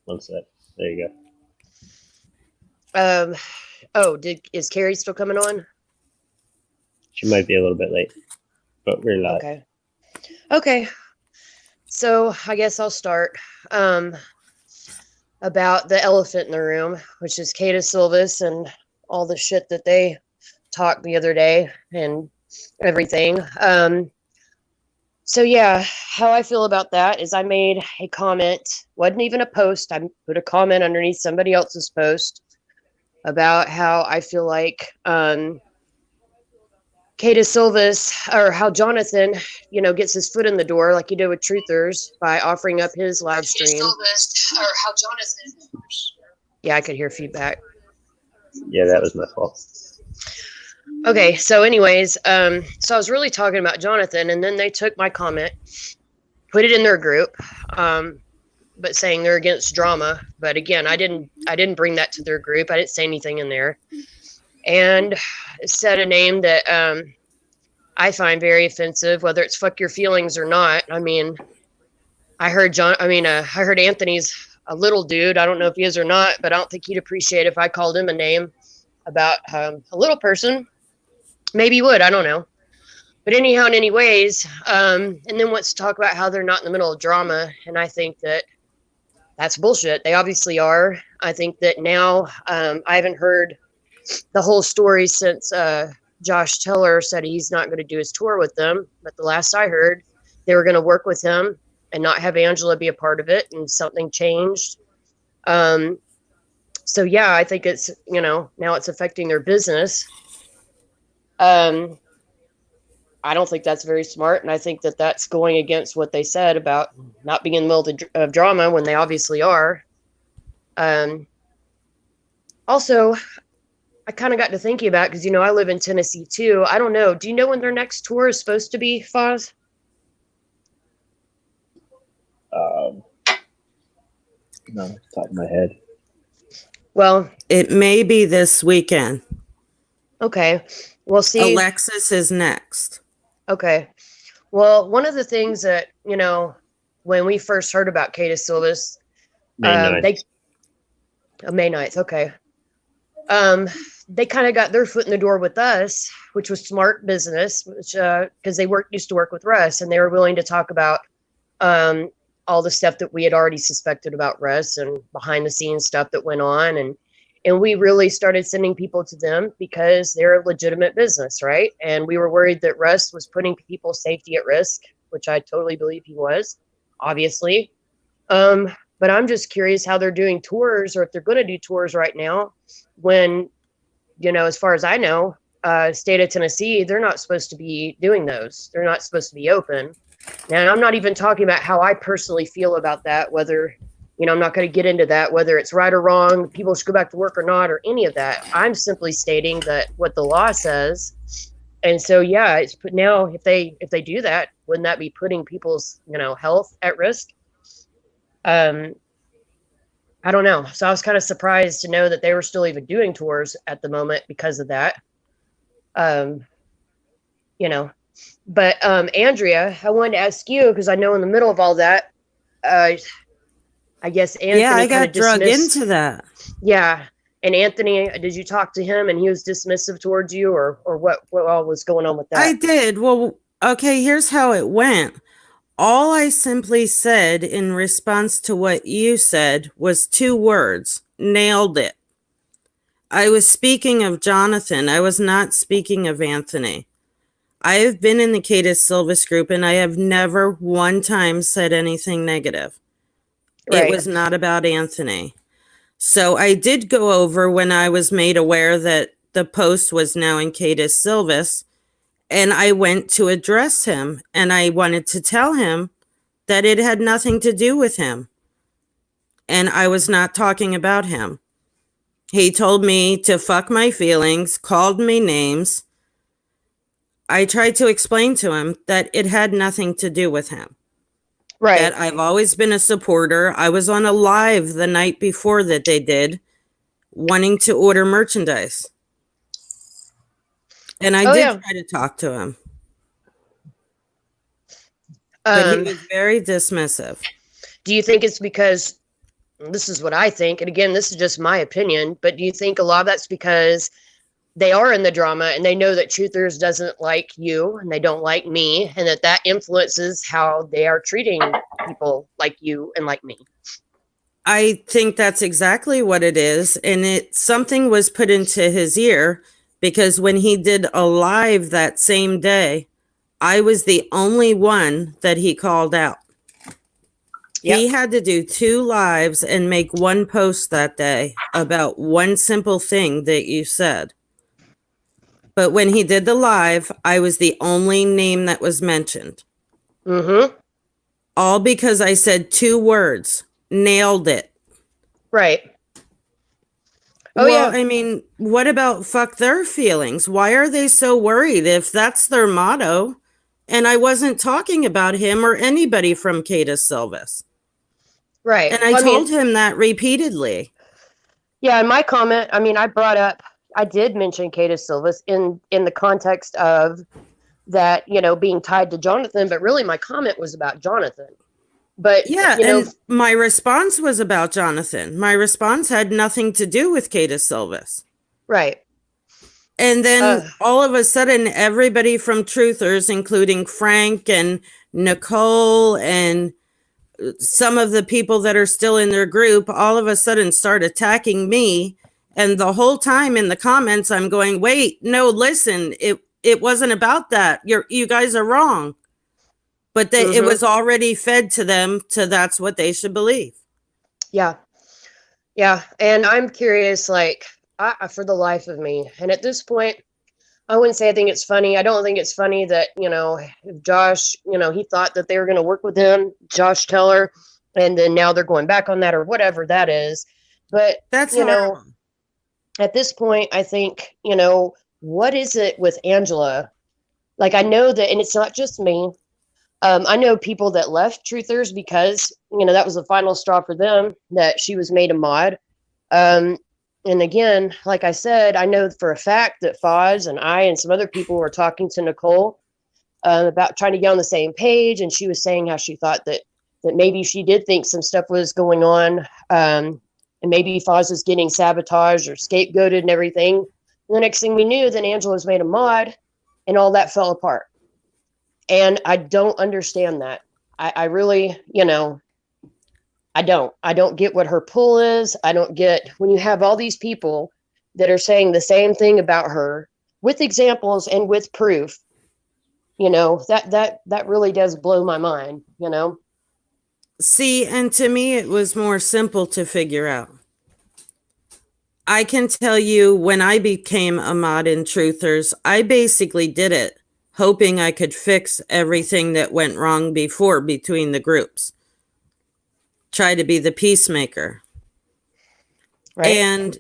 One sec. There you go. Oh, is Carrie still coming on? She might be a little bit late, but we're live. Okay. Okay. So I guess I'll start. About the elephant in the room, which is Kata Silvis and all the shit that they talked the other day and everything. So yeah, how I feel about that is I made a comment, wasn't even a post. I put a comment underneath somebody else's post about how I feel like Kata Silvis, or how Jonathan, gets his foot in the door like he did with Truthers by offering up his live stream. Silvis, or how Jonathan. Yeah, I could hear feedback. Yeah, that was my fault. Okay, so anyways, so I was really talking about Jonathan, and then they took my comment, put it in their group, but saying they're against drama. But again, I didn't bring that to their group. I didn't say anything in there, and said a name that I find very offensive, whether it's fuck your feelings or not. I mean, I heard Anthony's a little dude. I don't know if he is or not, but I don't think he'd appreciate if I called him a name about a little person. Maybe he would. I don't know. But anyhow, and anyways, and then wants to talk about how they're not in the middle of drama. And I think that that's bullshit. They obviously are. I think that now I haven't heard the whole story since Josh Teller said he's not going to do his tour with them. But the last I heard, they were going to work with him and not have Angela be a part of it. And something changed. So yeah, I think it's, now it's affecting their business. I don't think that's very smart. And I think that that's going against what they said about not being in the middle of drama when they obviously are. Also, I kind of got to thinking about, because, I live in Tennessee too. I don't know. Do you know when their next tour is supposed to be, Foz? No, off the top of my head. Well, it may be this weekend. Okay. Well, see. Alexis is next. Okay. Well, one of the things that, when we first heard about Kata Silvis, May 9th. Okay. They kind of got their foot in the door with us, which was smart business, which, because they used to work with Russ, and they were willing to talk about all the stuff that we had already suspected about Russ and behind the scenes stuff that went on. And we really started sending people to them because they're a legitimate business, right? And we were worried that Russ was putting people's safety at risk, which I totally believe he was, obviously. But I'm just curious how they're doing tours, or if they're going to do tours right now when, as far as I know, state of Tennessee, they're not supposed to be doing those. They're not supposed to be open. Now, I'm not even talking about how I personally feel about that, whether, I'm not going to get into that, whether it's right or wrong, people should go back to work or not, or any of that. I'm simply stating that what the law says. And so, yeah, it's put now, if they do that, wouldn't that be putting people's, health at risk? I don't know. So I was kind of surprised to know that they were still even doing tours at the moment because of that. But Andrea, I wanted to ask you, because I know in the middle of all that, I guess Anthony. Yeah, I got drugged into that. Yeah. And Anthony, did you talk to him and he was dismissive towards you, or what all was going on with that? I did. Well, okay, here's how it went. All I simply said in response to what you said was 2 words. Nailed it. I was speaking of Jonathan. I was not speaking of Anthony. I have been in the Kata Silvis group and I have never one time said anything negative. Right. It was not about Anthony. So I did go over when I was made aware that the post was now in Kata Silvis, and I went to address him, and I wanted to tell him that it had nothing to do with him. And I was not talking about him. He told me to fuck my feelings, called me names. I tried to explain to him that it had nothing to do with him. Right. That I've always been a supporter. I was on a live the night before that they did, wanting to order merchandise. And I did try to talk to him. But he was very dismissive. Do you think it's because this is what I think, and again, this is just my opinion, but do you think a lot of that's because they are in the drama and they know that Truthers doesn't like you and they don't like me, and that influences how they are treating people like you and like me? I think that's exactly what it is. And something was put into his ear, because when he did a live that same day, I was the only one that he called out. Yep. He had to do 2 lives and make 1 post that day about one simple thing that you said. But when he did the live, I was the only name that was mentioned. Mm-hmm. All because I said 2 words. Nailed it. Right. Oh, well, yeah. I mean, what about fuck their feelings? Why are they so worried if that's their motto? And I wasn't talking about him or anybody from Cadis Silvis. Right. And I told him that repeatedly. Yeah, in my comment, I mean, I did mention Cadis Silvis in the context of that, you know, being tied to Jonathan, but really my comment was about Jonathan. But yeah, and my response was about Jonathan. My response had nothing to do with Cadis Silvis. Right. And then all of a sudden, everybody from Truthers, including Frank and Nicole and some of the people that are still in their group, all of a sudden start attacking me. And the whole time in the comments, I'm going, wait, no, listen, it wasn't about that. You guys are wrong. But it was already fed to them to that's what they should believe. Yeah. Yeah. And I'm curious, like, for the life of me. And at this point, I wouldn't say I think it's funny. I don't think it's funny that, you know, if Josh, you know, he thought that they were going to work with him, Josh Teller, and then now they're going back on that or whatever that is. But, that's, you know, at this point, I think, you know, what is it with Angela? Like, I know that, and it's not just me. I know people that left Truthers because, you know, that was the final straw for them, that she was made a mod. And again, like I said, I know for a fact that Foz and I and some other people were talking to Nicole about trying to get on the same page. And she was saying how she thought that maybe she did think some stuff was going on. And maybe Foz was getting sabotaged or scapegoated and everything. And the next thing we knew, then Angela was made a mod and all that fell apart. And I don't understand that. I really, you know, I don't get what her pull is. I don't get when you have all these people that are saying the same thing about her with examples and with proof, you know, that really does blow my mind, you know? See, and to me, it was more simple to figure out. I can tell you when I became a mod in Truthers, I basically did it hoping I could fix everything that went wrong before between the groups. Try to be the peacemaker. Right. And,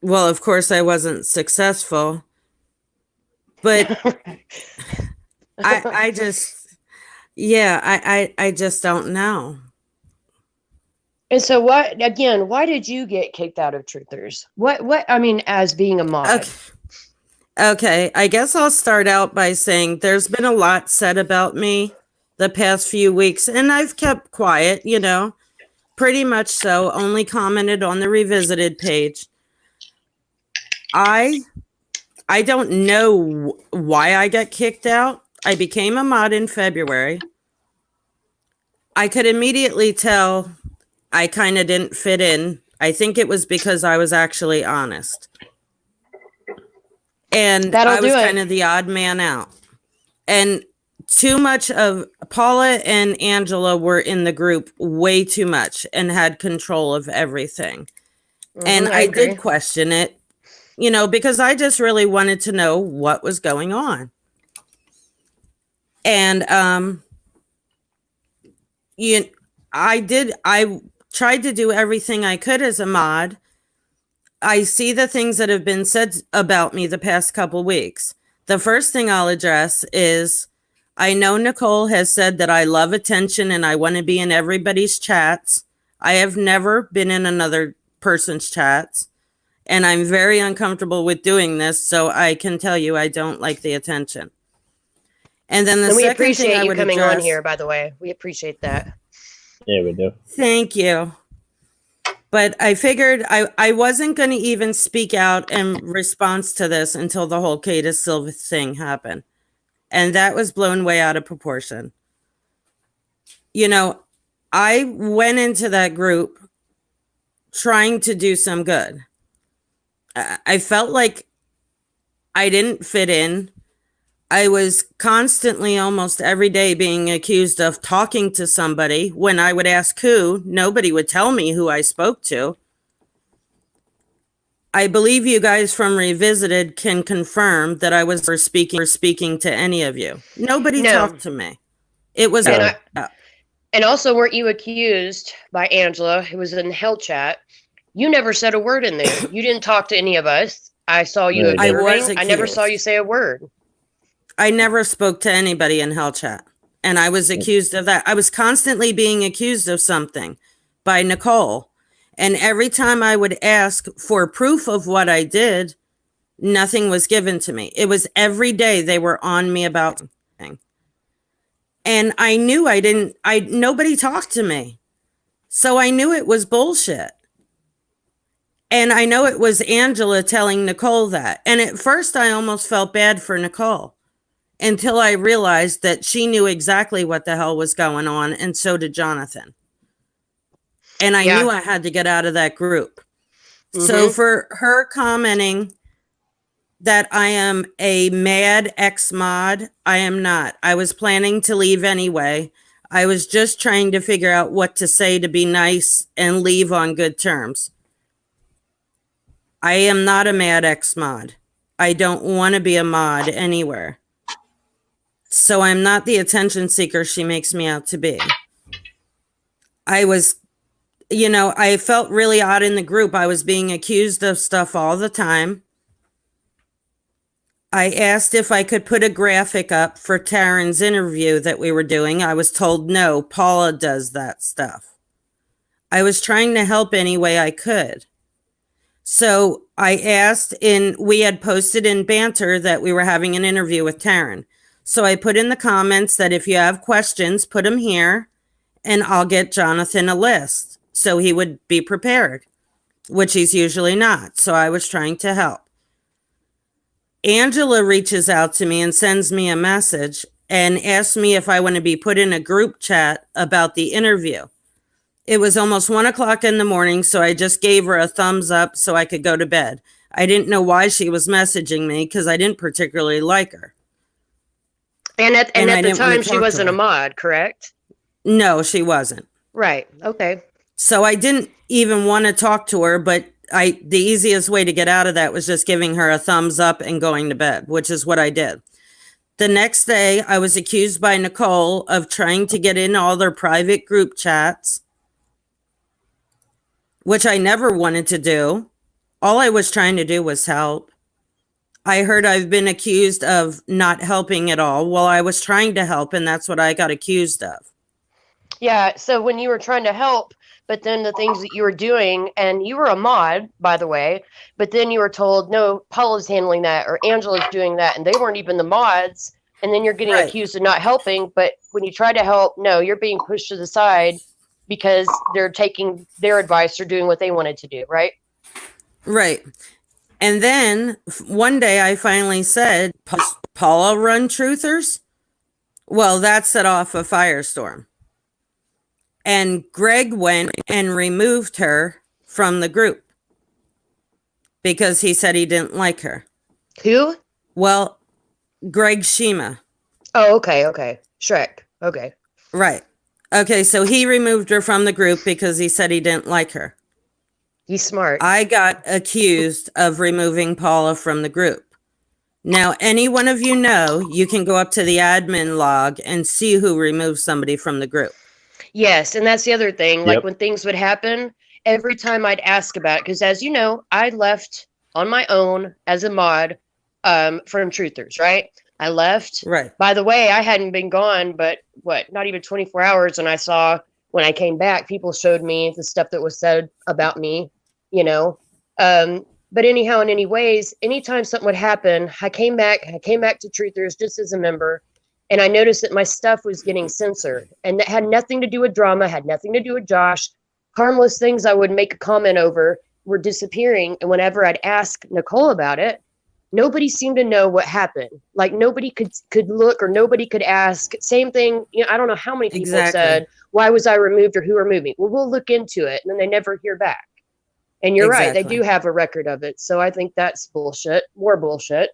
well, of course, I wasn't successful. But I just, yeah, I just don't know. And so why did you get kicked out of Truthers? What, I mean, as being a mod? Okay, I guess I'll start out by saying there's been a lot said about me the past few weeks, and I've kept quiet, you know, pretty much so, only commented on the Revisited page. I don't know why I got kicked out. I became a mod in February. I could immediately tell I kind of didn't fit in. I think it was because I was actually honest. And I was kind of the odd man out. And too much of Paula and Angela were in the group way too much and had control of everything. And I did question it, you know, because I just really wanted to know what was going on. And I tried to do everything I could as a mod. I see the things that have been said about me the past couple weeks. The first thing I'll address is I know Nicole has said that I love attention and I want to be in everybody's chats. I have never been in another person's chats, and I'm very uncomfortable with doing this, so I can tell you I don't like the attention. And then the second appreciate thing I you would coming address, on here, by the way. We appreciate that. Yeah, we do. Thank you. But I figured I wasn't going to even speak out in response to this until the whole Kata Silva thing happened. And that was blown way out of proportion. You know, I went into that group trying to do some good. I felt like I didn't fit in. I was constantly, almost every day, being accused of talking to somebody. When I would ask who, nobody would tell me who I spoke to. I believe you guys from Revisited can confirm that I was speaking to any of you. Nobody talked to me. It was and also, weren't you accused by Angela, who was in the Hell Chat? You never said a word in there. You didn't talk to any of us. I saw you observing. I never saw you say a word. I never spoke to anybody in Hell Chat, and I was accused of that. I was constantly being accused of something by Nicole, and every time I would ask for proof of what I did, nothing was given to me. It was every day they were on me about something. And I knew nobody talked to me. So I knew it was bullshit. And I know it was Angela telling Nicole that. And at first I almost felt bad for Nicole until I realized that she knew exactly what the hell was going on. And so did Jonathan. And I knew I had to get out of that group. Mm-hmm. So for her commenting that I am a mad ex-mod, I am not. I was planning to leave anyway. I was just trying to figure out what to say to be nice and leave on good terms. I am not a mad ex-mod. I don't want to be a mod anywhere. So I'm not the attention seeker she makes me out to be. I was, I felt really odd in the group. I was being accused of stuff all the time. I asked if I could put a graphic up for Taryn's interview that we were doing. I was told no, Paula does that stuff. I was trying to help any way I could. So I asked we had posted in Banter that we were having an interview with Taryn. So I put in the comments that if you have questions, put them here and I'll get Jonathan a list so he would be prepared, which he's usually not. So I was trying to help. Angela reaches out to me and sends me a message and asks me if I want to be put in a group chat about the interview. It was almost 1 o'clock in the morning, so I just gave her a thumbs up so I could go to bed. I didn't know why she was messaging me because I didn't particularly like her. And at the time, she wasn't a mod, correct? No, she wasn't. Right. Okay. So I didn't even want to talk to her, but the easiest way to get out of that was just giving her a thumbs up and going to bed, which is what I did. The next day, I was accused by Nicole of trying to get in all their private group chats, which I never wanted to do. All I was trying to do was help. I heard I've been accused of not helping at all. Well, I was trying to help, and that's what I got accused of. Yeah, so when you were trying to help, but then the things that you were doing, and you were a mod, by the way, but then you were told, no, Paula's handling that, or Angela's doing that, and they weren't even the mods, and then you're getting accused of not helping, but when you try to help, no, you're being pushed to the side because they're taking their advice or doing what they wanted to do, right? Right. And then one day I finally said, Paula run Truthers? Well, that set off a firestorm. And Greg went and removed her from the group because he said he didn't like her. Who? Well, Greg Shima. Oh, okay. Shrek. Okay. Right. Okay, so he removed her from the group because he said he didn't like her. He's smart. I got accused of removing Paula from the group. Now, any one of you know, you can go up to the admin log and see who removed somebody from the group. Yes, and that's the other thing. Like when things would happen, every time I'd ask about it, because as you know, I left on my own as a mod from Truthers, right? I left. Right. By the way, I hadn't been gone, but not even 24 hours. And I saw when I came back, people showed me the stuff that was said about me, But anyhow, in any ways, anytime something would happen, I came back to Truthers just as a member. And I noticed that my stuff was getting censored, and that had nothing to do with drama, had nothing to do with Josh. harmless things I would make a comment over were disappearing. And whenever I'd ask Nicole about it, nobody seemed to know what happened. Like nobody could look, or nobody could ask. Same thing. I don't know how many people said, why was I removed, or who removed me? Well, we'll look into it. And then they never hear back. And you're right. They do have a record of it. So I think that's bullshit. More bullshit.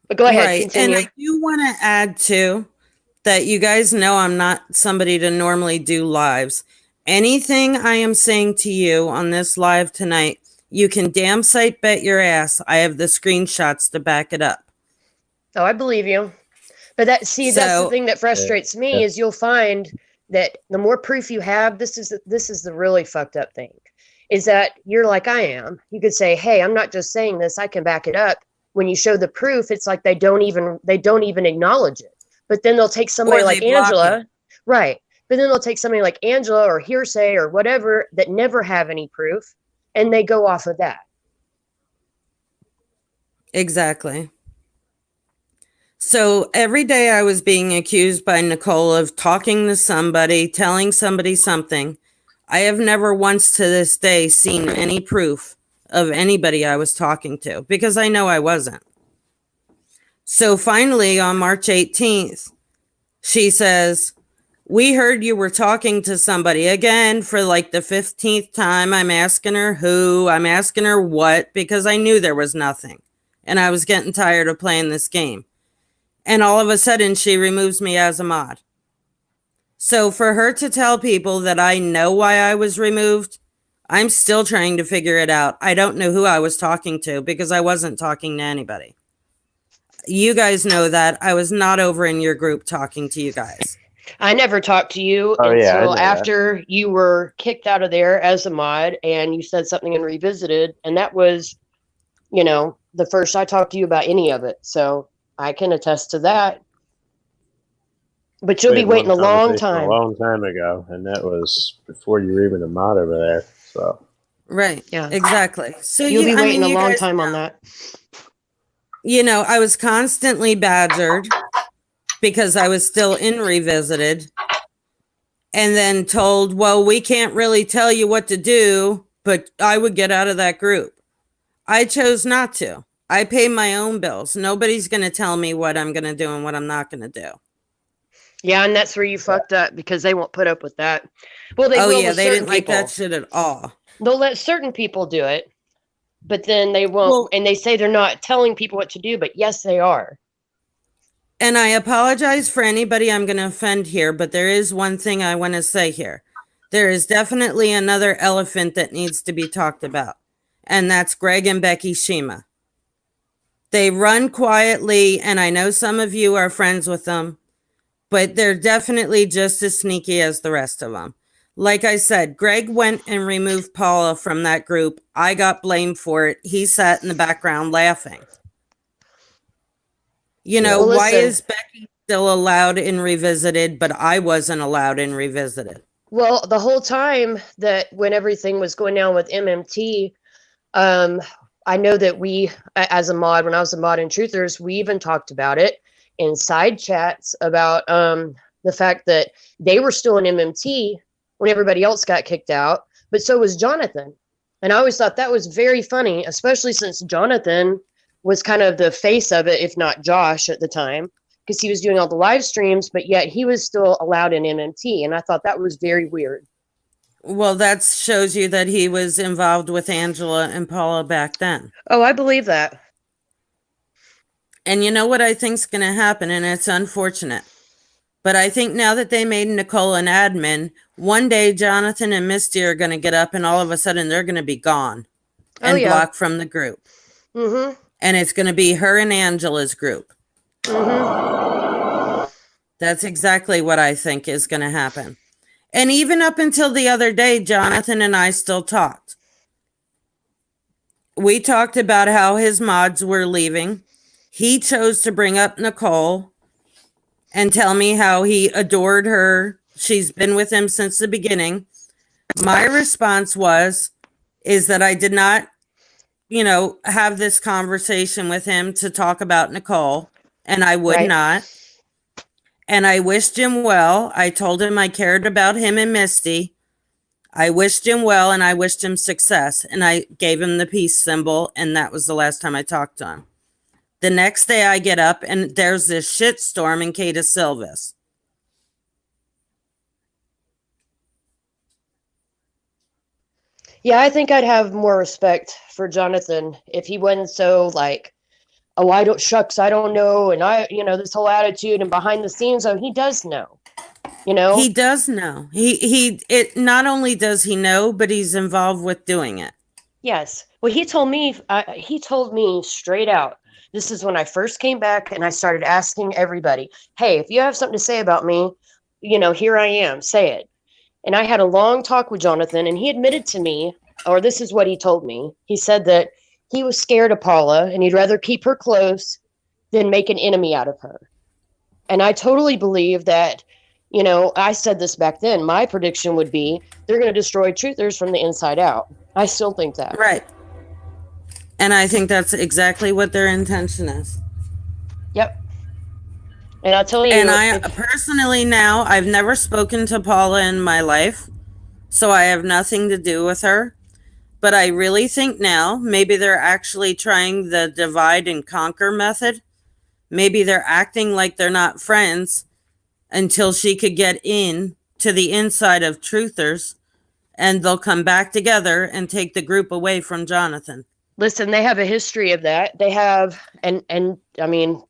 But go ahead. Continue. And I do want to add too that you guys know I'm not somebody to normally do lives. Anything I am saying to you on this live tonight, you can damn sight bet your ass I have the screenshots to back it up. Oh, I believe you. But that's the thing that frustrates me is you'll find that the more proof you have, this is the really fucked up thing, is that you're like I am. You could say, hey, I'm not just saying this, I can back it up. When you show the proof, it's like they don't even acknowledge it. But then they'll take somebody like Angela, right? But then they'll take somebody like Angela or hearsay or whatever that never have any proof, and they go off of that. Exactly. So every day I was being accused by Nicole of talking to somebody, telling somebody something. I have never once to this day seen any proof of anybody I was talking to, because I know I wasn't. So finally on March 18th, she says, we heard you were talking to somebody. Again, for like the 15th time, I'm asking her who, I'm asking her what, because I knew there was nothing. And I was getting tired of playing this game. And all of a sudden, she removes me as a mod. So for her to tell people that I know why I was removed, I'm still trying to figure it out. I don't know who I was talking to, because I wasn't talking to anybody. You guys know that. I was not over in your group talking to you guys. I never talked to you until after you were kicked out of there as a mod and you said something in Revisited. And that was, the first I talked to you about any of it. So I can attest to that. But you'll be waiting a long time. A long time ago. And that was before you were even a mod over there. So. Right. Yeah, exactly. So you'll be waiting a long time on that. I was constantly badgered because I was still in Revisited, and then told, well, we can't really tell you what to do, but I would get out of that group. I chose not to. I pay my own bills. Nobody's going to tell me what I'm going to do and what I'm not going to do. Yeah, and that's where you fucked up, because they won't put up with that. Well, they didn't like that shit at all. They'll let certain people do it, but then they won't. Well, and they say they're not telling people what to do, but yes, they are. And I apologize for anybody I'm going to offend here, but there is one thing I want to say here. There is definitely another elephant that needs to be talked about, and that's Greg and Becky Shima. They run quietly, and I know some of you are friends with them, but they're definitely just as sneaky as the rest of them. Like I said, Greg went and removed Paula from that group. I got blamed for it. He sat in the background laughing. Why is Becky still allowed in Revisited, but I wasn't allowed in Revisited? Well, the whole time that when everything was going down with MMT, I know that we, as a mod, when I was a mod in Truthers, we even talked about it in side chats about the fact that they were still in MMT when everybody else got kicked out, but so was Jonathan. And I always thought that was very funny, especially since Jonathan was kind of the face of it, if not Josh at the time, because he was doing all the live streams, but yet he was still allowed in MMT. And I thought that was very weird. Well, that shows you that he was involved with Angela and Paula back then. Oh, I believe that. And you know what I think's going to happen, and it's unfortunate. But I think now that they made Nicole an admin, one day Jonathan and Misty are going to get up and all of a sudden they're going to be gone and blocked from the group. Mm-hmm. And it's going to be her and Angela's group. Mm-hmm. That's exactly what I think is going to happen. And even up until the other day, Jonathan and I still talked. We talked about how his mods were leaving. He chose to bring up Nicole and tell me how he adored her. She's been with him since the beginning. My response is that I did not, have this conversation with him to talk about Nicole, and I would not. And I wished him well. I told him I cared about him and Misty. I wished him well and I wished him success, and I gave him the peace symbol, and that was the last time I talked to him. The next day I get up and there's this shitstorm in Cata Silvis. Yeah, I think I'd have more respect for Jonathan if he wasn't so like, oh, I don't shucks, I don't know, and this whole attitude and behind the scenes. Oh, he does know. He does know. It not only does he know, but he's involved with doing it. Yes. Well, he told me straight out. This is when I first came back and I started asking everybody, hey, if you have something to say about me, here I am, say it. And I had a long talk with Jonathan, and he admitted to me, or this is what he told me. He said that he was scared of Paula and he'd rather keep her close than make an enemy out of her. And I totally believe that, I said this back then, my prediction would be they're going to destroy truthers from the inside out. I still think that. Right. And I think that's exactly what their intention is. Yep. And I'll tell you. And I personally now, I've never spoken to Paula in my life, so I have nothing to do with her. But I really think now, maybe they're actually trying the divide and conquer method. Maybe they're acting like they're not friends until she could get in to the inside of truthers, and they'll come back together and take the group away from Jonathan. Listen, they have a history of that. They have, and I mean,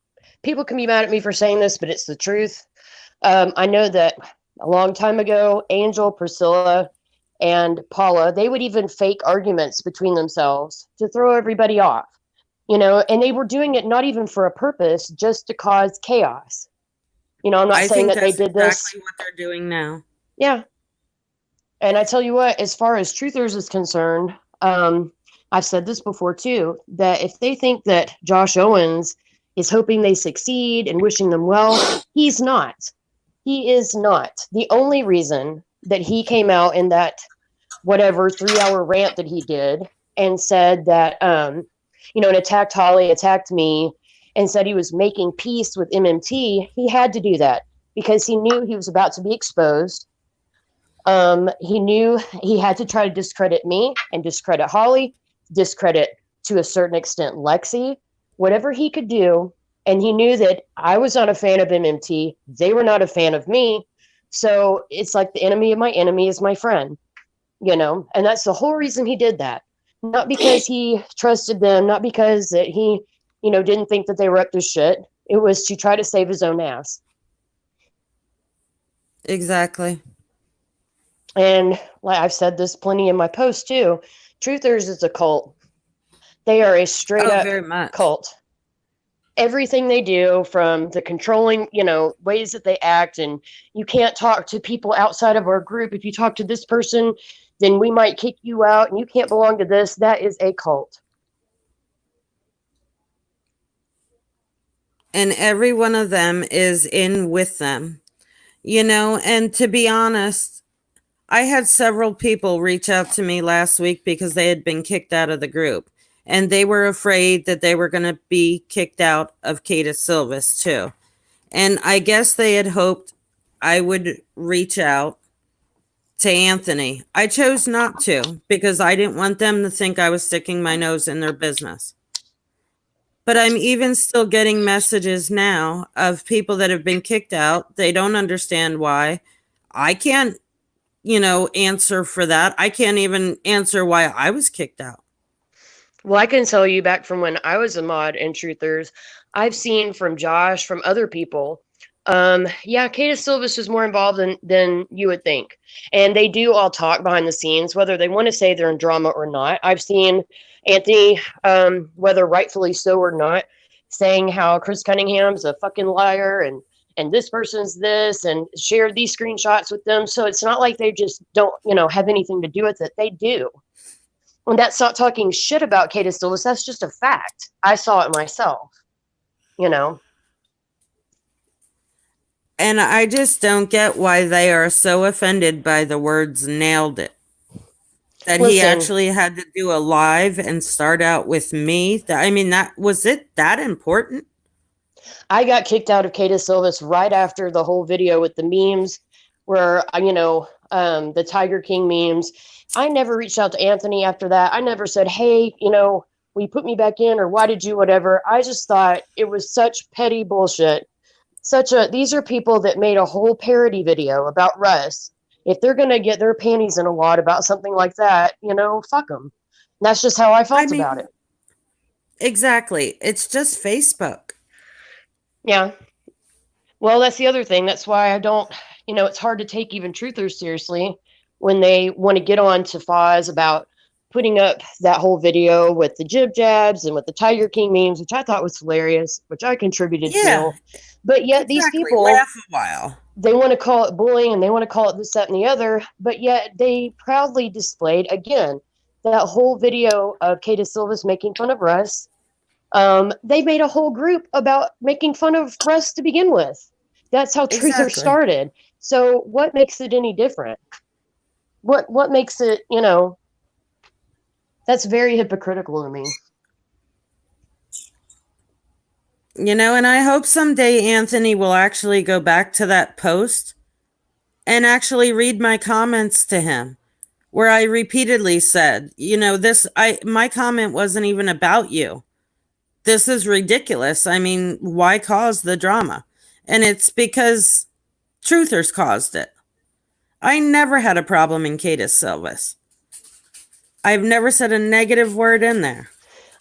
people can be mad at me for saying this, but it's the truth. I know that a long time ago, Angel, Priscilla, and Paula, they would even fake arguments between themselves to throw everybody off, and they were doing it not even for a purpose, just to cause chaos. I'm not saying that they did this. Exactly what they're doing now. Yeah. And I tell you what, as far as truthers is concerned, I've said this before too, that if they think that Josh Owens is hoping they succeed and wishing them well, he's not. He is not. The only reason that he came out in that whatever 3-hour rant that he did and said that, and attacked Holly, attacked me, and said he was making peace with MMT, he had to do that because he knew he was about to be exposed. He knew he had to try to discredit me and discredit Holly, discredit to a certain extent Lexi, whatever he could do. And he knew that I was not a fan of MMT. They were not a fan of me. So it's like the enemy of my enemy is my friend, and that's the whole reason he did that. Not because he trusted them, not because that he, didn't think that they were up to shit. It was to try to save his own ass. Exactly. And like I've said this plenty in my post too, Truthers is a cult. They are a straight up very much. Cult. Everything they do, from the controlling, ways that they act, and you can't talk to people outside of our group. If you talk to this person, then we might kick you out and you can't belong to this. That is a cult. And every one of them is in with them, and to be honest, I had several people reach out to me last week because they had been kicked out of the group. And they were afraid that they were going to be kicked out of Cata Silvis too. And I guess they had hoped I would reach out to Anthony. I chose not to because I didn't want them to think I was sticking my nose in their business. But I'm even still getting messages now of people that have been kicked out. They don't understand why. I can't, answer for that. I can't even answer why I was kicked out. Well, I can tell you back from when I was a mod in Truthers, I've seen from Josh, from other people. Cata Silvis was more involved than you would think. And they do all talk behind the scenes, whether they want to say they're in drama or not. I've seen Anthony, whether rightfully so or not, saying how Chris Cunningham's a fucking liar and this person's this, and shared these screenshots with them. So it's not like they just don't, have anything to do with it. They do. And that's not talking shit about Cata Silvis. That's just a fact. I saw it myself, And I just don't get why they are so offended by the words nailed it. That he actually had to do a live and start out with me. Was it that important? I got kicked out of Cata Silvis right after the whole video with the memes where, the Tiger King memes. I never reached out to Anthony after that. I never said, hey, will you put me back in, or why did you, whatever. I just thought it was such petty bullshit. These are people that made a whole parody video about Russ. If they're going to get their panties in a wad about something like that, fuck them. That's just how I felt about it. Exactly. It's just Facebook. Yeah. Well, that's the other thing. That's why I don't, it's hard to take even truthers seriously when they want to get on to Foz about putting up that whole video with the jib jabs and with the Tiger King memes, which I thought was hilarious, which I contributed to. But yet these people laugh a while. They want to call it bullying and they want to call it this, that, and the other, but yet they proudly displayed, again, that whole video of Kay DeSilva's making fun of Russ. They made a whole group about making fun of Russ to begin with. That's how Truther started. So what makes it any different? What makes it, that's very hypocritical to me. And I hope someday Anthony will actually go back to that post and actually read my comments to him, where I repeatedly said, my comment wasn't even about you. This is ridiculous. I mean, why cause the drama? And it's because truthers caused it. I never had a problem in Kay DeSilva's. I've never said a negative word in there.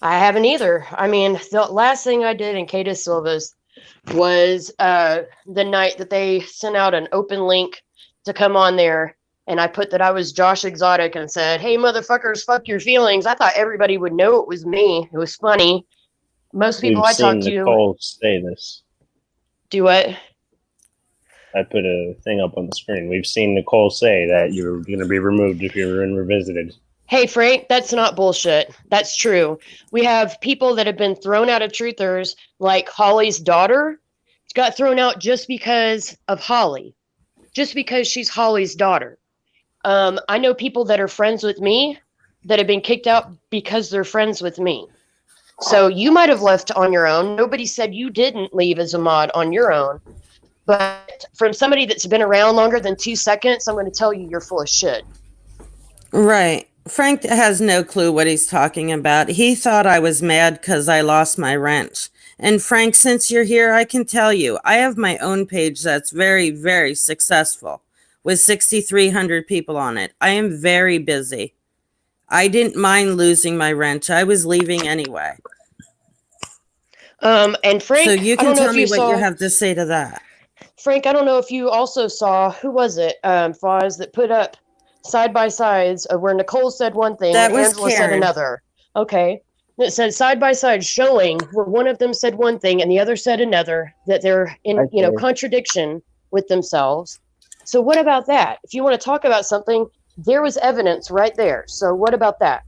I haven't either. I mean, the last thing I did in Kay DeSilva's was the night that they sent out an open link to come on there. And I put that I was Josh Exotic and said, hey, motherfuckers, fuck your feelings. I thought everybody would know it was me. It was funny. Most people I talked to. Nicole say this. Do what? I put a thing up on the screen. We've seen Nicole say that you're going to be removed if you're in Revisited. Hey, Frank, that's not bullshit. That's true. We have people that have been thrown out of truthers, like Holly's daughter. Got thrown out just because of Holly, just because she's Holly's daughter. I know people that are friends with me that have been kicked out because they're friends with me. So you might have left on your own. Nobody said you didn't leave as a mod on your own. But from somebody that's been around longer than 2 seconds, I'm going to tell you you're full of shit. Right. Frank has no clue what he's talking about. He thought I was mad because I lost my wrench. And Frank, since you're here, I can tell you, I have my own page that's very, very successful with 6,300 people on it. I am very busy. I didn't mind losing my wrench. I was leaving anyway. And Frank, so you can tell me what you have to say to that. Frank, I don't know if you also saw, who was it, Foz, that put up side by sides of where Nicole said one thing and Angela said another. Okay. It said side by side showing where one of them said one thing and the other said another, that they're in, contradiction with themselves. So what about that? If you want to talk about something, there was evidence right there. So what about that?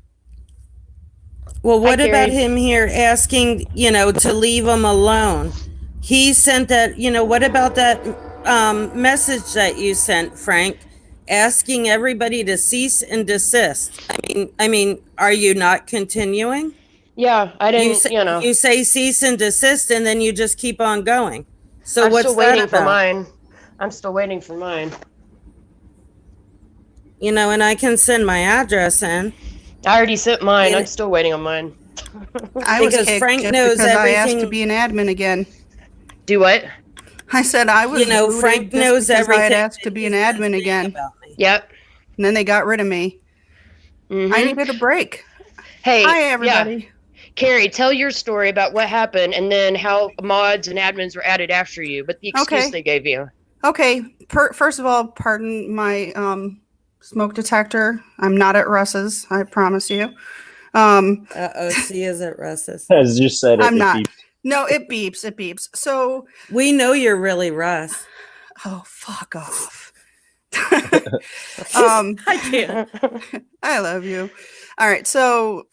Well, what about him here asking, to leave him alone? He sent that, what about that message that you sent, Frank, asking everybody to cease and desist? I mean, are you not continuing? Yeah, I didn't, You say cease and desist and then you just keep on going. So I'm what's still waiting that about? for mine. I'm still waiting for mine. And I can send my address in. I already sent mine. I'm still waiting on mine. I was Because kicked Frank just knows because I asked everything. to be an admin again. Do what? I said I was booted Frank just knows because I had everything. asked to be an admin again. About me. Yep. And then they got rid of me. Mhm. I needed a break. Hey, Hi, everybody. Yeah. Carrie, tell your story about what happened and then how mods and admins were added after you, but the excuse they gave you. Okay. First of all, pardon my smoke detector. I'm not at Russ's. I promise you. She is at Russ's. As you said, I'm not. No, it beeps. It beeps. So We know you're really Russ. oh, fuck off. I can't. I love you. All right. So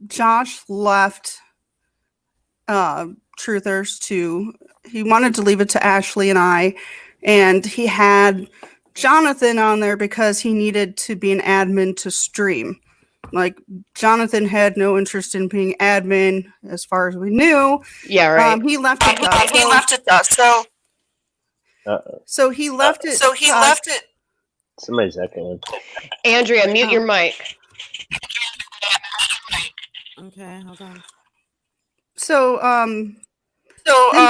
Josh left Truthers he wanted to leave it to Ashley and I, and he had Jonathan on there because he needed to be an admin to stream. Like, Jonathan had no interest in being admin as far as we knew. Yeah, right. He left it though. So he left it. Somebody's echoing. Andrea, mute your mic. Okay, hold on. So then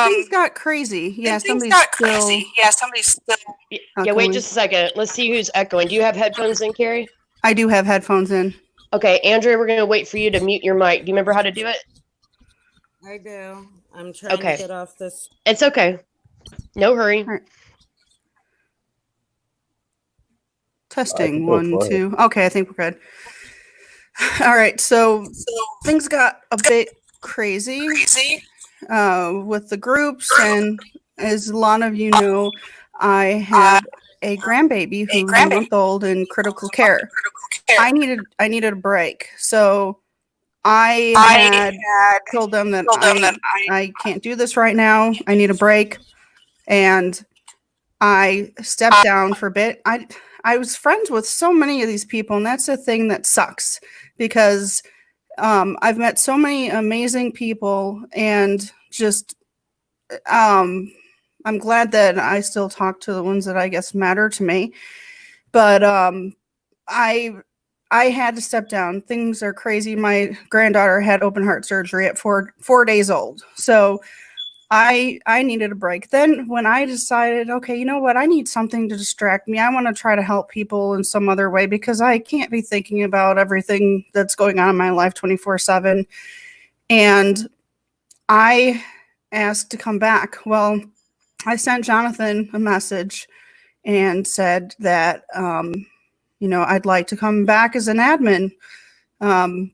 things got crazy. Yeah, somebody's still. Yeah, wait just a second. Let's see who's echoing. Do you have headphones in, Carrie? I do have headphones in. Okay, Andrea, we're going to wait for you to mute your mic. Do you remember how to do it? I do. I'm trying to get off this. It's okay. No hurry. Right. Testing 1, 2. Okay, I think we're good. All right, so things got a bit crazy with the groups, and as a lot of you know, I had a grandbaby who's a month old in critical care. I needed a break, so I had told them that I can't do this right now. I need a break, and I stepped down for a bit. I was friends with so many of these people, and that's the thing that sucks, because I've met so many amazing people, and just I'm glad that I still talk to the ones that I guess matter to me. But I had to step down. Things are crazy. My granddaughter had open heart surgery at 4 days old. So I needed a break. Then when I decided, okay, you know what? I need something to distract me. I want to try to help people in some other way, because I can't be thinking about everything that's going on in my life 24/7. And I asked to come back. Well, I sent Jonathan a message and said that, I'd like to come back as an admin. And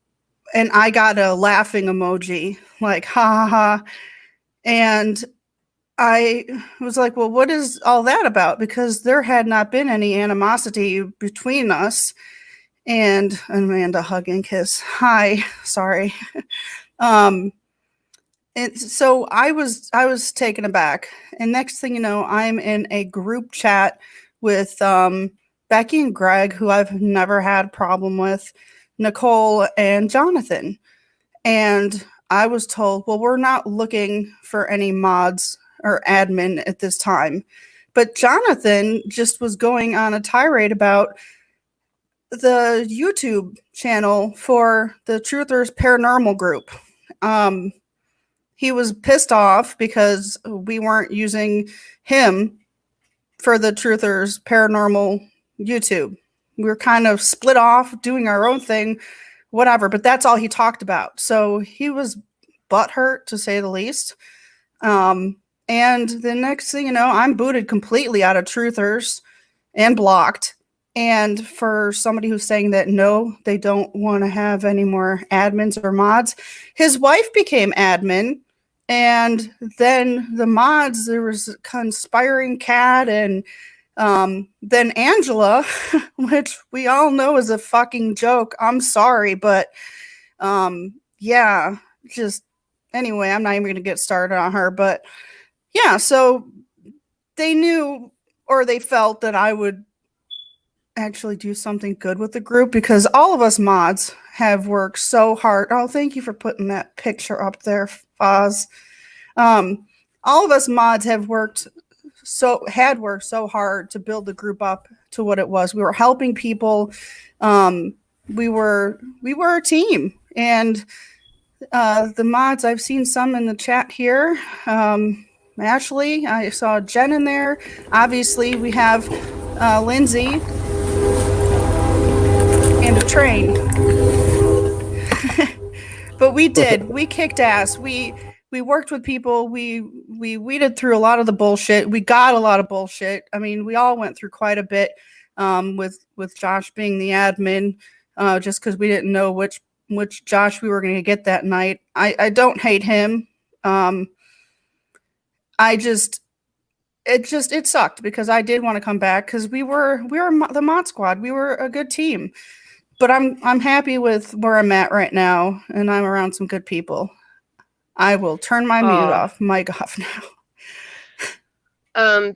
I got a laughing emoji, like, ha ha ha. And I was like, well, what is all that about? Because there had not been any animosity between us. And Amanda, hug and kiss. Hi, sorry. And so I was taken aback. And next thing you know, I'm in a group chat with Becky and Greg, who I've never had a problem with, Nicole and Jonathan. And I was told, well, we're not looking for any mods or admin at this time. But Jonathan just was going on a tirade about the YouTube channel for the Truthers Paranormal group. He was pissed off because we weren't using him for the Truthers Paranormal YouTube. We were kind of split off, doing our own thing, whatever, but that's all he talked about. So he was butthurt, to say the least. And the next thing you know, I'm booted completely out of Truthers and blocked. And for somebody who's saying that, no, they don't want to have any more admins or mods, his wife became admin. And then the mods, there was Conspiring Cat, and then Angela, which we all know is a fucking joke. I'm sorry, but yeah, just anyway, I'm not even going to get started on her. But yeah, so they knew, or they felt, that I would actually do something good with the group, because all of us mods have worked so hard. Oh, thank you for putting that picture up there, Foz. All of us mods have worked so hard to build the group up to what it was. We were helping people. We were a team, and the mods, I've seen some in the chat here. Ashley, I saw Jen in there. Obviously, we have Lindsay and a train. But we kicked ass. We worked with people. We weeded through a lot of the bullshit. We got a lot of bullshit. I mean, we all went through quite a bit with Josh being the admin, just because we didn't know which Josh we were going to get that night. I don't hate him. It sucked, because I did want to come back, because we were the mod squad. We were a good team. But I'm happy with where I'm at right now, and I'm around some good people. I will turn my mic off now.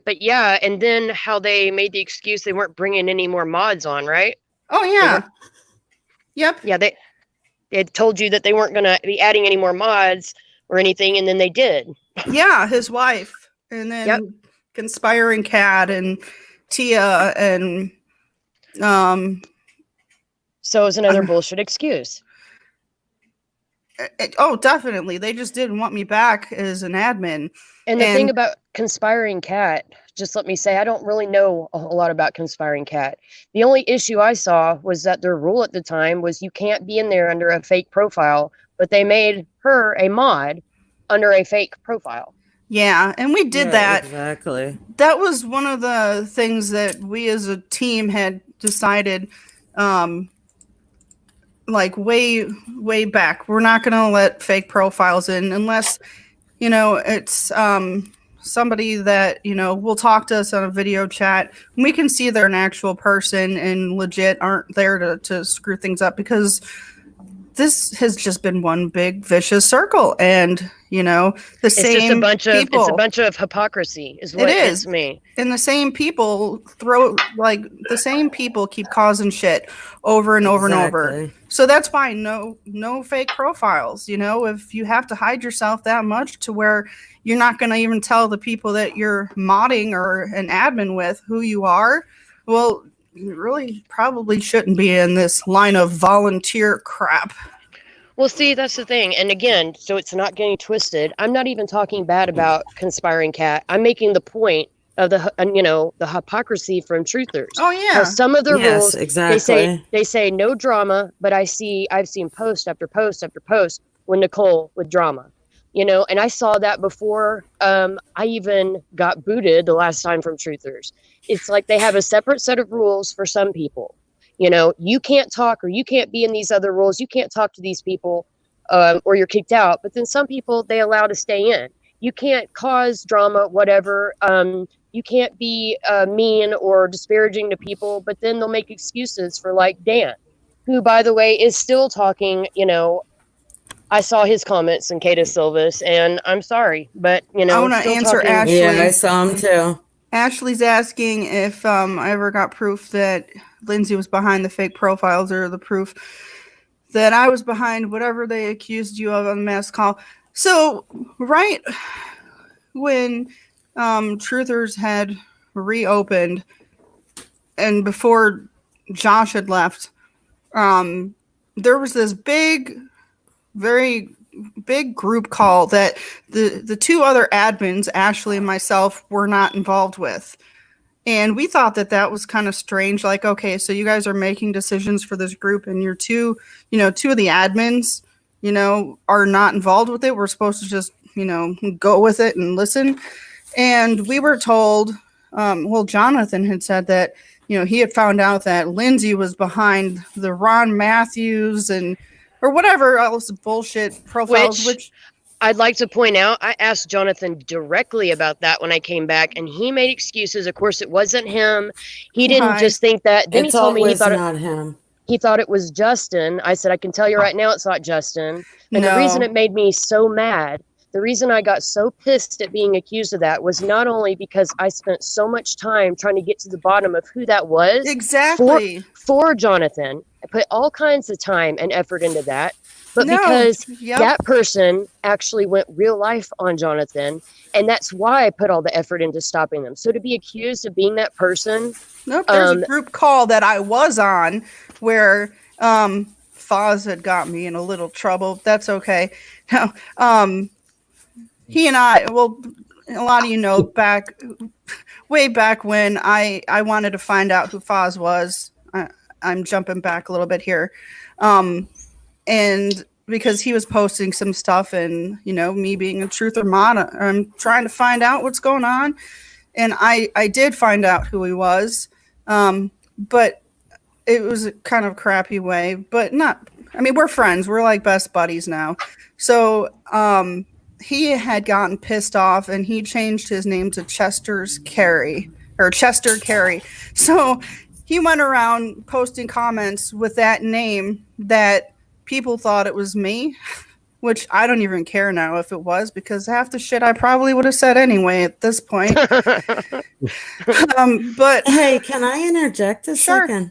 But yeah, and then how they made the excuse they weren't bringing any more mods on, right? Oh yeah. Yep. Yeah, they had told you that they weren't going to be adding any more mods or anything, and then they did. Yeah, his wife. And then Conspiring Cat and Tia and So it's another bullshit excuse. oh, definitely. They just didn't want me back as an admin. And the thing about Conspiring Cat, just let me say, I don't really know a whole lot about Conspiring Cat. The only issue I saw was that their rule at the time was you can't be in there under a fake profile, but they made her a mod under a fake profile. Yeah, and we did that. Exactly. That was one of the things that we as a team had decided, like way back. We're not going to let fake profiles in unless, it's somebody that, will talk to us on a video chat. We can see they're an actual person and legit aren't there to screw things up, because this has just been one big vicious circle, and it's just a bunch of hypocrisy is what it is to me. And the same people keep causing shit over and over and over. So that's why no fake profiles. If you have to hide yourself that much to where you're not going to even tell the people that you're modding or an admin with who you are, well, you really probably shouldn't be in this line of volunteer crap. Well, see, that's the thing. And again, so it's not getting twisted. I'm not even talking bad about Conspiring Cat. I'm making the point of the hypocrisy from truthers. Oh yeah. Some of the rules, exactly. They say no drama, but I've seen post after post after post with Nicole with drama. And I saw that before I even got booted the last time from truthers. It's like they have a separate set of rules for some people. You can't talk, or you can't be in these other rules. You can't talk to these people, or you're kicked out. But then some people they allow to stay in. You can't cause drama, whatever. You can't be mean or disparaging to people. But then they'll make excuses for, like, Dan, who, by the way, is still talking. I saw his comments in Kata Silvas, and I'm sorry, but I want to answer Ashley. Yeah, I saw him too. Ashley's asking if I ever got proof that Lindsay was behind the fake profiles, or the proof that I was behind whatever they accused you of on the mass call. So right when Truthers had reopened and before Josh had left, there was this very big group call that the two other admins, Ashley and myself, were not involved with. And we thought that was kind of strange. Like, okay, so you guys are making decisions for this group, and you're two of the admins, are not involved with it. We're supposed to just, go with it and listen. And we were told, Jonathan had said that, he had found out that Lindsay was behind the Ron Matthews or whatever else bullshit profiles, which I'd like to point out, I asked Jonathan directly about that when I came back, and he made excuses. Of course, it wasn't him. He didn't just think that. Then he told me he thought not him. He thought it was Justin. I said, I can tell you right now, it's not Justin. And the reason it made me so mad, the reason I got so pissed at being accused of that, was not only because I spent so much time trying to get to the bottom of who that was. Exactly. For Jonathan. I put all kinds of time and effort into that. But because that person actually went real life on Jonathan, and that's why I put all the effort into stopping them. So to be accused of being that person. Nope, there's a group call that I was on where Foz had got me in a little trouble. That's okay. Now, he and I, a lot of way back when I wanted to find out who Foz was. I'm jumping back a little bit here. And because he was posting some stuff, and, me being a truther mod, I'm trying to find out what's going on. And I did find out who he was. But it was a kind of crappy way, but we're friends. We're like best buddies now. So, he had gotten pissed off, and he changed his name to Chester Carey. So he went around posting comments with that name that people thought it was me, which I don't even care now if it was, because half the shit I probably would have said anyway at this point. But hey, can I interject a second?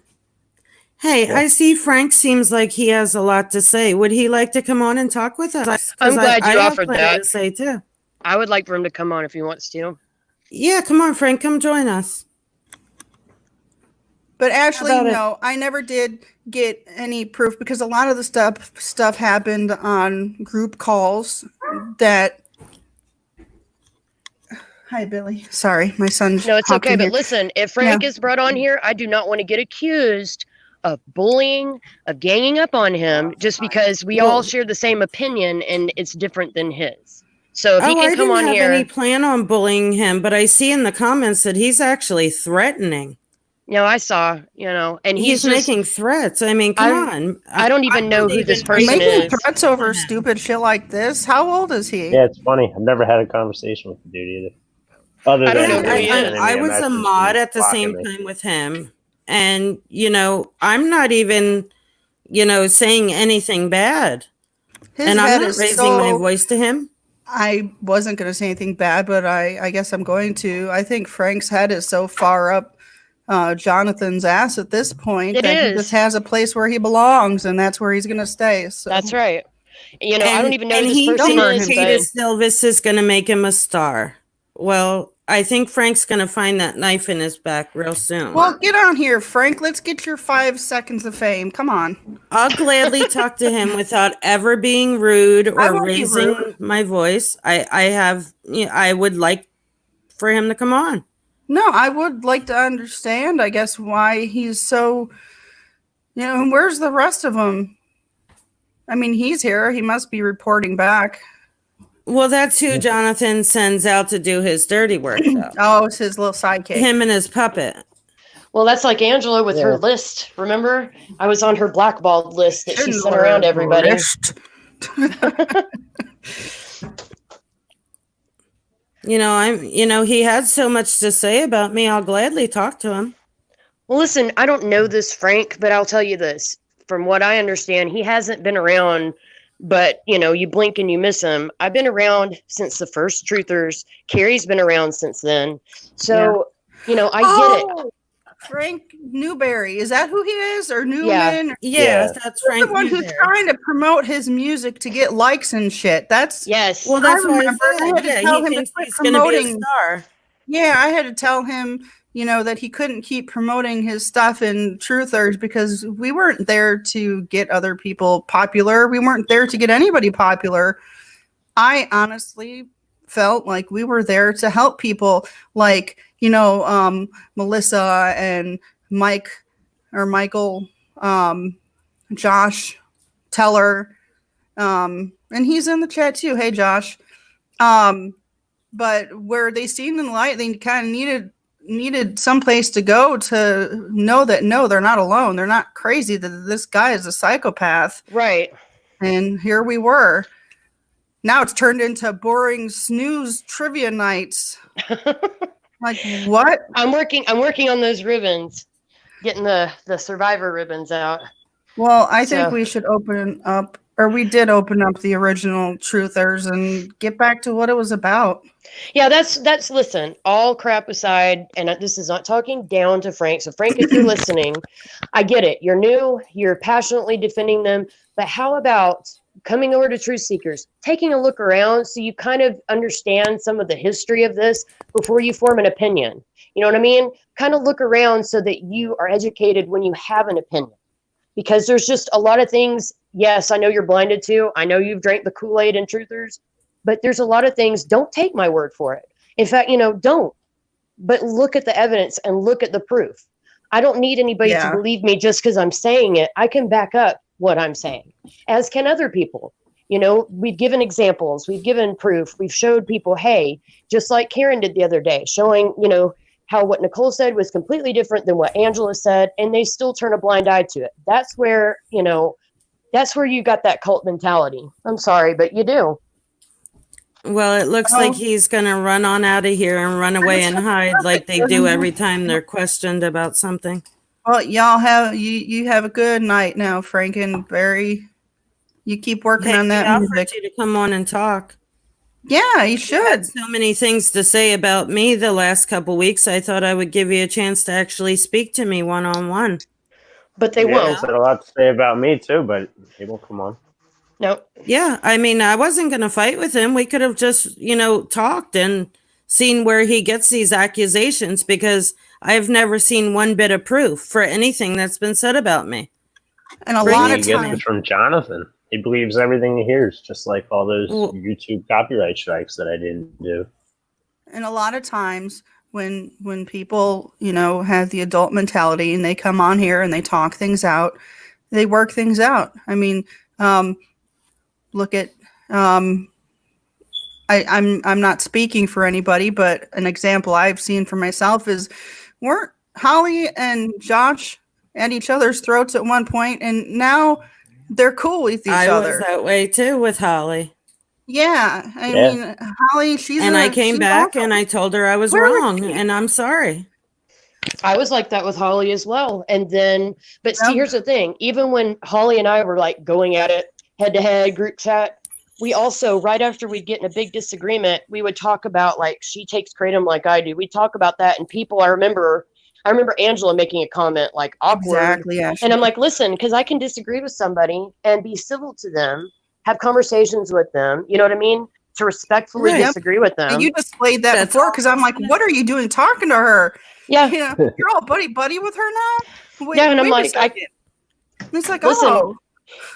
Hey, I see Frank seems like he has a lot to say. Would he like to come on and talk with us? I'm glad you offered that. To say too. I would like for him to come on if he wants to. Yeah, come on, Frank, come join us. But Ashley, about it? no, I never did get any proof because a lot of the stuff happened on group calls that. Hi, Billy. Sorry, my son's. No, it's hopped okay. in But here. listen, if Frank is brought on here, I do not want to get accused of bullying, of ganging up on him, just because we all Well- share the same opinion and it's different than his. So if he Oh, can I come didn't on have here, any plan on bullying him, but I see in the comments that he's actually threatening. I saw, and He's he's just, making threats. I mean, come on. I don't even know who this person Making is. threats over stupid shit like this. How old is he? Yeah, it's funny. I've never had a conversation with the dude either. Other I don't than know who he is. I was a mod at the same time with him. And, I'm not even, saying anything bad. His And I'm head not is raising my voice to him. I wasn't going to say anything bad, but I guess I'm going to. I think Frank's head is so far up Jonathan's ass at this point It that he is. just has a place where he belongs, and that's where he's going to stay. So That's right. I don't even know who this he person thinks is. Peter But Silvis is going to make him a star. Well, I think Frank's going to find that knife in his back real soon. Well, get on here, Frank. Let's get your 5 seconds of fame. Come on. I'll gladly talk to him without ever being rude I or won't be raising rude. my voice. I would like for him to come on. No, I would like to understand, I guess, why he's so. Where's the rest of them? I mean, he's here. He must be reporting back. Well, that's who Jonathan sends out to do his dirty work, though. Oh, it's his little sidekick. Him and his puppet. well, that's like Angela with her list. Remember, I was on her blackballed list that she sent around everybody. He had so much to say about me. I'll gladly talk to him. Well, listen, I don't know this Frank, but I'll tell you this. From what I understand, he hasn't been around, but you blink and you miss him. I've been around since the first Truthers. Carrie's been around since then. So, I get it. Frank Newberry. Is that who he is? Or Newman? Yeah. Yes, that's He's Frank. the one who's Newberry. trying to promote his music to get likes and shit. That's Yes. Well, that's I why remember I had to I tell said, him to he thinks quit he's going to be a promoting. star. Yeah, I had to tell him, that he couldn't keep promoting his stuff in Truthers because we weren't there to get other people popular. We weren't there to get anybody popular. I honestly felt like we were there to help people like, Melissa and Michael, Josh Teller, and he's in the chat too. Hey, Josh. But where they seen the light, they kind of needed some place to go to know that no, they're not alone. They're not crazy. That this guy is a psychopath. Right. And here we were. Now it's turned into boring snooze trivia nights. Like what? I'm working on those ribbons, getting the Survivor ribbons out. Well, I think So- we should open up, or we did open up the original Truthers and get back to what it was about. Yeah, that's listen, all crap aside, and this is not talking down to Frank. So Frank, if you're listening, I get it. You're new, you're passionately defending them, but how about coming over to Truth Seekers, taking a look around so you kind of understand some of the history of this before you form an opinion. You know what I mean? Kind of look around so that you are educated when you have an opinion. Because there's just a lot of things, yes, I know you're blinded to. I know you've drank the Kool-Aid in Truthers, but there's a lot of things, don't take my word for it. In fact, don't. But look at the evidence and look at the proof. I don't need anybody to believe me just because I'm saying it. I can back up what I'm saying, as can other people. We've given examples, we've given proof, we've showed people, hey, just like Karen did the other day, showing, how what Nicole said was completely different than what Angela said, and they still turn a blind eye to it. That's where, that's where you got that cult mentality. I'm sorry, but you do. Well, it looks like he's going to run on out of here and run away and hide like they do every time they're questioned about something. Well, y'all have you have a good night now, Frank and Barry. You keep working on that I music. offered you to come on and talk. Yeah, you You should. had so many things to say about me the last couple weeks. I thought I would give you a chance to actually speak to me one-on-one. But they Yeah, won't. said a lot to say about me too, but he won't come on. No. Yeah, I mean, I wasn't going to fight with him. We could have just, talked and seen where he gets these accusations, because I've never seen one bit of proof for anything that's been said about me. And a Bring lot He of gets times, it from Jonathan. He believes everything he hears, just like all those Well- YouTube copyright strikes that I didn't do. and a lot of times when people, you know, have the adult mentality and they come on here and they talk things out, they work things out. I mean, look at I'm not speaking for anybody, but an example I've seen for myself is, weren't Holly and Josh at each other's throats at one point, and now they're cool with each I other. was that way too with Holly. Yeah, I Yeah. mean, Holly, I came she's back awesome. and I told her I was Where was wrong, she? and I'm sorry. I was like that with Holly as well. And then, but see, Yep. here's the thing. Even when Holly and I were like going at it head to head group chat, we also, right after we'd get in a big disagreement, we would talk about like, she takes kratom like I do. We talk about that. And people, I remember Angela making a comment like awkward. Exactly, Ashley. And I'm like, listen, because I can disagree with somebody and be civil to them, have conversations with them. You know what I mean? To respectfully Right. disagree with them. And you displayed that That's before, because I'm like, what are you doing talking to her? Yeah. You know, you're all buddy with her now. Wait, Yeah, and I'm wait a like, second. It's like, Listen, oh,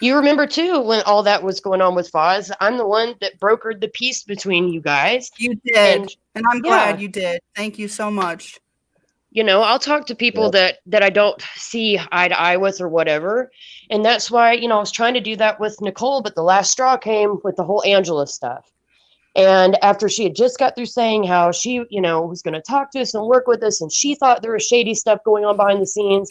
You remember too when all that was going on with Foz? I'm the one that brokered the peace between you guys. you did, And and I'm glad you did. Thank you so much. you know, I'll talk to people that I don't see eye to eye with or whatever. And that's why, you know, I was trying to do that with Nicole, but the last straw came with the whole Angela stuff. And after she had just got through saying how she, you know, was going to talk to us and work with us, and she thought there was shady stuff going on behind the scenes.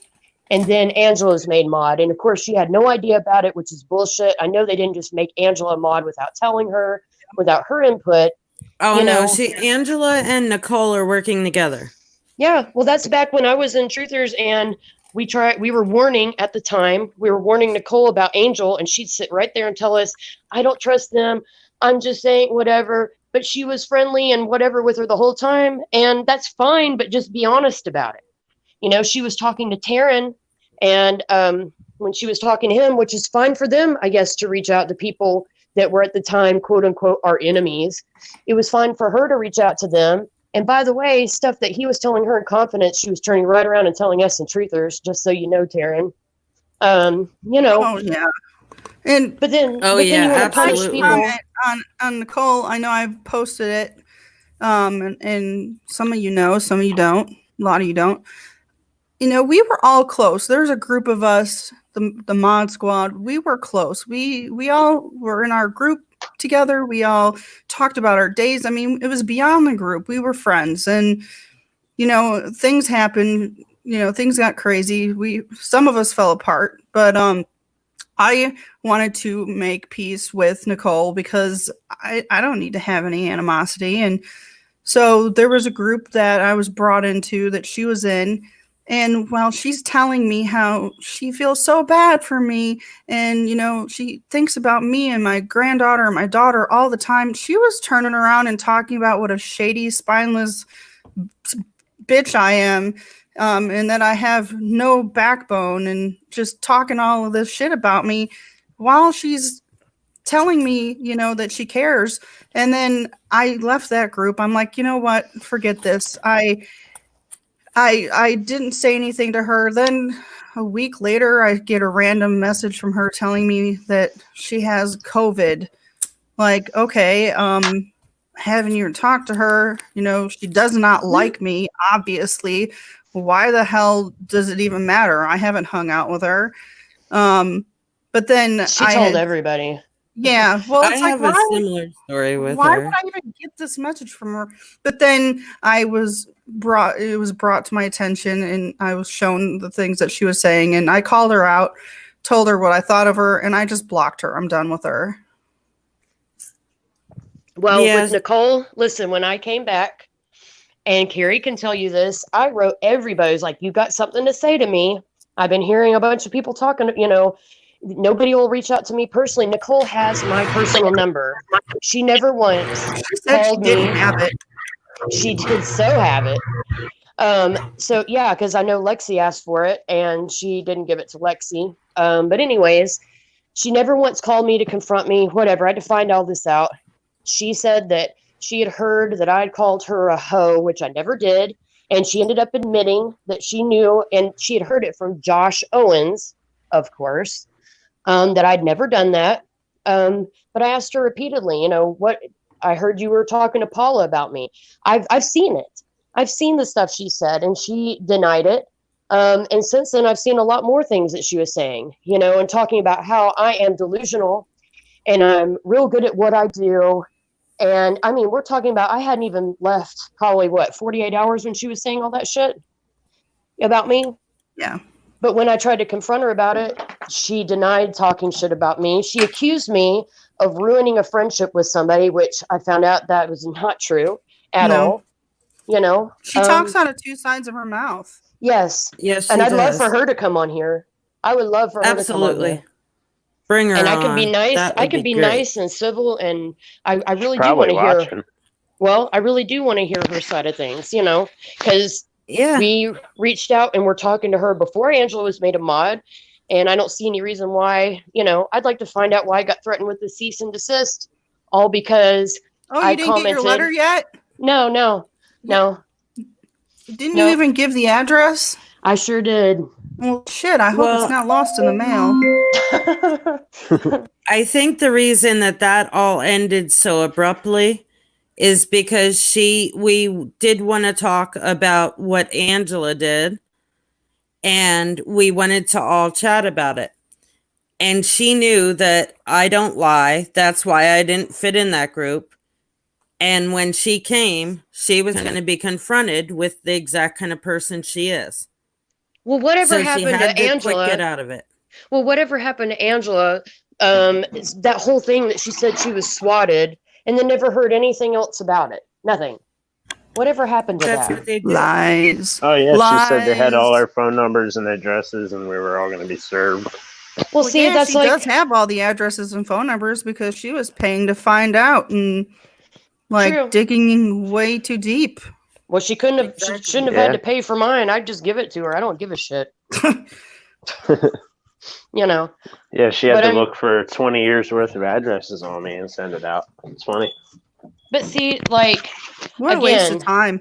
And then Angela's made mod. And of course, she had no idea about it, which is bullshit. I know they didn't just make Angela mod without telling her, without her input. Oh You no, know. Angela and Nicole are working together. Yeah, well, that's back when I was in Truthers, and we were warning at the time, we were warning Nicole about Angel, and she'd sit right there and tell us, I don't trust them. I'm just saying whatever. But she was friendly and whatever with her the whole time. And that's fine, but just be honest about it. You know, she was talking to Taryn, and when she was talking to him, which is fine for them, I guess, to reach out to people that were at the time, quote unquote, our enemies. It was fine for her to reach out to them. And by the way, stuff that he was telling her in confidence, she was turning right around and telling us in Truthers, just so you know, Taryn. You know. Oh yeah, and But then, Oh, but yeah, then you want to punish absolutely. people. on Nicole, I know I've posted it, and some of you know, some of you don't, a lot of you don't. You know, we were all close. There's a group of us, the mod squad. We were close. We all were in our group together. We all talked about our days. I mean, it was beyond the group. We were friends, and you know, things happened. You know, things got crazy. Some of us fell apart, but I wanted to make peace with Nicole because I don't need to have any animosity. And so there was a group that I was brought into that she was in. And while she's telling me how she feels so bad for me, and, you know, she thinks about me and my granddaughter and my daughter all the time, she was turning around and talking about what a shady, spineless bitch I am, and that I have no backbone, and just talking all of this shit about me while she's telling me, you know, that she cares. And then I left that group. I'm like, you know what? Forget this. I didn't say anything to her. Then a week later, I get a random message from her telling me that she has COVID. Like, okay, haven't even talked to her. You know, she does not like me, obviously. Why the hell does it even matter? I haven't hung out with her. But then She told everybody. Yeah, well, I it's like, have a similar story with why her. would I even get this message from her? But then it was brought to my attention, and I was shown the things that she was saying, and I called her out, told her what I thought of her, and I just blocked her. I'm done with her. Well, Yes. with Nicole, listen, when I came back, and Carrie can tell you this, I wrote everybody's like, you got something to say to me. I've been hearing a bunch of people talking, you know, nobody will reach out to me personally. Nicole has my personal number. She never once She said she called didn't me. have it. She did so have it. So yeah, because I know Lexi asked for it and she didn't give it to Lexi. But anyways, she never once called me to confront me, whatever. I had to find all this out. She said that she had heard that I'd called her a hoe, which I never did. And she ended up admitting that she knew, and she had heard it from Josh Owens, of course, that I'd never done that. But I asked her repeatedly, what I heard you were talking to Paula about me. I've seen it. I've seen the stuff she said, and she denied it. And since then, I've seen a lot more things that she was saying, and talking about how I am delusional and I'm real good at what I do. And I mean, we're talking about, I hadn't even left probably 48 hours when she was saying all that shit about me. Yeah. But when I tried to confront her about it, she denied talking shit about me. She accused me of ruining a friendship with somebody, which I found out that was not true at all. She talks out of two sides of her mouth. Yes. Yes, and I'd love does. for her to come on here. I would love for her to come on here. Bring her and on. I can be nice. I can be great. nice and civil, and I really do Probably want to hear. watching. Well, I really do want to hear her side of things, because Yeah. we reached out and we're talking to her before Angela was made a mod, and I don't see any reason why. I'd like to find out why I got threatened with the cease and desist, all because You didn't get your letter yet? No. Didn't you even give the address? I sure did. Well, shit, I hope it's not lost in the mail. I think the reason that all ended so abruptly is because we did want to talk about what Angela did, and we wanted to all chat about it. And she knew that I don't lie. That's why I didn't fit in that group. And when she came, she was going to be confronted with the exact kind of person she is. Well, whatever happened she had to Angela? Get out of it. Well, whatever happened to Angela? That whole thing that she said she was swatted, and then never heard anything else about it. Nothing. Whatever happened to That's that? what they did. Lies. Oh yeah, Lies. she said they had all our phone numbers and addresses, and we were all going to be served. Well, see, yeah, that's she like does have all the addresses and phone numbers because she was paying to find out and True. digging way too deep. Well, she couldn't have. She shouldn't have had to pay for mine. I'd just give it to her. I don't give a shit. Yeah, she had to look for 20 years worth of addresses on me and send it out. It's funny. But see, What a waste of time.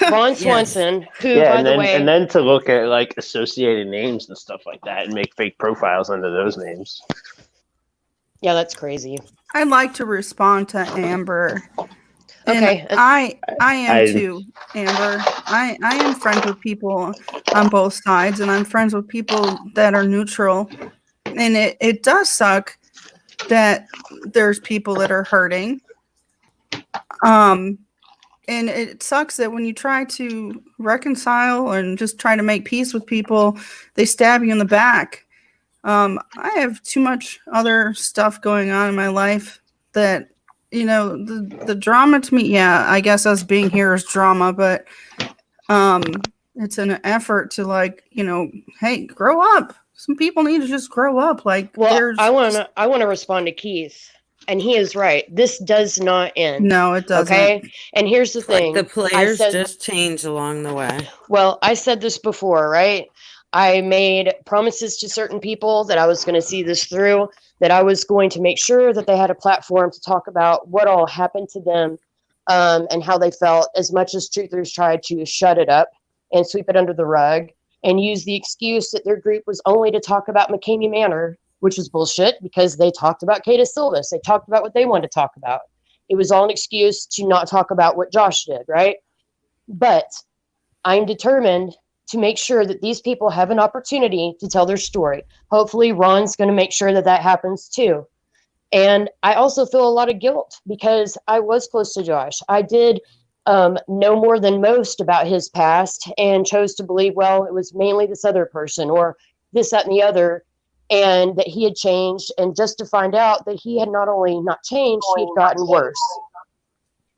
Ron Swanson, who, Yeah, by the way, and then to look at associated names and stuff like that and make fake profiles under those names. yeah, that's crazy. I'd like to respond to Amber. Okay. And I am too, Amber. I am friends with people on both sides, and I'm friends with people that are neutral. And it does suck that there's people that are hurting. And it sucks that when you try to reconcile and just try to make peace with people, they stab you in the back. I have too much other stuff going on in my life that, the drama to me, yeah, I guess us being here is drama, but it's an effort to hey, grow up. Some people need to just grow up. I want to respond to Keith, and he is right. This does not end. No, it doesn't. Okay, and here's the thing: the players just change along the way. Well, I said this before, right? I made promises to certain people that I was going to see this through, that I was going to make sure that they had a platform to talk about what all happened to them and how they felt, as much as truthers tried to shut it up and sweep it under the rug and use the excuse that their group was only to talk about McCamey Manor, which was bullshit because they talked about Kata Silvas. They talked about what they wanted to talk about. It was all an excuse to not talk about what Josh did, right? But I'm determined to make sure that these people have an opportunity to tell their story. Hopefully Ron's going to make sure that happens too. And I also feel a lot of guilt because I was close to Josh. I did know more than most about his past and chose to believe, well, it was mainly this other person or this, that, and the other, and that he had changed. And just to find out that he had not only not changed, he had gotten worse.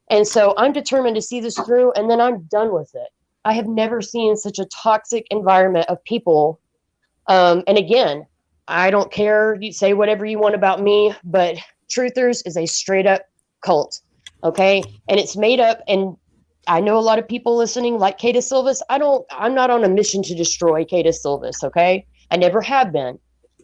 And so I'm determined to see this through, and then I'm done with it. I have never seen such a toxic environment of people. And again, I don't care. You say whatever you want about me, but Truthers is a straight up cult. Okay. And it's made up. And I know a lot of people listening like Kata Silvas. I'm not on a mission to destroy Kata Silvas. Okay. I never have been.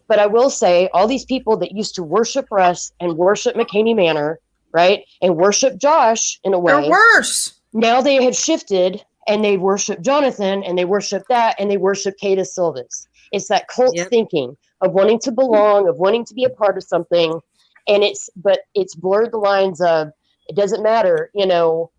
But I will say all these people that used to worship Russ and worship McCamey Manor right? And worship Josh in a way. They're worse. Now they have shifted and they worship Jonathan and they worship that and they worship Kata Silvas. It's that cult thinking of wanting to belong, of wanting to be a part of something. And it's blurred the lines of, it doesn't matter, you know,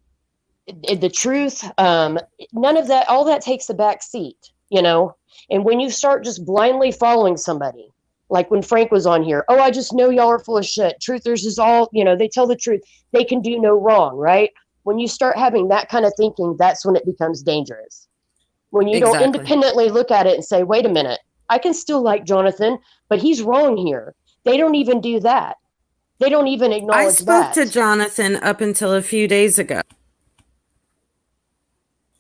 the truth. None of that, all that takes a back seat, you know? And when you start just blindly following somebody, like when Frank was on here, oh, I just know y'all are full of shit. Truthers is all, you know, they tell the truth. They can do no wrong, right? When you start having that kind of thinking, that's when it becomes dangerous. When you don't independently look at it and say, wait a minute, I can still like Jonathan, but he's wrong here. They don't even do that. They don't even acknowledge I spoke that. to Jonathan up until a few days ago.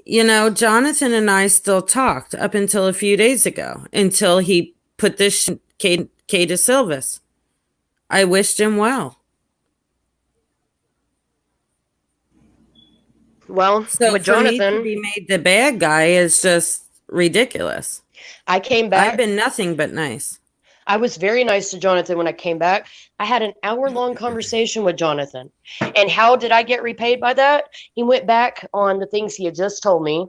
You know, Jonathan and I still talked up until a few days ago, until he put this Kata Silvas. I wished him well. Well, so with for Jonathan, me to be made the bad guy is just ridiculous. I came back. I've been nothing but nice. I was very nice to Jonathan when I came back. I had an hour-long conversation with Jonathan. And how did I get repaid by that? He went back on the things he had just told me,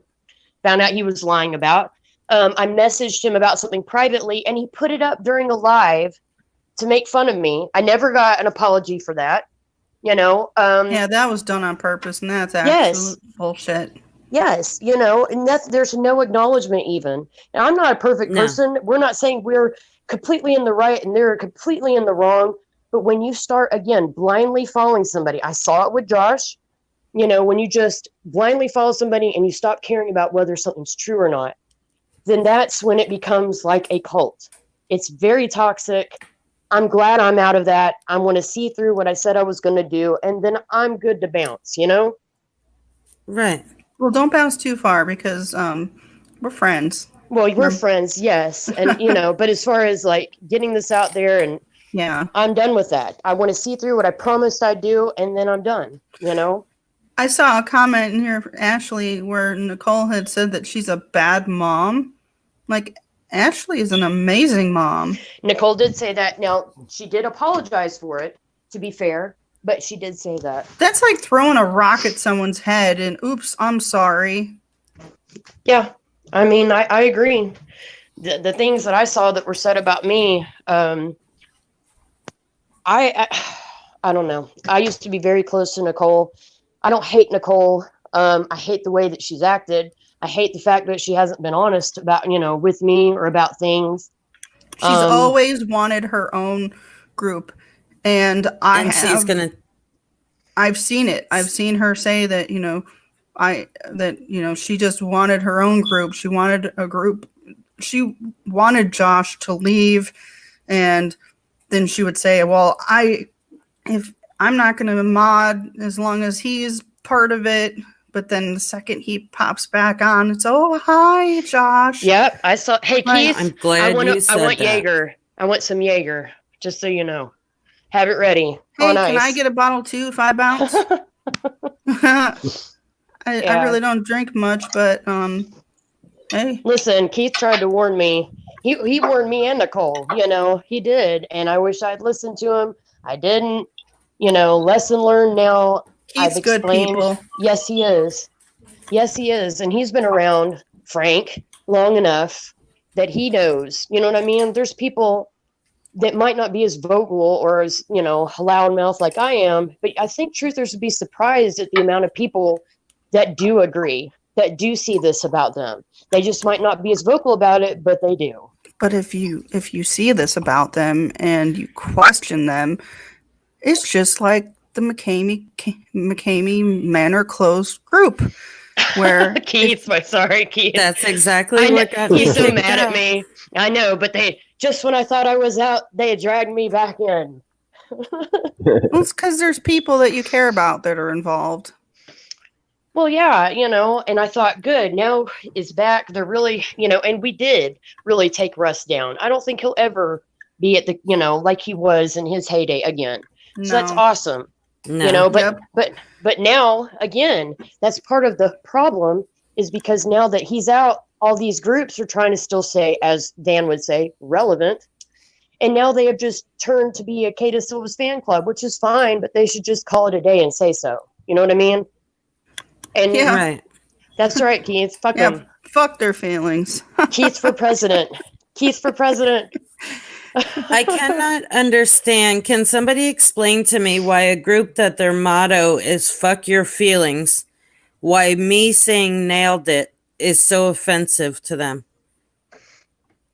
found out he was lying about. I messaged him about something privately, and he put it up during a live to make fun of me. I never got an apology for that. You know? Yeah, that was done on purpose, and that's absolute bullshit. Yes, you know, and there's no acknowledgement even. Now, I'm not a perfect person. We're not saying we're completely in the right and they're completely in the wrong. But when you start, again, blindly following somebody, I saw it with Josh, you know, when you just blindly follow somebody and you stop caring about whether something's true or not, then that's when it becomes like a cult. It's very toxic. I'm glad I'm out of that. I want to see through what I said I was going to do, and then I'm good to bounce, you know? Right. Well, don't bounce too far because we're friends. Well, we're friends, yes. And, you know, but as far as like getting this out there, and I'm done with that. I want to see through what I promised I'd do, and then I'm done, you know? I saw a comment in here, Ashley, where Nicole had said that she's a bad mom. Like, Ashley is an amazing mom. Nicole did say that. Now, she did apologize for it, to be fair, but she did say that. That's like throwing a rock at someone's head and, oops, I'm sorry. Yeah, I mean, I agree. The things that I saw that were said about me, I don't know. I used to be very close to Nicole. I don't hate Nicole. I hate the way that she's acted. I hate the fact that she hasn't been honest about, you know, with me or about things. She's always wanted her own group. And I've seen it. I've seen her say that, you know, she just wanted her own group. She wanted a group. She wanted Josh to leave. And then she would say, well, if I'm not going to mod as long as he's part of it. But then the second he pops back on, it's, oh, hi, Josh. Yep, I saw. Hey, Keith, I'm glad you said I want that. Jaeger. I want some Jaeger, just so you know. Have it ready. Hey, on ice. Can I get a bottle too if I bounce? I really don't drink much, but hey. Listen, Keith tried to warn me. He warned me and Nicole. You know, he did, and I wish I'd listened to him. I didn't. You know, lesson learned now. He's good people. Yes, he is. Yes, he is. And he's been around, Frank, long enough that he knows. You know what I mean? There's people that might not be as vocal or as, you know, loudmouth like I am. But I think truthers would be surprised at the amount of people that do agree, that do see this about them. They just might not be as vocal about it, but they do. But if you see this about them and you question them, it's just like the McCamey Manor closed group, where Keith. That's exactly what got He's so mad at me. I know, but they just when I thought I was out, they dragged me back in. Well, it's because there's people that you care about that are involved. Well, yeah, you know, and I thought, good, now is back. They're really, you know, and we did really take Russ down. I don't think he'll ever be at the, you know, like he was in his heyday again. So that's awesome. No. You know, but now again, that's part of the problem is because now that he's out, all these groups are trying to still say, as Dan would say, relevant. And now they have just turned to be a Kata Silva's fan club, which is fine, but they should just call it a day and say so. You know what I mean? And Yeah. Right. that's right, Keith. Fuck Yeah, them. fuck their feelings. Keith for president. Keith for president. I cannot understand. Can somebody explain to me why a group that their motto is fuck your feelings, why me saying nailed it is so offensive to them?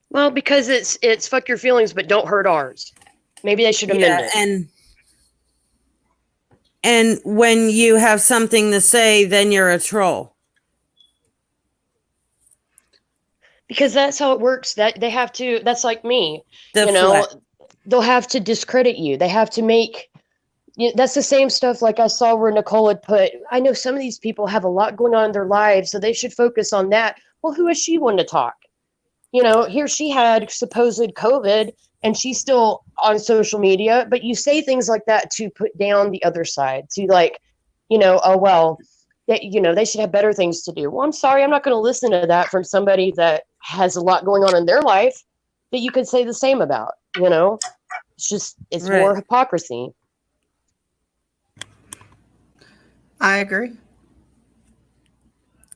Well, because it's fuck your feelings, but don't hurt ours. Maybe they should amend it. And when you have something to say, then you're a troll. Because that's how it works. That they have to. That's like me. Deflect. They'll have to discredit you. They have to make. That's the same stuff like I saw where Nicole had put. I know some of these people have a lot going on in their lives, so they should focus on that. Well, who is she one to talk? Here she had supposed COVID, and she's still on social media. But you say things like that to put down the other side. To oh well, they should have better things to do. Well, I'm sorry, I'm not going to listen to that from somebody that has a lot going on in their life that you could say the same about. It's Right. more hypocrisy. I agree.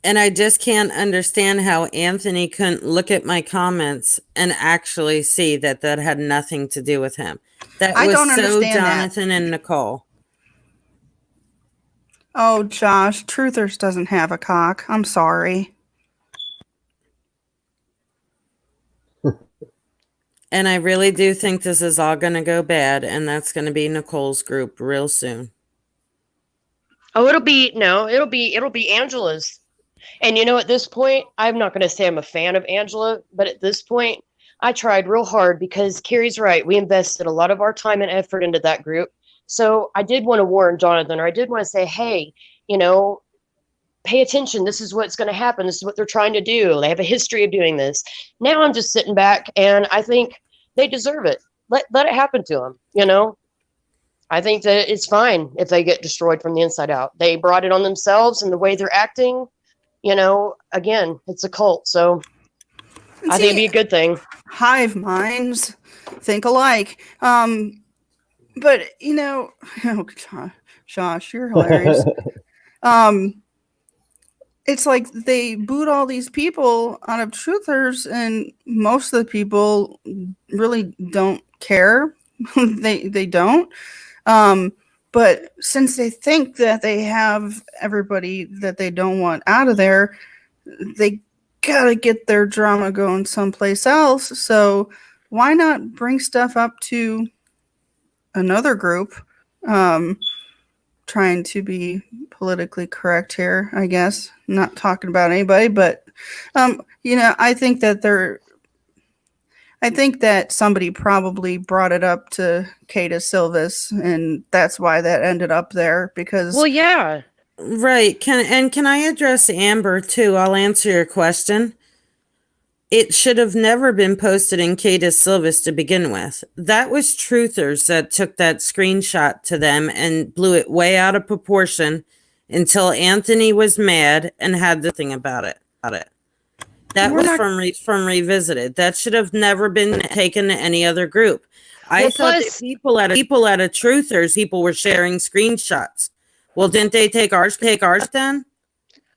And I just can't understand how Anthony couldn't look at my comments and actually see that had nothing to do with him. That I was don't so understand that. Jonathan and Nicole. Oh, Josh, Truthers doesn't have a cock. I'm sorry. And I really do think this is all going to go bad, and that's going to be Nicole's group real soon. Oh, it'll be Angela's. And at this point, I'm not going to say I'm a fan of Angela, but at this point, I tried real hard because Carrie's right. We invested a lot of our time and effort into that group. So I did want to warn Jonathan, or I did want to say, hey, pay attention. This is what's going to happen. This is what they're trying to do. They have a history of doing this. Now I'm just sitting back, and I think they deserve it. Let it happen to them, I think that it's fine if they get destroyed from the inside out. They brought it on themselves, and the way they're acting, again, it's a cult. So I think it'd be a good thing. Hive minds think alike. But oh, Josh, you're hilarious. It's like they boot all these people out of Truthers, and most of the people really don't care. they don't. But since they think that they have everybody that they don't want out of there, they gotta get their drama going someplace else. So why not bring stuff up to another group? Trying to be politically correct here, I guess. Not talking about anybody, but I think that somebody probably brought it up to Kata Silvas, and that's why that ended up there. Because yeah, right. Can I address Amber too? I'll answer your question. It should have never been posted in Kata Silvas to begin with. That was Truthers that took that screenshot to them and blew it way out of proportion until Anthony was mad and had the thing about it. That was from Revisited. That should have never been taken to any other group. I thought that people at a Truthers, people were sharing screenshots. Well, didn't they take ours then?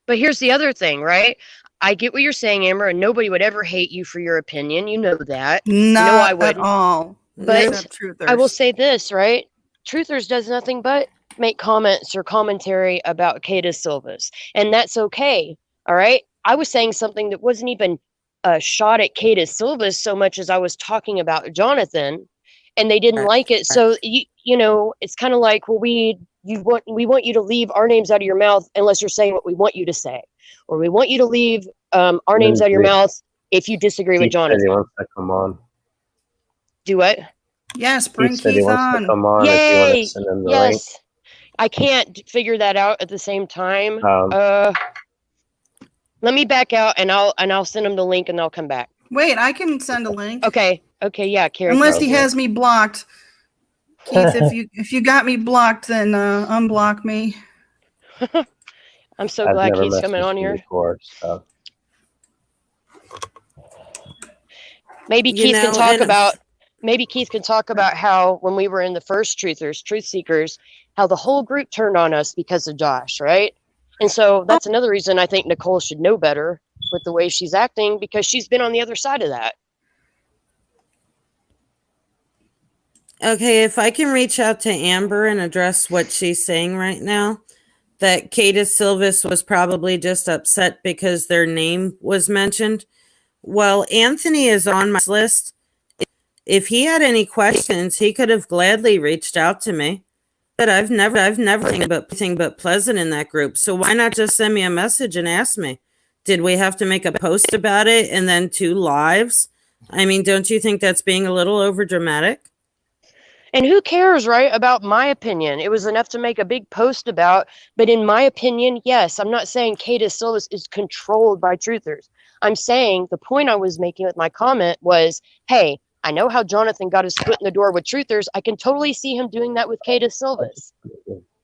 But here's the other thing, right? I get what you're saying, Amber, and nobody would ever hate you for your opinion. You know that. No, I wouldn't. At all. But I will say this, right? Truthers does nothing but make comments or commentary about Kata Silvas, and that's okay. All right. I was saying something that wasn't even a shot at Kata Silvas so much as I was talking about Jonathan, and they didn't like it. So it's kind of like, well, we want you to leave our names out of your mouth unless you're saying what we want you to say, or we want you to leave our names out of your mouth if you disagree with Jonathan. He wants to come on. Do what? Yes, bring Keith Keith wants on. to come on. Yay! If you want to send him the link. I can't figure that out at the same time. Let me back out, and I'll send them the link, and they'll come back. Wait, I can send a link. Okay, yeah, Carrie. Unless he has me blocked. Keith, if you got me blocked, then unblock me. I'm so glad Keith's coming on here. Before, so. Maybe Keith can talk about maybe Keith can talk about how when we were in the first Truth Seekers, how the whole group turned on us because of Josh, right? And so that's another reason I think Nicole should know better with the way she's acting, because she's been on the other side of that. Okay, if I can reach out to Amber and address what she's saying right now, that Cadis Silvis was probably just upset because their name was mentioned. Well, Anthony is on my list. If he had any questions, he could have gladly reached out to me. But I've never seen anything but pleasant in that group. So why not just send me a message and ask me? Did we have to make a post about it and then 2 lives? I mean, don't you think that's being a little over dramatic? And who cares, right, about my opinion? It was enough to make a big post about. But in my opinion, yes, I'm not saying Cadis Silvis is controlled by truthers. I'm saying the point I was making with my comment was, hey, I know how Jonathan got his foot in the door with truthers. I can totally see him doing that with Cadis Silvis,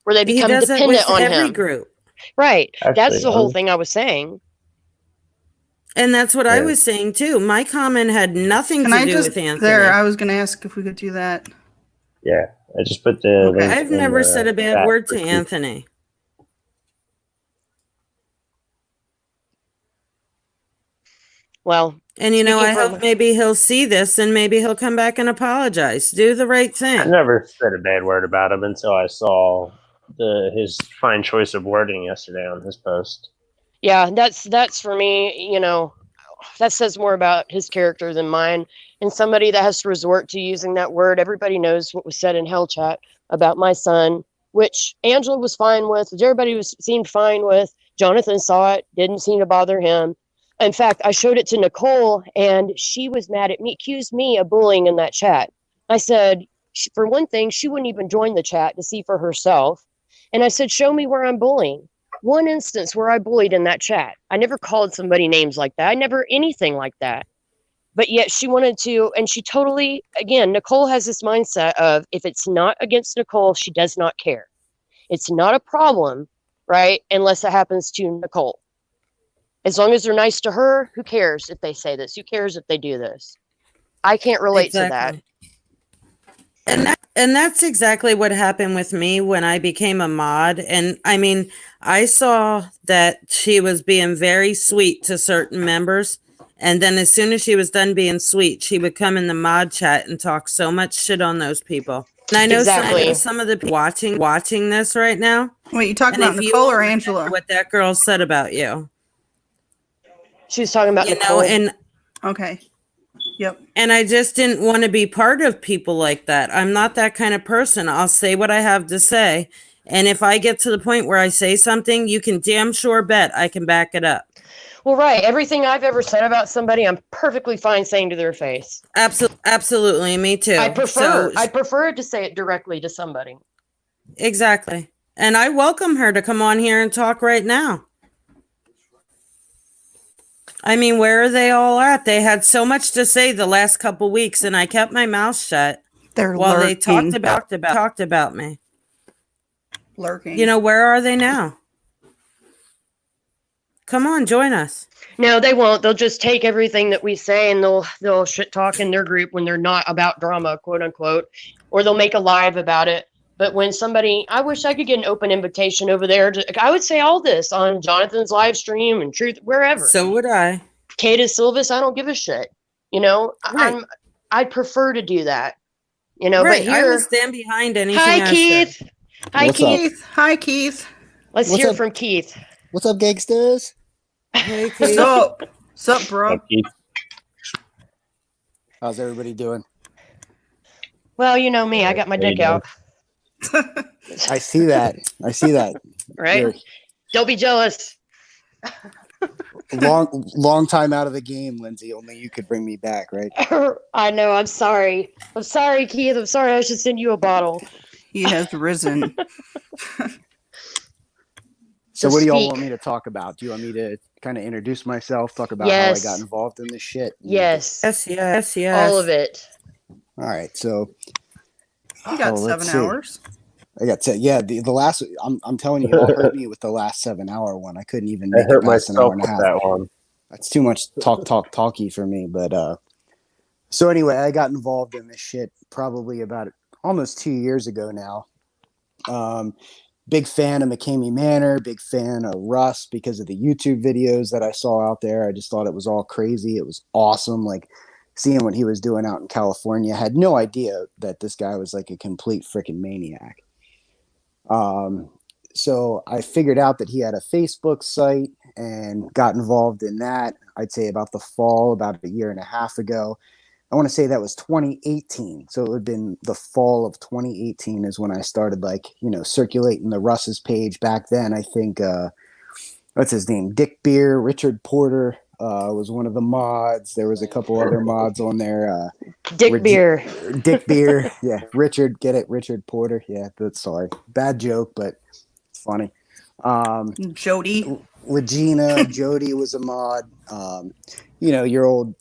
where they become dependent on every him. Group. Right. Actually, that's the whole thing I was saying. And that's what I was saying too. My comment had nothing to do with Anthony. I was going to ask if we could do that. Yeah, I just put the. Okay. I've never said a bad word to Anthony. Well, and you know, I hope maybe he'll see this and maybe he'll come back and apologize. Do the right thing. I never said a bad word about him until I saw his fine choice of wording yesterday on his post. Yeah, that's for me, you know, that says more about his character than mine. And somebody that has to resort to using that word, everybody knows what was said in Hell Chat about my son, which Angela was fine with, which everybody seemed fine with. Jonathan saw it, didn't seem to bother him. In fact, I showed it to Nicole and she was mad at me, accused me of bullying in that chat. I said, for one thing, she wouldn't even join the chat to see for herself. And I said, show me where I'm bullying. One instance where I bullied in that chat. I never called somebody names like that. I never anything like that. But yet she wanted to, and she totally, again, Nicole has this mindset of if it's not against Nicole, she does not care. It's not a problem, right? Unless it happens to Nicole. As long as they're nice to her, who cares if they say this? Who cares if they do this? I can't relate to that. And that's exactly what happened with me when I became a mod. And I mean, I saw that she was being very sweet to certain members. And then as soon as she was done being sweet, she would come in the mod chat and talk so much shit on those people. And I know some of the people watching this right now. Wait, you talking about Nicole or Angela? What that girl said about you. She was talking about Nicole. And okay. Yep. And I just didn't want to be part of people like that. I'm not that kind of person. I'll say what I have to say. And if I get to the point where I say something, you can damn sure bet I can back it up. Well, right. Everything I've ever said about somebody, I'm perfectly fine saying to their face. Absolutely. Me too. I prefer to say it directly to somebody. Exactly. And I welcome her to come on here and talk right now. I mean, where are they all at? They had so much to say the last couple weeks, and I kept my mouth shut while they talked about me. Lurking. You know, where are they now? Come on, join us. No, they won't. They'll just take everything that we say and they'll shit talk in their group when they're not about drama, quote unquote, or they'll make a live about it. But when somebody, I wish I could get an open invitation over there. I would say all this on Jonathan's live stream and Truth, wherever. So would I. Cadis Silvis, I don't give a shit. You know, right. I'd prefer to do that. You know, right. but here, I will stand behind anything. Hi, Keith. Hi, Keith. Hi, Keith. Let's hear from Keith. What's up, gangsters? Hey, Keith. What's up, bro? How's everybody doing? Well, you know me. I got my dick out. I see that. Right? Don't be jealous. Long time out of the game, Lindsay. Only you could bring me back, right? I know. I'm sorry. I'm sorry, Keith. I'm sorry. I should send you a bottle. He has risen. So what do y'all want me to talk about? Do you want me to kind of introduce myself, talk about how I got involved in this shit? Yes. Yes. All of it. All right. So you got 7 hours. I got the last. I'm telling you, y'all hurt me with the last 7 hour one. I couldn't even make it past an hour and a half. That one. That's too much talky for me. But So anyway, I got involved in this shit probably about almost 2 years ago now. Big fan of McCamey Manor, big fan of Russ because of the YouTube videos that I saw out there. I just thought it was all crazy. It was awesome. Like seeing what he was doing out in California. I had no idea that this guy was like a complete freaking maniac. So I figured out that he had a Facebook site and got involved in that. I'd say about the fall, about a year and a half ago. I want to say that was 2018. So it would have been the fall of 2018 is when I started like, circulating the Russ's page back then. I think, what's his name? Dick Beer, Richard Porter was one of the mods. There was a couple other mods on there. Dick Beer. Dick Beer. Yeah. Richard, get it? Richard Porter. Yeah. That's sorry. Bad joke, but it's funny. Jody. Legina, Jody was a mod. Your old,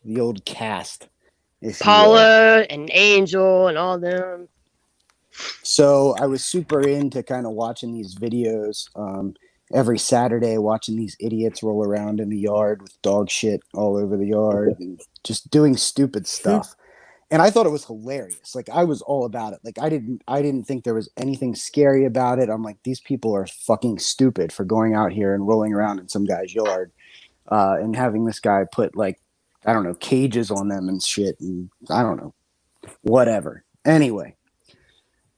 the old cast. Paula and Angel and all them. So I was super into kind of watching these videos every Saturday, watching these idiots roll around in the yard with dog shit all over the yard and just doing stupid stuff. And I thought it was hilarious. Like I was all about it. Like I didn't think there was anything scary about it. I'm like, these people are fucking stupid for going out here and rolling around in some guy's yard and having this guy put like, I don't know, cages on them and shit. And I don't know, whatever. Anyway,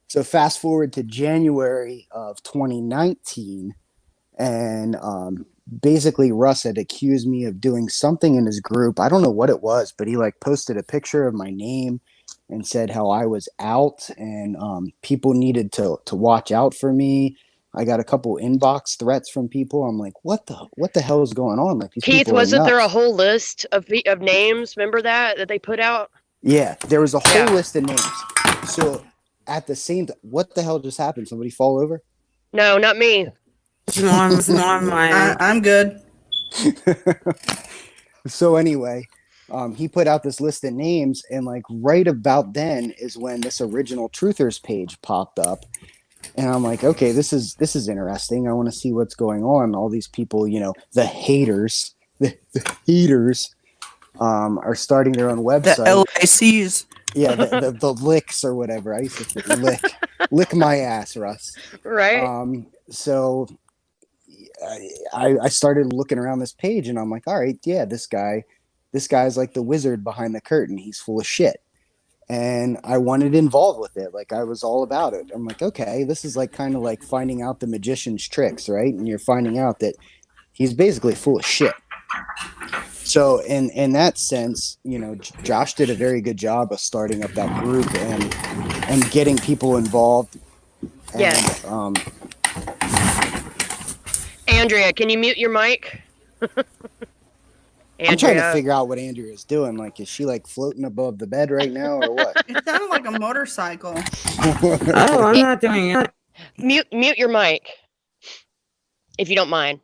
so fast forward to January of 2019. And basically Russ had accused me of doing something in his group. I don't know what it was, but he like posted a picture of my name and said how I was out and people needed to watch out for me. I got a couple inbox threats from people. I'm like, what the hell is going on? Like, these Keith, wasn't there a whole list of names? Remember that they put out? Yeah, there was a whole list of names. So at the same time, what the hell just happened? Somebody fall over? No, not me. I'm good. So anyway, he put out this list of names, and like right about then is when this original Truthers page popped up. And I'm like, okay, this is interesting. I want to see what's going on. All these people, the haters, the haters, are starting their own website. The LICs. Yeah, the licks or whatever. I used to say lick my ass, Russ. Right. So I started looking around this page, and I'm like, all right, yeah, this guy's like the wizard behind the curtain. He's full of shit. And I wanted involved with it. Like I was all about it. I'm like, okay, this is like kind of like finding out the magician's tricks, right? And you're finding out that he's basically full of shit. So in that sense, Josh did a very good job of starting up that group and getting people involved. And, yes. Andrea, can you mute your mic? I'm trying to figure out what Andrea is doing. Like, is she like floating above the bed right now, or what? It sounded like a motorcycle. Oh, I'm not doing it. Mute your mic, if you don't mind.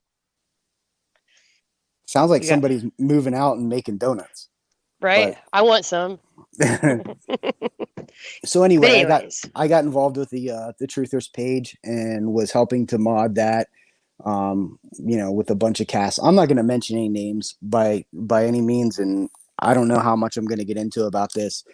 Sounds like somebody's moving out and making donuts. Right? But I want some. So anyway, I got involved with the Truthers page and was helping to mod that. With a bunch of casts. I'm not going to mention any names by any means, and I don't know how much I'm going to get into about this.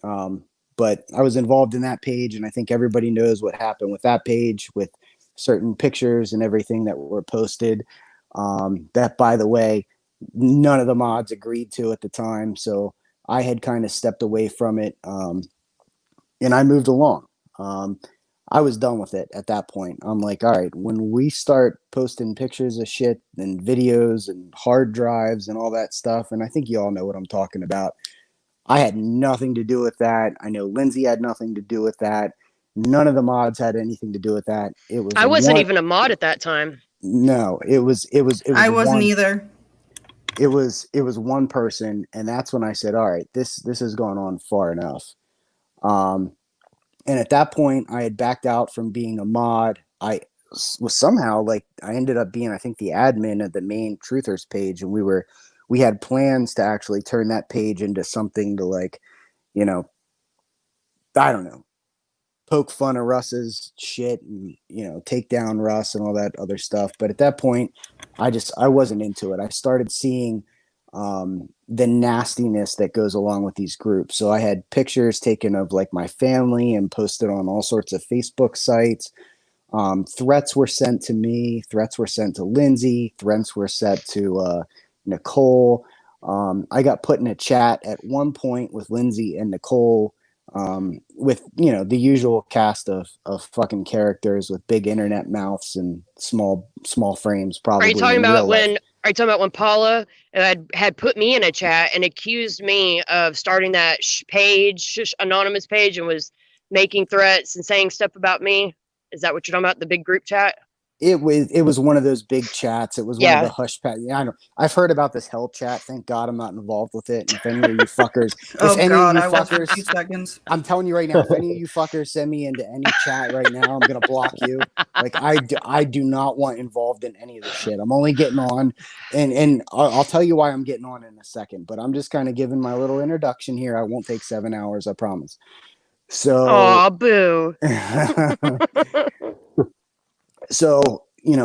But I was involved in that page, and I think everybody knows what happened with that page, with certain pictures and everything that were posted. That, by the way, none of the mods agreed to at the time, so I had kind of stepped away from it, and I moved along. I was done with it at that point. I'm like, all right, when we start posting pictures of shit and videos and hard drives and all that stuff, and I think you all know what I'm talking about. I had nothing to do with that. I know Lindsay had nothing to do with that. None of the mods had anything to do with that. I wasn't even a mod at that time. No, it was I wasn't either. It was one person, and that's when I said, all right, this has gone on far enough. And at that point, I had backed out from being a mod. I was somehow I ended up being, I think, the admin of the main Truthers page, and we had plans to actually turn that page into something to I don't know, poke fun of Russ's shit and take down Russ and all that other stuff. But at that point, I wasn't into it. I started seeing the nastiness that goes along with these groups. So I had pictures taken of like my family and posted on all sorts of Facebook sites. Threats were sent to me. Threats were sent to Lindsay. Threats were sent to Nicole. I got put in a chat at one point with Lindsay and Nicole, with the usual cast of fucking characters with big internet mouths and small frames. Probably. Are you talking about when Paula had put me in a chat and accused me of starting that anonymous page, and was making threats and saying stuff about me? Is that what you're talking about? The big group chat? It was one of those big chats. It was one of the hush pat. Yeah, I know. I've heard about this hell chat. Thank God I'm not involved with it. And if any of you fuckers, I'm telling you right now, if any of you fuckers send me into any chat right now, I'm gonna block you. Like I do not want involved in any of this shit. I'm only getting on, and I'll tell you why I'm getting on in a second. But I'm just kind of giving my little introduction here. I won't take 7 hours, I promise. So, oh, boo. So,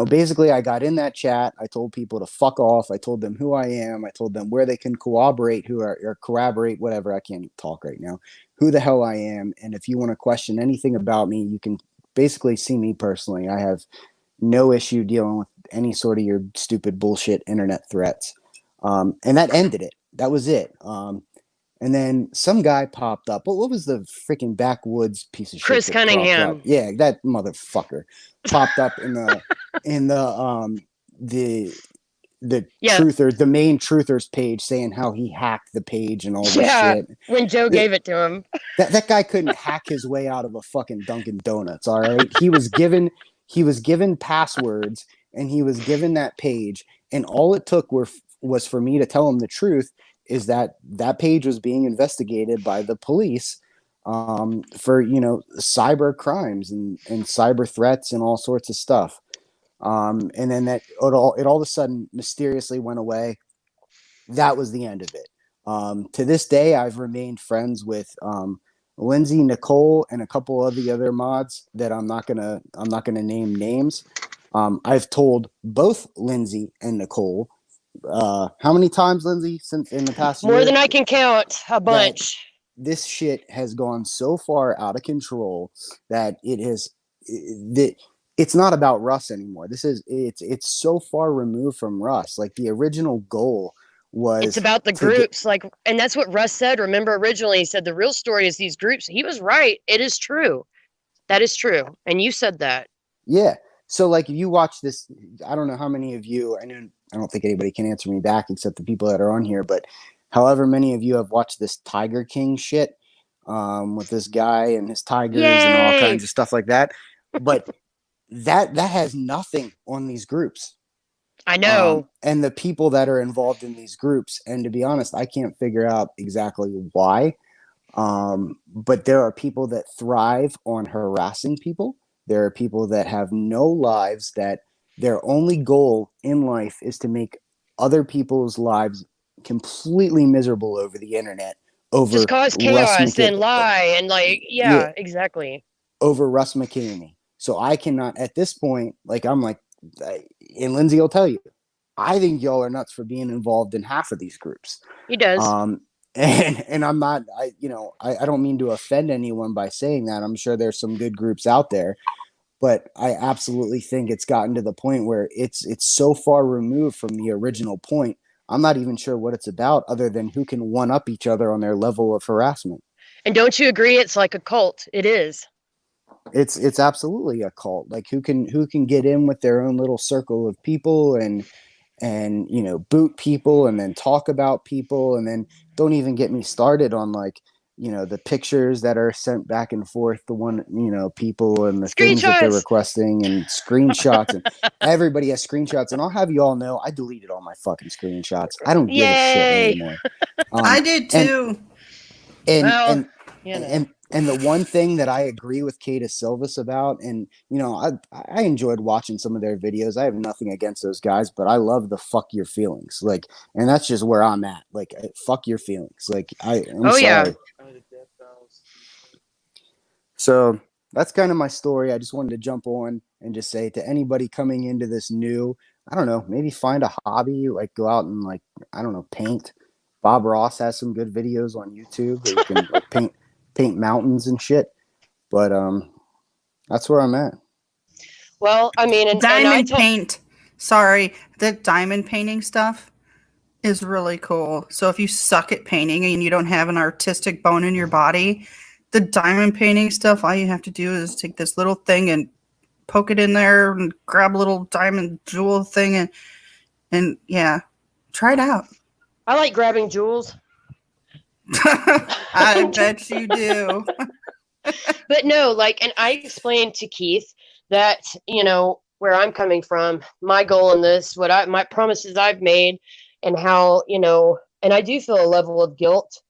basically I got in that chat. I told people to fuck off. I told them who I am. I told them where they can corroborate whatever. I can't talk right now, who the hell I am. And if you want to question anything about me, you can basically see me personally. I have no issue dealing with any sort of your stupid bullshit internet threats. And that ended it. That was it. And then some guy popped up. What was the freaking backwoods piece of shit? Chris Cunningham. Yeah, that motherfucker popped up in the truther, the main truthers page, saying how he hacked the page and all this shit. When Joe gave it to him. That guy couldn't hack his way out of a fucking Dunkin' Donuts. All right, he was given passwords, and he was given that page, and all it took was for me to tell him the truth. Is that page was being investigated by the police for cyber crimes and cyber threats and all sorts of stuff, and then it all of a sudden mysteriously went away. That was the end of it. To this day, I've remained friends with Lindsay, Nicole, and a couple of the other mods that I'm not gonna name names. I've told both Lindsay and Nicole. How many times, Lindsay, since in the past more year, than I can count, a bunch. This shit has gone so far out of control that it's not about Russ anymore. It's so far removed from Russ. Like, the original goal was, it's about the groups, and that's what Russ said. Remember, originally he said the real story is these groups. He was right. It is true. That is true. And you said that. Yeah. So, like, if you watch this, I don't know how many of you, I don't think anybody can answer me back except the people that are on here, but however many of you have watched this Tiger King shit, with this guy and his tigers and all kinds of stuff like that. But that has nothing on these groups. I know. And the people that are involved in these groups, and to be honest, I can't figure out exactly why. But there are people that thrive on harassing people. There are people that have no lives, that their only goal in life is to make other people's lives completely miserable over the internet. Just cause chaos and lie and exactly. Over Russ McKinney. So I cannot, at this point, and Lindsay will tell you, I think y'all are nuts for being involved in half of these groups. He does. And I'm not, I don't mean to offend anyone by saying that. I'm sure there's some good groups out there, but I absolutely think it's gotten to the point where it's so far removed from the original point. I'm not even sure what it's about, other than who can one up each other on their level of harassment. And don't you agree? It's like a cult. It is. It's absolutely a cult. Like, who can get in with their own little circle of people and boot people and then talk about people, and then don't even get me started on the pictures that are sent back and forth, people and the things that they're requesting, and screenshots, and everybody has screenshots. And I'll have you all know, I deleted all my fucking screenshots. I don't give a shit anymore. I did too. And the one thing that I agree with Kata Silvas about, and I enjoyed watching some of their videos. I have nothing against those guys, but I love the fuck your feelings. And that's just where I'm at. Fuck your feelings. I'm sorry. Yeah. So that's kind of my story. I just wanted to jump on and just say to anybody coming into this new, I don't know, maybe find a hobby, like go out and like, I don't know, paint. Bob Ross has some good videos on YouTube where you can like paint mountains and shit. But that's where I'm at. Well, I mean, and I Diamond paint. Sorry, the diamond painting stuff is really cool. So if you suck at painting and you don't have an artistic bone in your body, the diamond painting stuff, all you have to do is take this little thing and poke it in there and grab a little diamond jewel thing and yeah, try it out. I like grabbing jewels. I bet you do. But no, like, and I explained to Keith that, you know, where I'm coming from, my goal in this, my promises I've made, and how, you know, and I do feel a level of guilt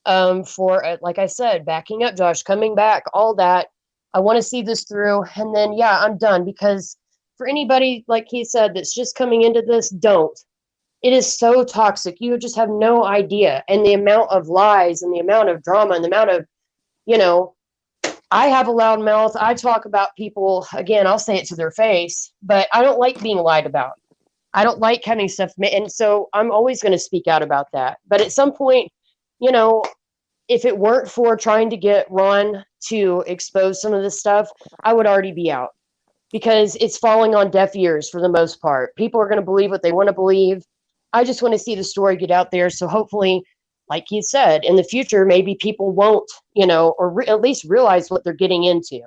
for, like I said, backing up Josh, coming back, all that. I want to see this through, and then yeah, I'm done. Because for anybody, like he said, that's just coming into this, don't. It is so toxic. You just have no idea. And the amount of lies and the amount of drama and the amount of, you know, I have a loud mouth. I talk about people, again, I'll say it to their face, but I don't like being lied about. I don't like having stuff. And so I'm always going to speak out about that. But at some point, you know, if it weren't for trying to get Ron to expose some of this stuff, I would already be out, because it's falling on deaf ears for the most part. People are going to believe what they want to believe. I just want to see the story get out there. So hopefully, like he said, in the future, maybe people won't, you know, or at least realize what they're getting into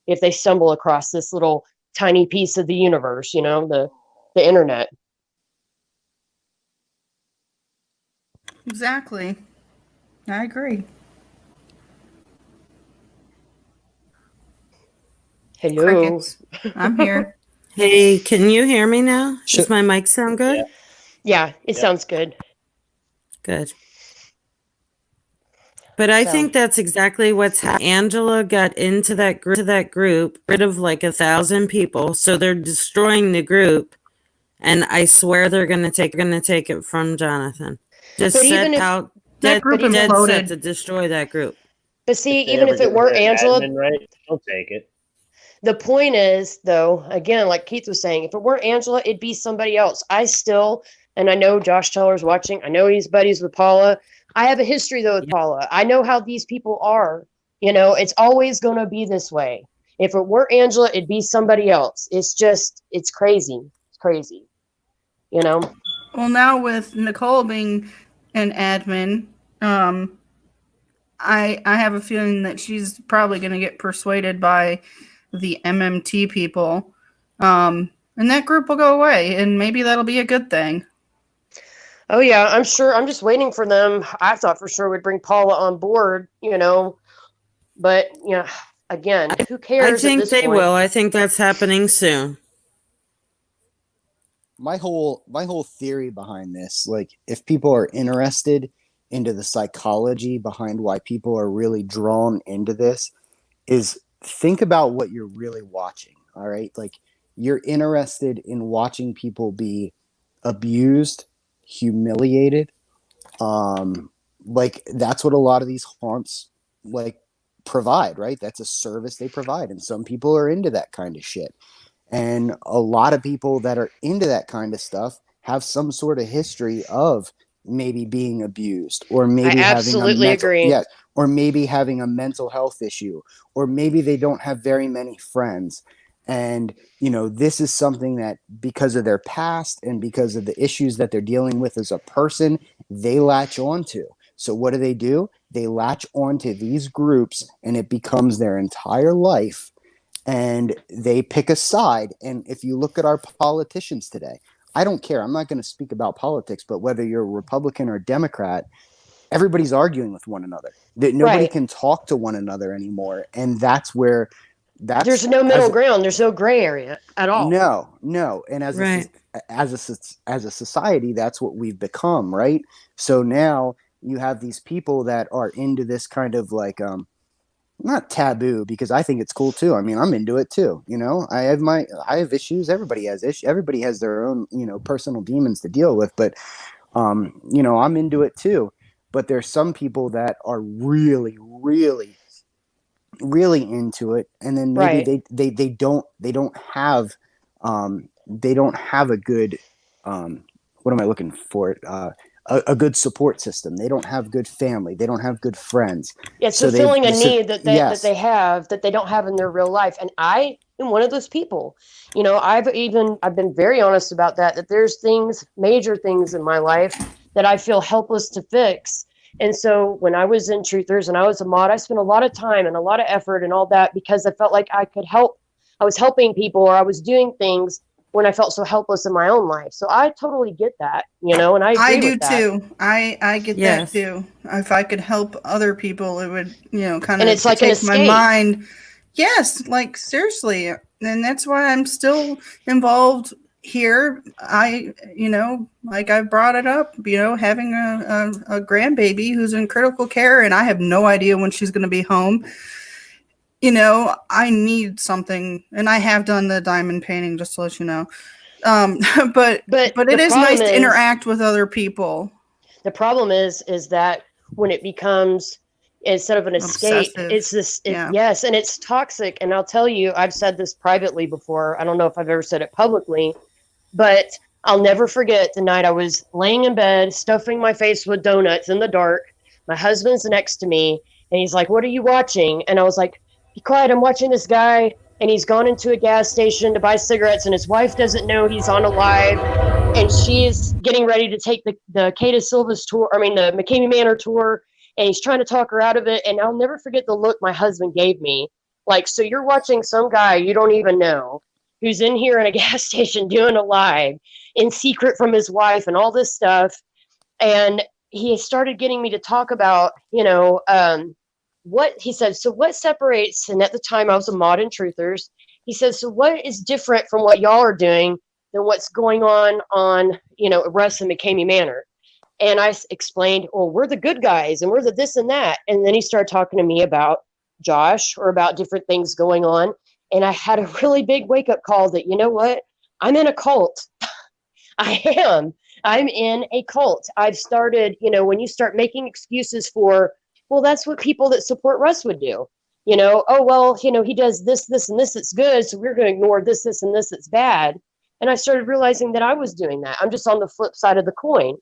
if they stumble across this little tiny piece of the universe, you know, the internet. Exactly. I agree. Hello. Crickets. I'm here. Hey, can you hear me now? Does my mic sound good? Yeah, it sounds good. Good. But I think that's exactly what's happened. Angela got into that group, rid of like 1,000 people. So they're destroying the group. And I swear they're going to take it from Jonathan. Just set out that group imploded to destroy that group. But see, even if it weren't Angela, right, they'll take it. The point is, though, again, like Keith was saying, if it weren't Angela, it'd be somebody else. And I know Josh Teller's watching. I know he's buddies with Paula. I have a history, though, with Paula. I know how these people are. You know, it's always going to be this way. If it weren't Angela, it'd be somebody else. It's crazy. It's crazy. You know? Well, now with Nicole being an admin, I have a feeling that she's probably going to get persuaded by the MMT people. And that group will go away, and maybe that'll be a good thing. Oh, yeah, I'm sure. I'm just waiting for them. I thought for sure we'd bring Paula on board, you know. But, you know, again, who cares? I think they will. I think that's happening soon. My whole theory behind this, like, if people are interested into the psychology behind why people are really drawn into this, is think about what you're really watching. All right. Like, you're interested in watching people be abused, humiliated. Like, that's what a lot of these haunts like provide, right? That's a service they provide. And some people are into that kind of shit. And a lot of people that are into that kind of stuff have some sort of history of maybe being abused, or maybe or maybe having a mental health issue, or maybe they don't have very many friends. And, you know, this is something that, because of their past and because of the issues that they're dealing with as a person, they latch onto. So what do? They latch onto these groups, and it becomes their entire life, and they pick a side. And if you look at our politicians today, I don't care. I'm not going to speak about politics, but whether you're a Republican or Democrat, everybody's arguing with one another. Nobody can talk to one another anymore. And there's no middle ground. There's no gray area at all. No. And as a society, that's what we've become, right? So now you have these people that are into this kind of like, not taboo, because I think it's cool too. I mean, I'm into it too. You know, I have issues. Everybody has issues. Everybody has their own, you know, personal demons to deal with. But, you know, I'm into it too. But there's some people that are really, really, really into it, and then maybe they don't have they don't have a good what am I looking for? A good support system. They don't have good family. They don't have good friends. It's So fulfilling a need that they yes. that they don't have in their real life. And I am one of those people. You know, I've been very honest about that there's things, major things in my life that I feel helpless to fix. And so when I was in Truthers and I was a mod, I spent a lot of time and a lot of effort and all that because I felt like I could help. I was helping people, or I was doing things when I felt so helpless in my own life. So I totally get that, you know, and I agree with that. too. I get that too. If I could help other people, it would, you know, kind of and it's like take my mind. Yes, like seriously. And that's why I'm still involved here. You know, like I brought it up, you know, having a grandbaby who's in critical care and I have no idea when she's going to be home. You know, I need something, and I have done the diamond painting, just to let you know. But it is nice to interact with other people. The problem is that when it becomes, instead of an escape, obsessive. it's this, yes, and it's toxic. And I'll tell you, I've said this privately before. I don't know if I've ever said it publicly, but I'll never forget the night I was laying in bed, stuffing my face with donuts in the dark. My husband's next to me, and he's like, "What are you watching?" And I was like, "Be quiet, I'm watching this guy, and he's gone into a gas station to buy cigarettes, and his wife doesn't know he's on a live, and she's getting ready to take the Kata Silva's tour, the McKamey Manor tour, and he's trying to talk her out of it." And I'll never forget the look my husband gave me. Like, so you're watching some guy you don't even know who's in here in a gas station doing a live in secret from his wife and all this stuff. And he started getting me to talk about, what he said, so what separates, and at the time I was a mod in Truthers, he says, so what is different from what y'all are doing than what's going on Russ and McKamey Manor? And I explained, well, we're the good guys and we're the this and that. And then he started talking to me about Josh or about different things going on. And I had a really big wake up call that, you know what, I'm in a cult. I'm in a cult. I've started, when you start making excuses for, well, that's what people that support Russ would do. Oh, well, he does this, this, and this that's good, so we're going to ignore this, this, and this that's bad. And I started realizing that I was doing that. I'm just on the flip side of the coin,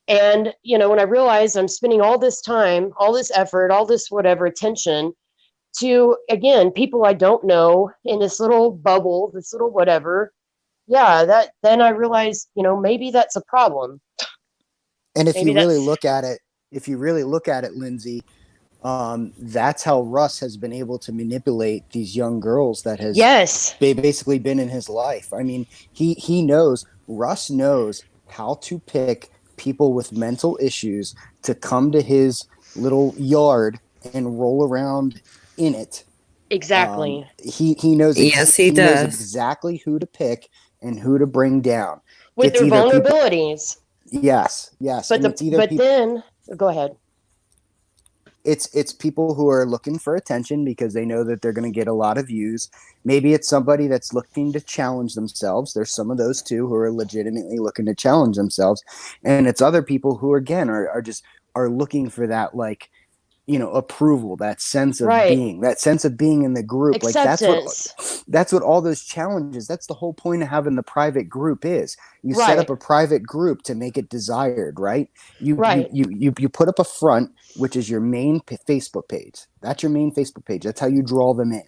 And, when I realized I'm spending all this time, all this effort, all this whatever attention to, again, people I don't know in this little bubble, this little whatever, then I realized, maybe that's a problem. And if you really look at it, Lindsay, that's how Russ has been able to manipulate these young girls that has basically been in his life. I mean, Russ knows how to pick people with mental issues to come to his little yard and roll around in it. Exactly. He knows. Yes, he knows does exactly who to pick and who to bring down with their vulnerabilities. Yes. But then go ahead. It's people who are looking for attention because they know that they're going to get a lot of views. Maybe it's somebody that's looking to challenge themselves. There's some of those too who are legitimately looking to challenge themselves, and it's other people who again are looking for that, like, approval, that sense of being in the group. Acceptance. Like that's what all those challenges, that's the whole point of having the private group is. You set up a private group to make it desired, right? You put up a front, which is your main Facebook page. That's your main Facebook page. That's how you draw them in.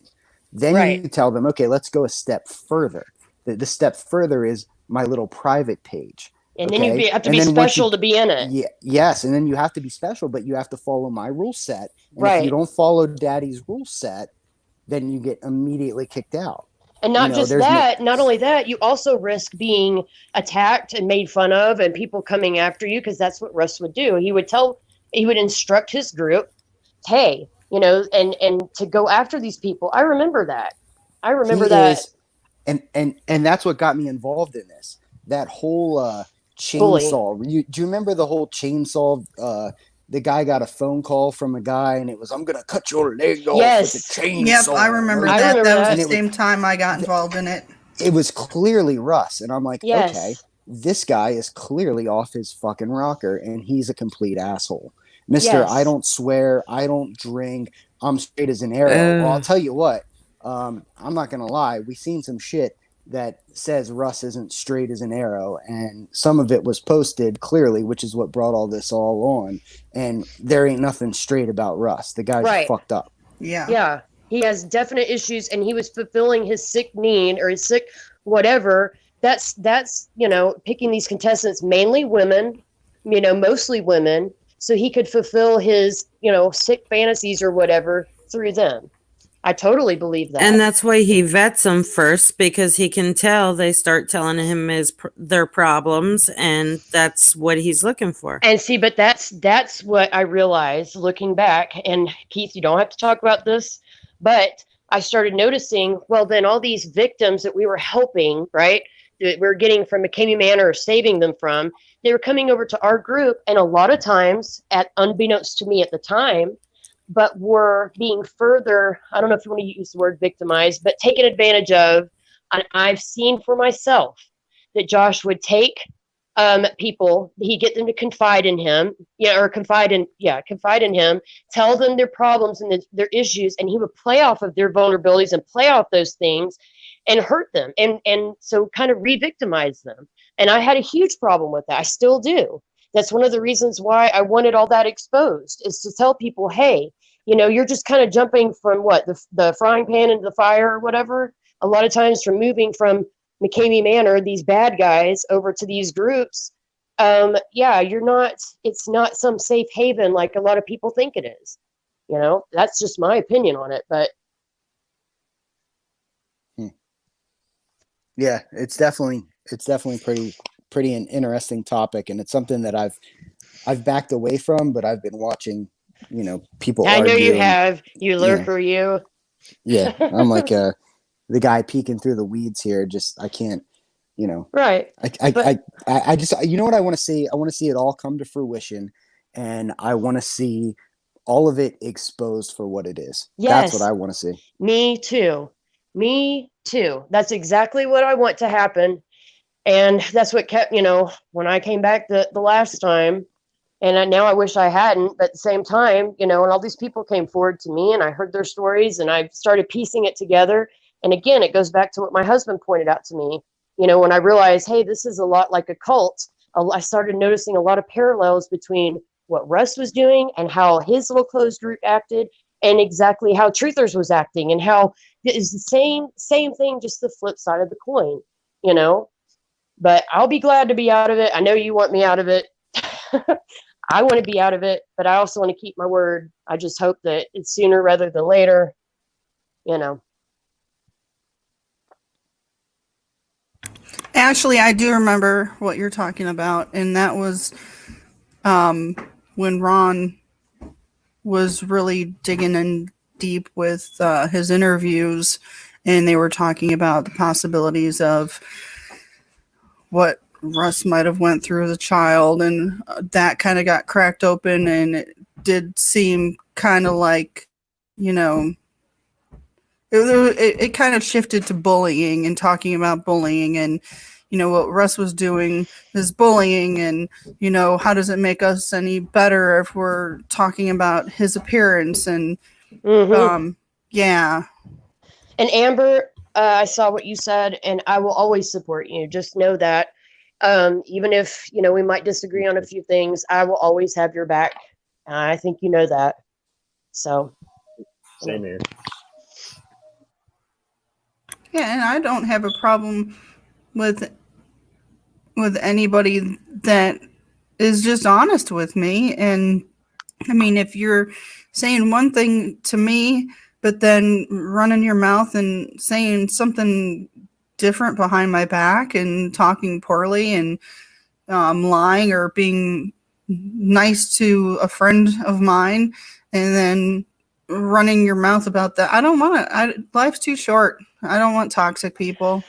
Then you tell them, okay, let's go a step further. The step further is my little private page. And then you have to be special to be in it. Yes, and then you have to be special, but you have to follow my rule set. And if you don't follow Daddy's rule set, then you get immediately kicked out. And not just that, not only that, you also risk being attacked and made fun of and people coming after you, because that's what Russ would do. He would instruct his group, hey, and to go after these people. I remember that. And that's what got me involved in this. That whole chainsaw. Do you remember the whole chainsaw? The guy got a phone call from a guy, and it was, "I'm gonna cut your leg off with a chainsaw." Yep, I remember that. That was the same time I got involved in it. It was clearly Russ, and I'm like, okay, this guy is clearly off his fucking rocker, and he's a complete asshole, Mister. I don't swear, I don't drink, I'm straight as an arrow. Well, I'll tell you what, I'm not gonna lie, we seen some shit that says Russ isn't straight as an arrow, and some of it was posted clearly, which is what brought all this all on. And there ain't nothing straight about Russ. The guy's Right. fucked up. Yeah. Yeah. He has definite issues, and he was fulfilling his sick need or his sick whatever. That's picking these contestants, mainly women, mostly women, so he could fulfill his, sick fantasies or whatever through them. I totally believe that. And that's why he vets them first, because he can tell they start telling him their problems, and that's what he's looking for. And see, but that's what I realized looking back. And Keith, you don't have to talk about this, but I started noticing, well, then all these victims that we were helping, right, that we were getting from McKamey Manor or saving them from, they were coming over to our group, and a lot of times, unbeknownst to me at the time, but were being further, I don't know if you want to use the word victimized, but taken advantage of. And I've seen for myself that Josh would take people, he'd get them to confide in him, confide in him, tell them their problems and their issues, and he would play off of their vulnerabilities and play off those things and hurt them. And so kind of re-victimize them. And I had a huge problem with that. I still do. That's one of the reasons why I wanted all that exposed, is to tell people, hey, you're just kind of jumping from the frying pan into the fire or whatever. A lot of times from moving from McKamey Manor, these bad guys, over to these groups. It's not some safe haven like a lot of people think it is. That's just my opinion on it. But Yeah, it's definitely pretty an interesting topic, and it's something that I've backed away from, but I've been watching, people I know you arguing. have. You lurker, you. Yeah, I'm like the guy peeking through the weeds here. Just I can't, Right. I just, what I want to see? I want to see it all come to fruition, and I want to see all of it exposed for what it is. Yes. That's what I want to see. Me too. That's exactly what I want to happen. And that's what kept, when I came back the last time, and now I wish I hadn't, but at the same time, and all these people came forward to me, and I heard their stories, and I started piecing it together. And again, it goes back to what my husband pointed out to me. When I realized, hey, this is a lot like a cult, I started noticing a lot of parallels between what Russ was doing and how his little closed group acted, and exactly how Truthers was acting, and how it is the same thing, just the flip side of the coin, But I'll be glad to be out of it. I know you want me out of it. I want to be out of it, but I also want to keep my word. I just hope that it's sooner rather than later, Ashley, I do remember what you're talking about, and that was when Ron was really digging in deep with his interviews, and they were talking about the possibilities of what Russ might have went through as a child, and that kind of got cracked open, and it did seem kind of like, it kind of shifted to bullying and talking about bullying, and what Russ was doing is bullying, and how does it make us any better if we're talking about his appearance, and yeah. And Amber, I saw what you said, and I will always support you. Just know that. Even if, we might disagree on a few things, I will always have your back. I think you know that. So. Same here. Yeah, and I don't have a problem with anybody that is just honest with me. And I mean, if you're saying one thing to me, but then running your mouth and saying something different behind my back and talking poorly and lying or being nice to a friend of mine and then running your mouth about that, I don't want to. Life's too short. I don't want toxic people.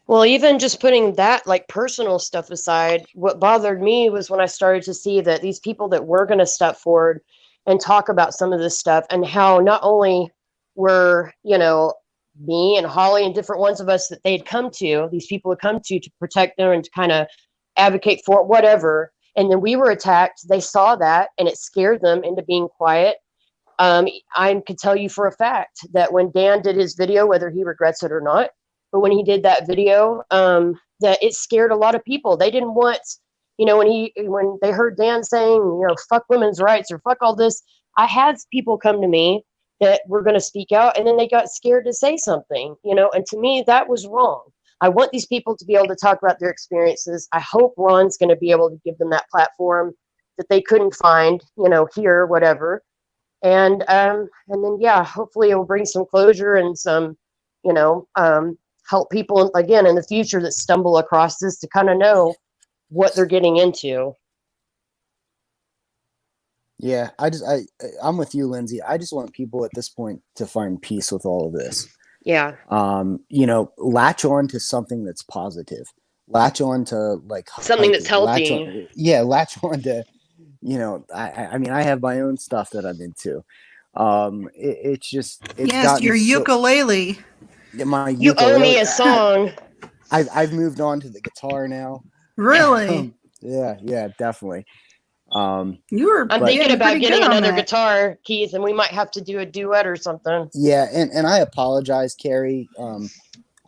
Well, even just putting that like personal stuff aside, what bothered me was when I started to see that these people that were going to step forward and talk about some of this stuff, and how not only were, me and Holly and different ones of us that they'd come to, these people had come to protect them and to kind of advocate for whatever. And then we were attacked. They saw that and it scared them into being quiet. I could tell you for a fact that when Dan did his video, whether he regrets it or not, but when he did that video, that it scared a lot of people. They didn't want, when they heard Dan saying, fuck women's rights or fuck all this, I had people come to me that were going to speak out, and then they got scared to say something, and to me, that was wrong. I want these people to be able to talk about their experiences. I hope Ron's going to be able to give them that platform that they couldn't find, here, whatever. And then, yeah, hopefully it will bring some closure and some, help people again in the future that stumble across this to kind of know what they're getting into. Yeah, I'm with you, Lindsay. I just want people at this point to find peace with all of this. Yeah. Latch on to something that's positive. Latch on to something that's healthy. Latch on to, I mean, I have my own stuff that I'm into. It's your ukulele. My you owe me a song. I've moved on to the guitar now. Really? Yeah, definitely. I'm thinking about getting another guitar, Keith, and we might have to do a duet or something. Yeah, and I apologize, Carrie.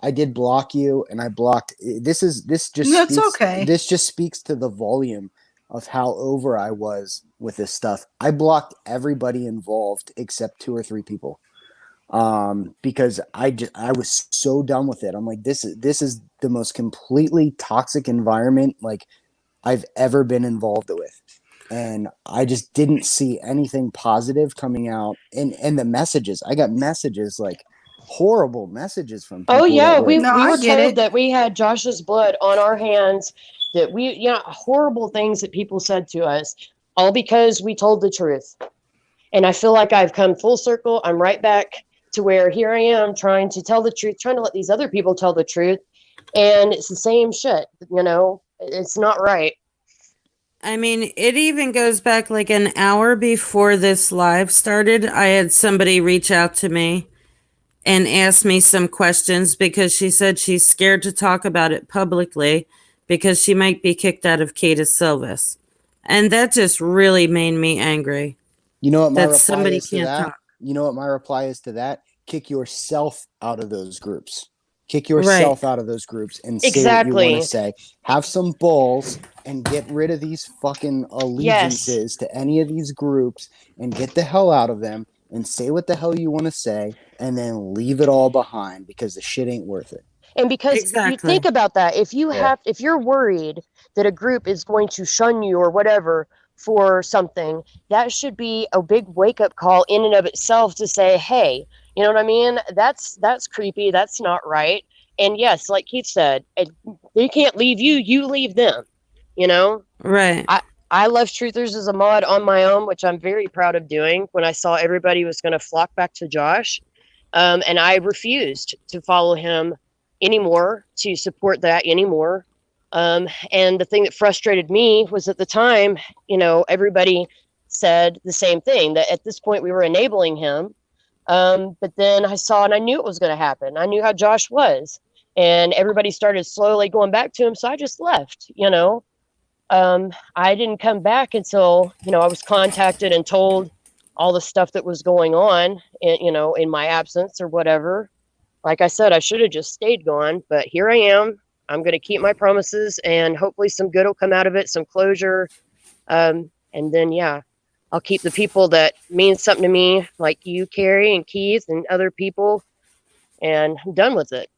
I did block you, and I blocked. This just speaks to the volume of how over I was with this stuff. I blocked everybody involved except 2 or 3 people. Because I was so done with it. I'm like, this is the most completely toxic environment I've ever been involved with. And I just didn't see anything positive coming out. And the messages, I got messages, horrible messages from people. Oh yeah, we were told that we had Josh's blood on our hands, that horrible things that people said to us, all because we told the truth. And I feel like I've come full circle. I'm right back to where here I am trying to tell the truth, trying to let these other people tell the truth. And it's the same shit, it's not right. I mean, it even goes back an hour before this live started. I had somebody reach out to me and ask me some questions because she said she's scared to talk about it publicly because she might be kicked out of Catus Silvis. And that just really made me angry. You know what my reply somebody is to can't that? talk. You know what my reply is to that? Kick yourself out of those groups. Kick yourself out of those groups and say what you want to say. Have some balls and get rid of these fucking allegiances to any of these groups and get the hell out of them and say what the hell you want to say and then leave it all behind because the shit ain't worth it. And because you think about that, if you're worried that a group is going to shun you or whatever for something, that should be a big wake-up call in and of itself to say, hey, you know what I mean? That's creepy. That's not right. And yes, like Keith said, they can't leave you. You leave them, Right. I left Truthers as a mod on my own, which I'm very proud of doing when I saw everybody was going to flock back to Josh. And I refused to follow him anymore, to support that anymore. And the thing that frustrated me was at the time, everybody said the same thing, that at this point we were enabling him. But then I saw, and I knew it was going to happen. I knew how Josh was, and everybody started slowly going back to him. So I just left, I didn't come back until, I was contacted and told all the stuff that was going on, in my absence or whatever. Like I said, I should have just stayed gone, but here I am. I'm going to keep my promises and hopefully some good will come out of it, some closure. And then, I'll keep the people that mean something to me, like you, Carrie, and Keith, and other people, and I'm done with it.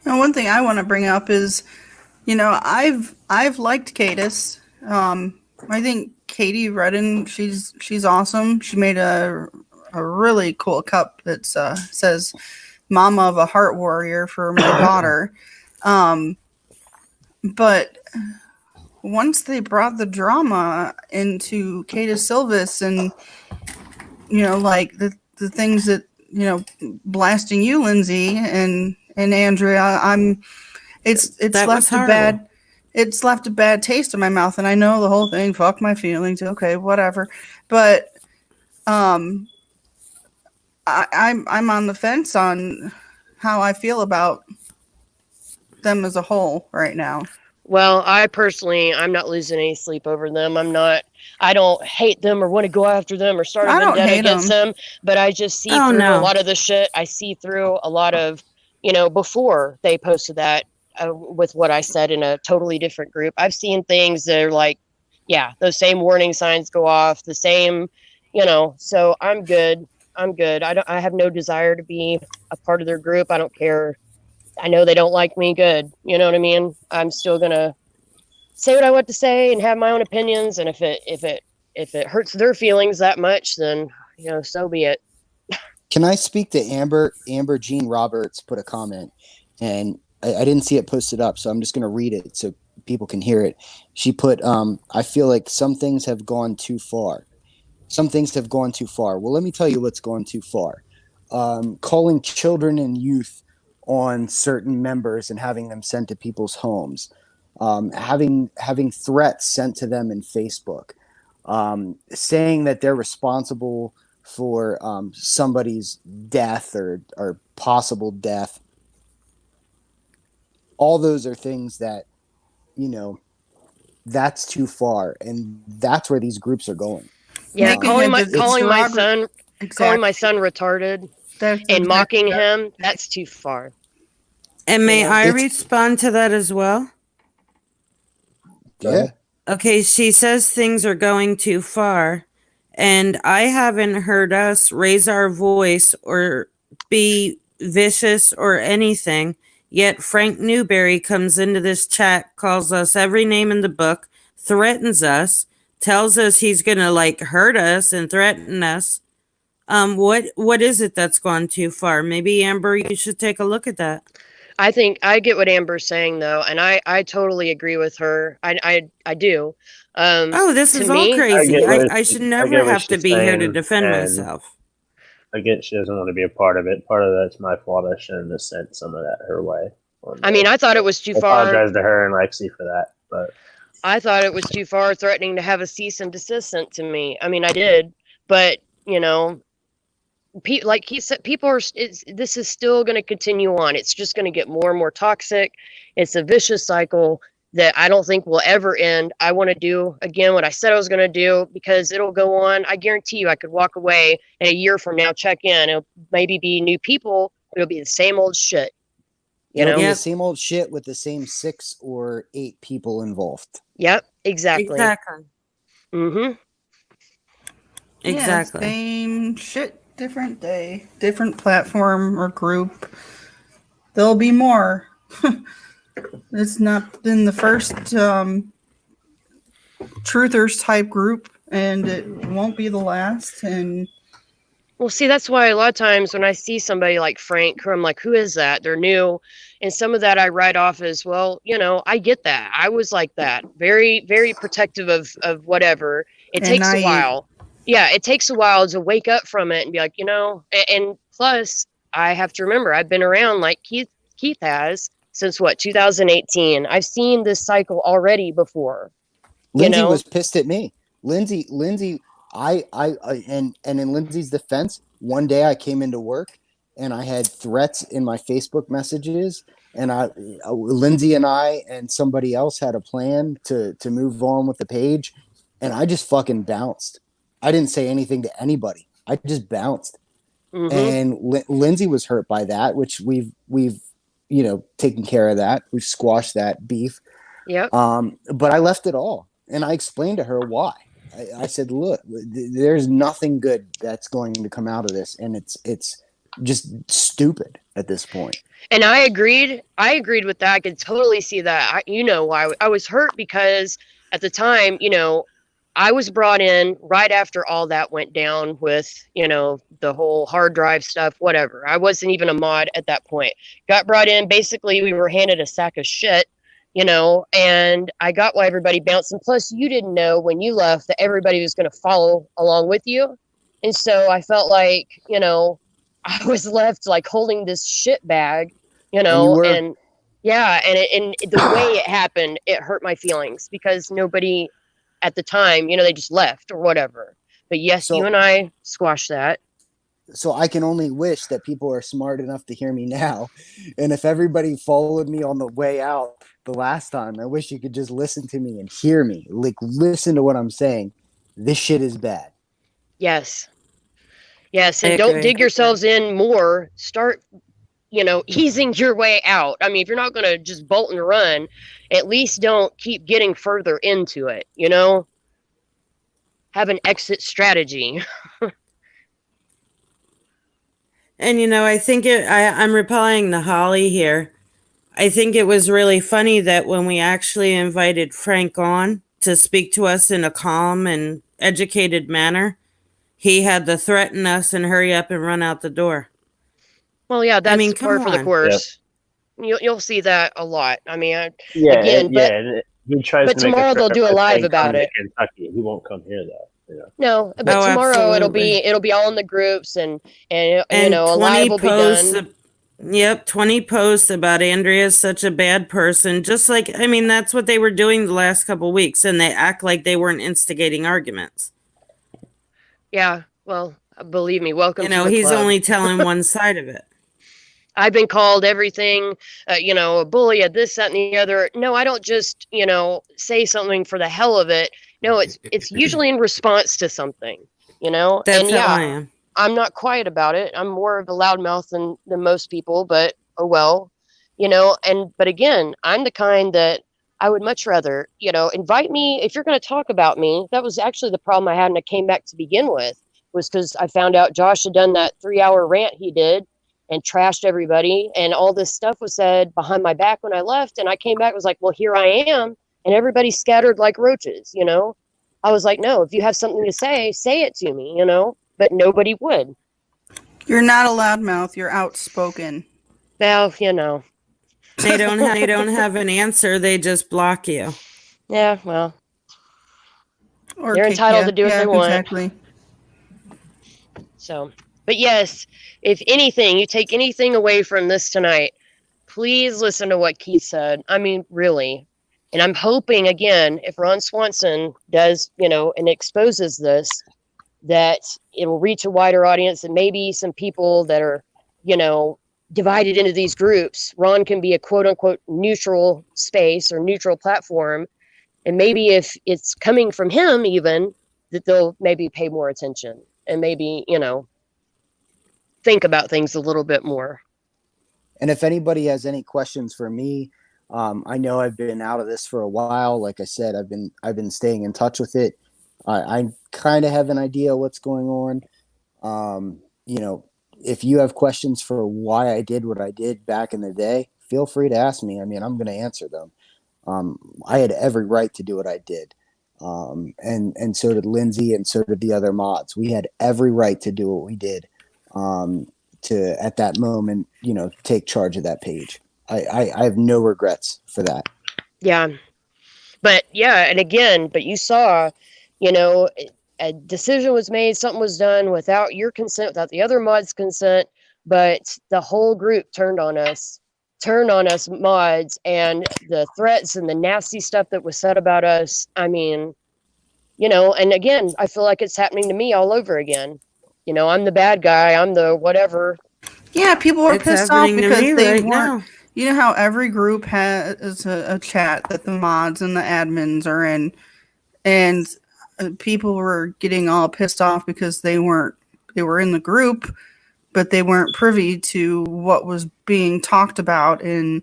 Now, one thing I want to bring up is, I've liked Catus. I think Katie Redden, she's awesome. She made a really cool cup that says "Mama of a Heart Warrior" for my daughter. But once they brought the drama into Catus Silvis and, the things that, blasting you, Lindsay and Andrea, it's left a bad taste in my mouth. And I know the whole thing, fuck my feelings. Okay, whatever. But, I'm on the fence on how I feel about them as a whole right now. Well, I'm not losing any sleep over them. I don't hate them or want to go after them or start a vendetta against them, but I just see through a lot of the shit. I see through a lot of before they posted that with what I said in a totally different group. I've seen things that are like, yeah, those same warning signs go off, the same, so I'm good. I have no desire to be a part of their group. I don't care. I know they don't like me. Good. You know what I mean? I'm still going to say what I want to say and have my own opinions. And if it hurts their feelings that much, then, so be it. Can I speak to Amber? Amber Jean Roberts put a comment, and I didn't see it posted up, so I'm just going to read it so people can hear it. She put, I feel like some things have gone too far. Some things have gone too far. Well, let me tell you what's gone too far. Calling children and youth on certain members and having them sent to people's homes. Having threats sent to them in Facebook. Saying that they're responsible for somebody's death or possible death. All those are things that, that's too far, and that's where these groups are going. Yeah, calling my Exactly. son retarded and mocking him, that's too far. And may I respond to that as well? Yeah. Okay, she says things are going too far, and I haven't heard us raise our voice or be vicious or anything. Yet Frank Newberry comes into this chat, calls us every name in the book, threatens us, tells us he's gonna hurt us and threaten us. What is it that's gone too far? Maybe Amber, you should take a look at that. I think I get what Amber's saying though, and I totally agree with her. I do. This is all crazy. I should never have to be here to defend myself. I get she doesn't want to be a part of it. Part of that's my fault. I shouldn't have sent some of that her way. I mean, I thought it was too far. I apologize to her and Lexi for that, but I thought it was too far, threatening to have a cease and desist sent to me. I mean, I did, but like he said, this is still going to continue on. It's just going to get more and more toxic. It's a vicious cycle that I don't think will ever end. I want to do again what I said I was going to do, because it'll go on. I guarantee you I could walk away and a year from now check in. It'll maybe be new people. It'll be the same old shit. It'll be the same old shit with the same 6 or 8 people involved. Yep, exactly. Mm-hmm. Exactly. Same shit, different day, different platform or group. There'll be more. It's not been the first truthers type group, and it won't be the last. And well, see, that's why a lot of times when I see somebody like Frank, who I'm like, who is that? They're new. And some of that I write off as, well, I get that. I was like that. Very, very protective of whatever. It takes a while. Yeah, it takes a while to wake up from it and be like, and plus I have to remember I've been around like Keith has since 2018. I've seen this cycle already before. Lindsay was pissed at me. Lindsay, I and in Lindsay's defense, one day I came into work and I had threats in my Facebook messages, and Lindsay and I and somebody else had a plan to move on with the page, and I just fucking bounced. I didn't say anything to anybody. I just bounced. Mm-hmm. And Lindsay was hurt by that, which we've taken care of that. We've squashed that beef. Yeah. But I left it all, and I explained to her why. I said, look, there's nothing good that's going to come out of this, and it's just stupid at this point. And I agreed with that. I could totally see that. Why I was hurt, because at the time, I was brought in right after all that went down with, the whole hard drive stuff, whatever. I wasn't even a mod at that point. Got brought in. Basically, we were handed a sack of shit, and I got why everybody bounced. And plus, you didn't know when you left that everybody was going to follow along with you. And so I felt like, I was left like holding this shit bag, and the way it happened, it hurt my feelings, because nobody at the time, they just left or whatever. But yes, you and I squashed that. So I can only wish that people are smart enough to hear me now. And if everybody followed me on the way out the last time, I wish you could just listen to me and hear me. Like, listen to what I'm saying. This shit is bad. Yes. And don't dig yourselves in more. Start, easing your way out. I mean, if you're not going to just bolt and run, at least don't keep getting further into it, have an exit strategy. And I think I'm replying to Holly here. I think it was really funny that when we actually invited Frank on to speak to us in a calm and educated manner, he had to threaten us and hurry up and run out the door. Well, yeah, that's mean, par come for the on. course. You'll see that a lot. I mean, He tries but to make tomorrow they'll do a live about it. Kentucky. He won't come here though. No, but Oh, tomorrow absolutely. it'll be all in the groups and a 20 live will be posts. done. Yep, 20 posts about Andrea's such a bad person. Just like, that's what they were doing the last couple of weeks, and they act like they weren't instigating arguments. Yeah, well, believe me, welcome to the he's club. only telling one side of it. I've been called everything, a bully, this, that, and the other. No, I don't just, say something for the hell of it. No, it's usually in response to something, That's and how I am. I'm not quiet about it. I'm more of a loudmouth than most people, but oh well, but again, I'm the kind that I would much rather, invite me. If you're going to talk about me, that was actually the problem I had when I came back to begin with, was because I found out Josh had done that 3-hour rant he did and trashed everybody. And all this stuff was said behind my back when I left. And I came back, was like, well, here I am. And everybody scattered like roaches, I was like, no, if you have something to say it to me, but nobody would. You're not a loudmouth. You're outspoken. Well, They don't have an answer. They just block you. Yeah, well, Or they're kick entitled ya. to do what they want. Exactly. So, but yes, if anything, you take anything away from this tonight, please listen to what Keith said. I mean, really. And I'm hoping, again, if Ron Swanson does, and exposes this, that it will reach a wider audience, and maybe some people that are, divided into these groups. Ron can be a quote unquote neutral space or neutral platform. And maybe if it's coming from him, even, that they'll maybe pay more attention and maybe, think about things a little bit more. And if anybody has any questions for me, I know I've been out of this for a while. Like I said, I've been staying in touch with it. I kind of have an idea what's going on. If you have questions for why I did what I did back in the day, feel free to ask me. I mean, I'm going to answer them. I had every right to do what I did. And so did Lindsay, and so did the other mods. We had every right to do what we did. To at that moment, take charge of that page. I have no regrets for that. Yeah. But yeah, and again, but you saw, a decision was made, something was done without your consent, without the other mods' consent, but the whole group turned on us mods, and the threats and the nasty stuff that was said about us. I mean, and again, I feel like it's happening to me all over again. I'm the bad guy. I'm the whatever. Yeah, people were pissed off because they weren't. Now. You know how every group has a chat that the mods and the admins are in, and people were getting all pissed off because they were in the group, but they weren't privy to what was being talked about in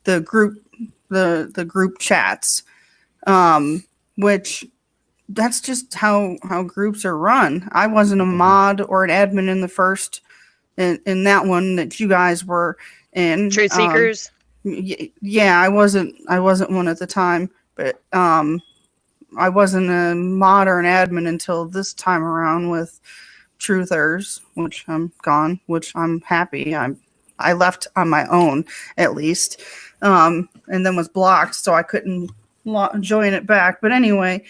the group, the group chats, which that's just how groups are run. I wasn't a mod or an admin in the first, in that one that you guys were in. Truth Seekers. Yeah, I wasn't one at the time, but I wasn't a mod or an admin until this time around with Truthers, which I'm gone, which I'm happy. I left on my own, at least, and then was blocked, so I couldn't join it back. But anyway,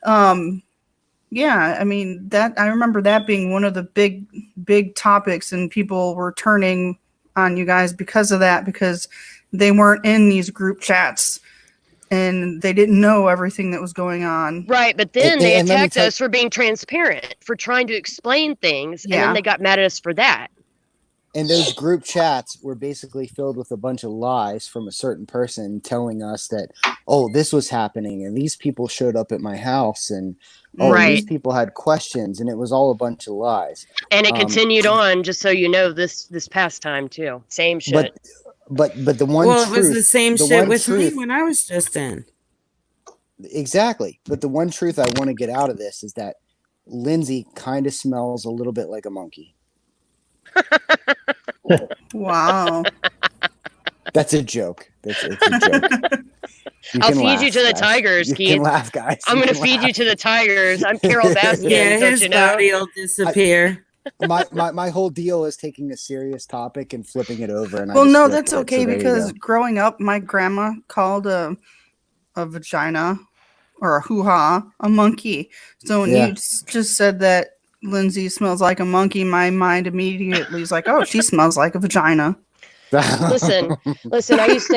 yeah, I mean, that I remember that being one of the big topics, and people were turning on you guys because of that, because they weren't in these group chats and they didn't know everything that was going on. Right, but then they attacked us for being transparent, for trying to explain things, and then they got mad at us for that. And those group chats were basically filled with a bunch of lies from a certain person telling us that, oh, this was happening and these people showed up at my house and these Right. people had questions, and it was all a bunch of lies. And it continued on, just so you know, this past time too. Same shit. But the one Well, truth, it was the same the shit one with truth, me when I was just in. exactly. But the one truth I want to get out of this is that Lindsay kind of smells a little bit like a monkey. Wow. That's a joke. It's a joke. I'll can feed laugh, you to the guys. tigers, You Keith. can laugh, guys. I'm You gonna can feed you laugh. to the tigers. I'm Carol Baskin. Yeah, don't his you know? body will disappear. My whole deal is taking a serious topic and flipping it over. And I Well, just no, flipped that's it, so okay there you because go. growing up, my grandma called a vagina or a hoo-ha a monkey. So when Yeah. you just said that Lindsay smells like a monkey, my mind immediately is like, oh, she smells like a vagina. Listen, I used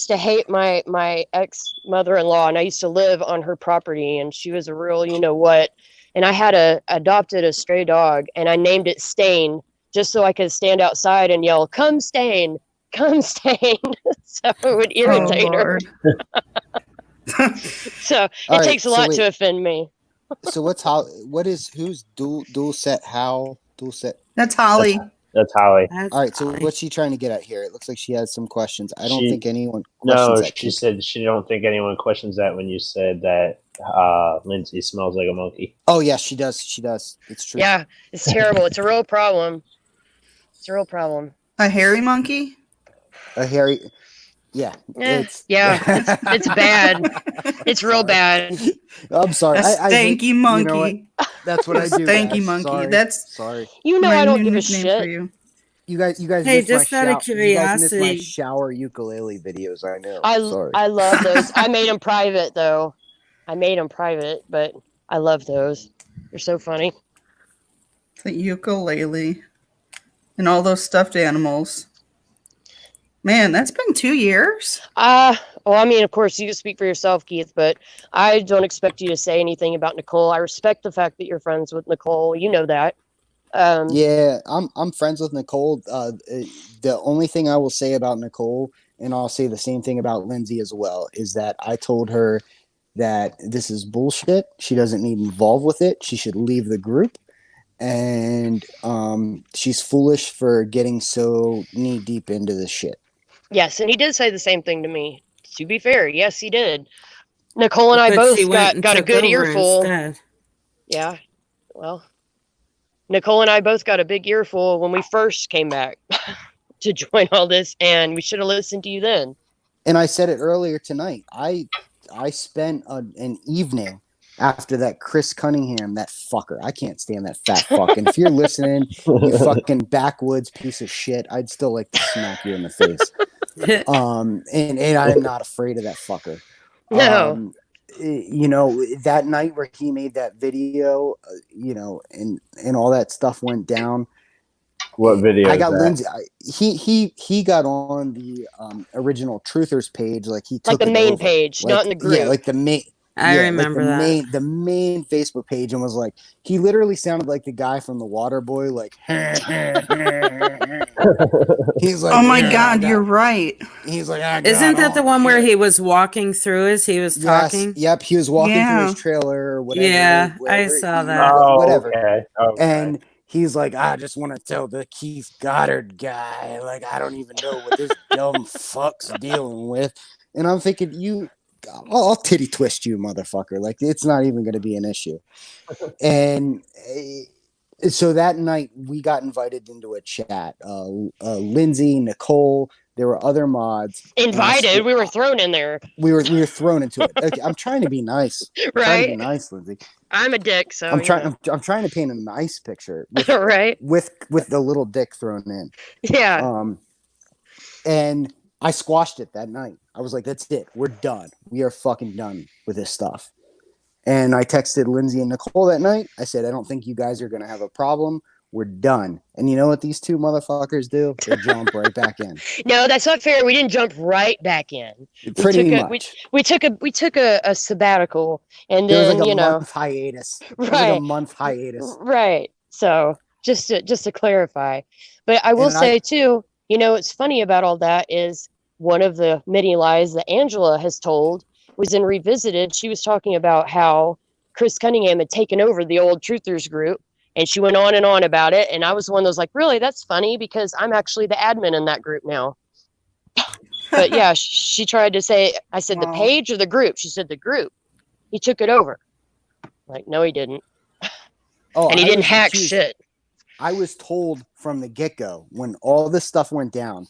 to hate my ex mother-in-law, and I used to live on her property, and she was a real, you know what. And I had adopted a stray dog, and I named it Stain, just so I could stand outside and yell, "Come Stain, come Stain," so it would irritate her. So All it right, takes a so lot wait. to offend me. So who's dual set That's Holly. That's Holly. That's all right, so Holly. what's she trying to get at here? It looks like she has some questions. I don't She- think anyone questions No, that. she Keith. said she don't think anyone questions that when you said that Lindsay smells like a monkey. Oh yeah, she does. It's true. Yeah, it's terrible. It's a real problem. It's a real problem. A hairy monkey? A hairy. Yeah. It's bad. It's real bad. I'm sorry. A I hate- stanky you monkey. know what? That's what I do. Stanky guys. monkey. Sorry. That's sorry. You know my I don't new give a nickname shit. for you. You guys Hey, missed my just out of you guys missed my curiosity. shower ukulele videos. I know. Sorry. I love those. I made them private though. I made them private, but I love those. They're so funny. The ukulele and all those stuffed animals. Man, that's been 2 years. Well, I mean, of course, you can speak for yourself, Keith, but I don't expect you to say anything about Nicole. I respect the fact that you're friends with Nicole. You know that. Yeah, I'm friends with Nicole. The only thing I will say about Nicole, and I'll say the same thing about Lindsay as well, is that I told her that this is bullshit. She doesn't need involved with it. She should leave the group. And she's foolish for getting so knee deep into this shit. Yes, and he did say the same thing to me. To be fair, yes, he did. Nicole and I But both she went and got a took good over earful. instead. Yeah. Well, Nicole and I both got a big earful when we first came back to join all this, and we should have listened to you then. And I said it earlier tonight. I spent an evening after that Chris Cunningham, that fucker. I can't stand that fat fuck. And if you're listening, you fucking backwoods piece of shit, I'd still like to smack you in the face. And I'm not afraid of that fucker. No. You know, that night where he made that video, you know, and all that stuff went down. What video? I got is that? Lindsay. He got on the original Truthers page, like he took Like the it main over. page, Like, not in the group. Yeah, like the main. I yeah, remember like that. the main Facebook page, and was like, he literally sounded like the guy from the Water Boy, like. He's like, Oh my "Yeah, I God, got-" you're right. He's like, I Isn't got that the on one where shit." he was walking through as he was Yes, talking? yep, he was walking through Yeah. his trailer or whatever. Yeah, I wherever saw he- that. Oh, Whatever. Okay. Okay. And he's like, I just want to tell the Keith Goddard guy, like, I don't even know what this dumb fuck's dealing with. And I'm thinking, I'll titty twist you, motherfucker. Like, it's not even going to be an issue. And so that night, we got invited into a chat. Lindsay, Nicole, there were other mods. Invited. We were thrown in there, We were thrown into it. Okay, I'm trying to be nice. I'm trying to be right? nice, Lindsay. I'm a dick, so I'm you trying. know. I'm trying to paint a nice picture with Right? with the little dick thrown in. Yeah. And I squashed it that night. I was like, that's it. We're done. We are fucking done with this stuff. And I texted Lindsay and Nicole that night. I said, I don't think you guys are going to have a problem. We're done. And you know what these two motherfuckers do? They jump right back in. No, that's not fair. We didn't jump right back in. Pretty took much. We took a sabbatical, and There was then like a you know, month hiatus. There was like right, a month hiatus. right. So just to clarify. But I will say too, you know, what's funny about all that is one of the many lies that Angela has told was in Revisited. She was talking about how Chris Cunningham had taken over the old Truthers group, and she went on and on about it. And I was one that was like, really, that's funny because I'm actually the admin in that group now. But yeah, she tried to say, I said the page or the group. She said the group. He took it over. Like, no, he didn't. Oh, and he didn't hack shit. I was told from the get-go when all this stuff went down,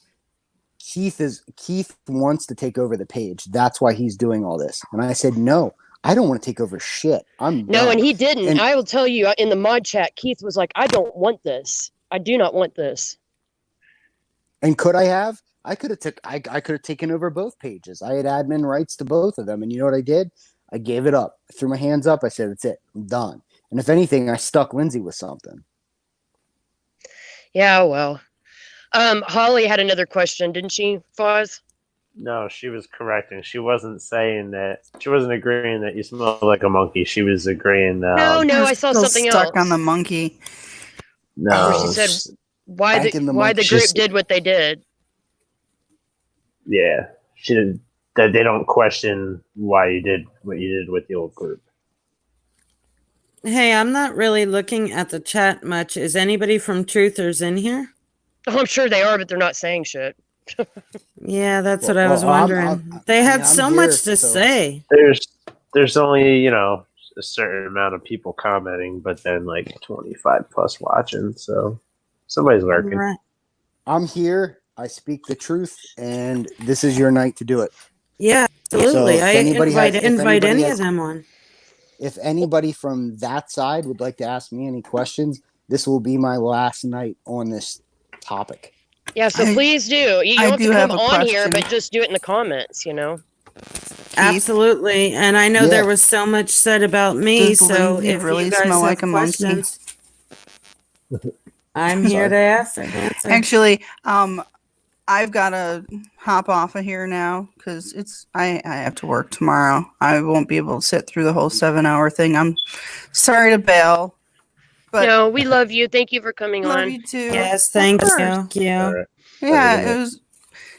Keith wants to take over the page. That's why he's doing all this. And I said, no, I don't want to take over shit. I'm no, done. and he didn't. And I will tell you in the mod chat, Keith was like, I don't want this. I do not want this. And could I have? I could have taken over both pages. I had admin rights to both of them. And you know what I did? I gave it up. I threw my hands up. I said, that's it. I'm done. And if anything, I stuck Lindsay with something. Yeah, well. Holly had another question, didn't she, Foz? No, she was correcting. She wasn't saying that. She wasn't agreeing that you smell like a monkey. She was agreeing that. No, I saw Still something stuck else. on the monkey. No, Where she said why the group did what they did. Yeah, she did. That they don't question why you did what you did with the old group. Hey, I'm not really looking at the chat much. Is anybody from Truthers in here? Oh, I'm sure they are, but they're not saying shit. Yeah, that's what I was wondering. They had so much to say. There's only, a certain amount of people commenting, but then like 25 plus watching. So somebody's lurking. Right. I'm here. I speak the truth, and this is your night to do it. Yeah, absolutely. So I invite any of them on. If anybody from that side would like to ask me any questions, this will be my last night on this topic. Yeah, so please do. You don't have to come on here, but just do it in the comments, Absolutely. And I know there was so much said about me, so if really you guys smell have like a questions, I'm here to answer. Actually, I've got to hop off of here now because I have to work tomorrow. I won't be able to sit through the whole 7-hour thing. I'm sorry to bail. But no, we love you. Thank you for coming on. Love you too. Yes, thank you. Right. Yeah,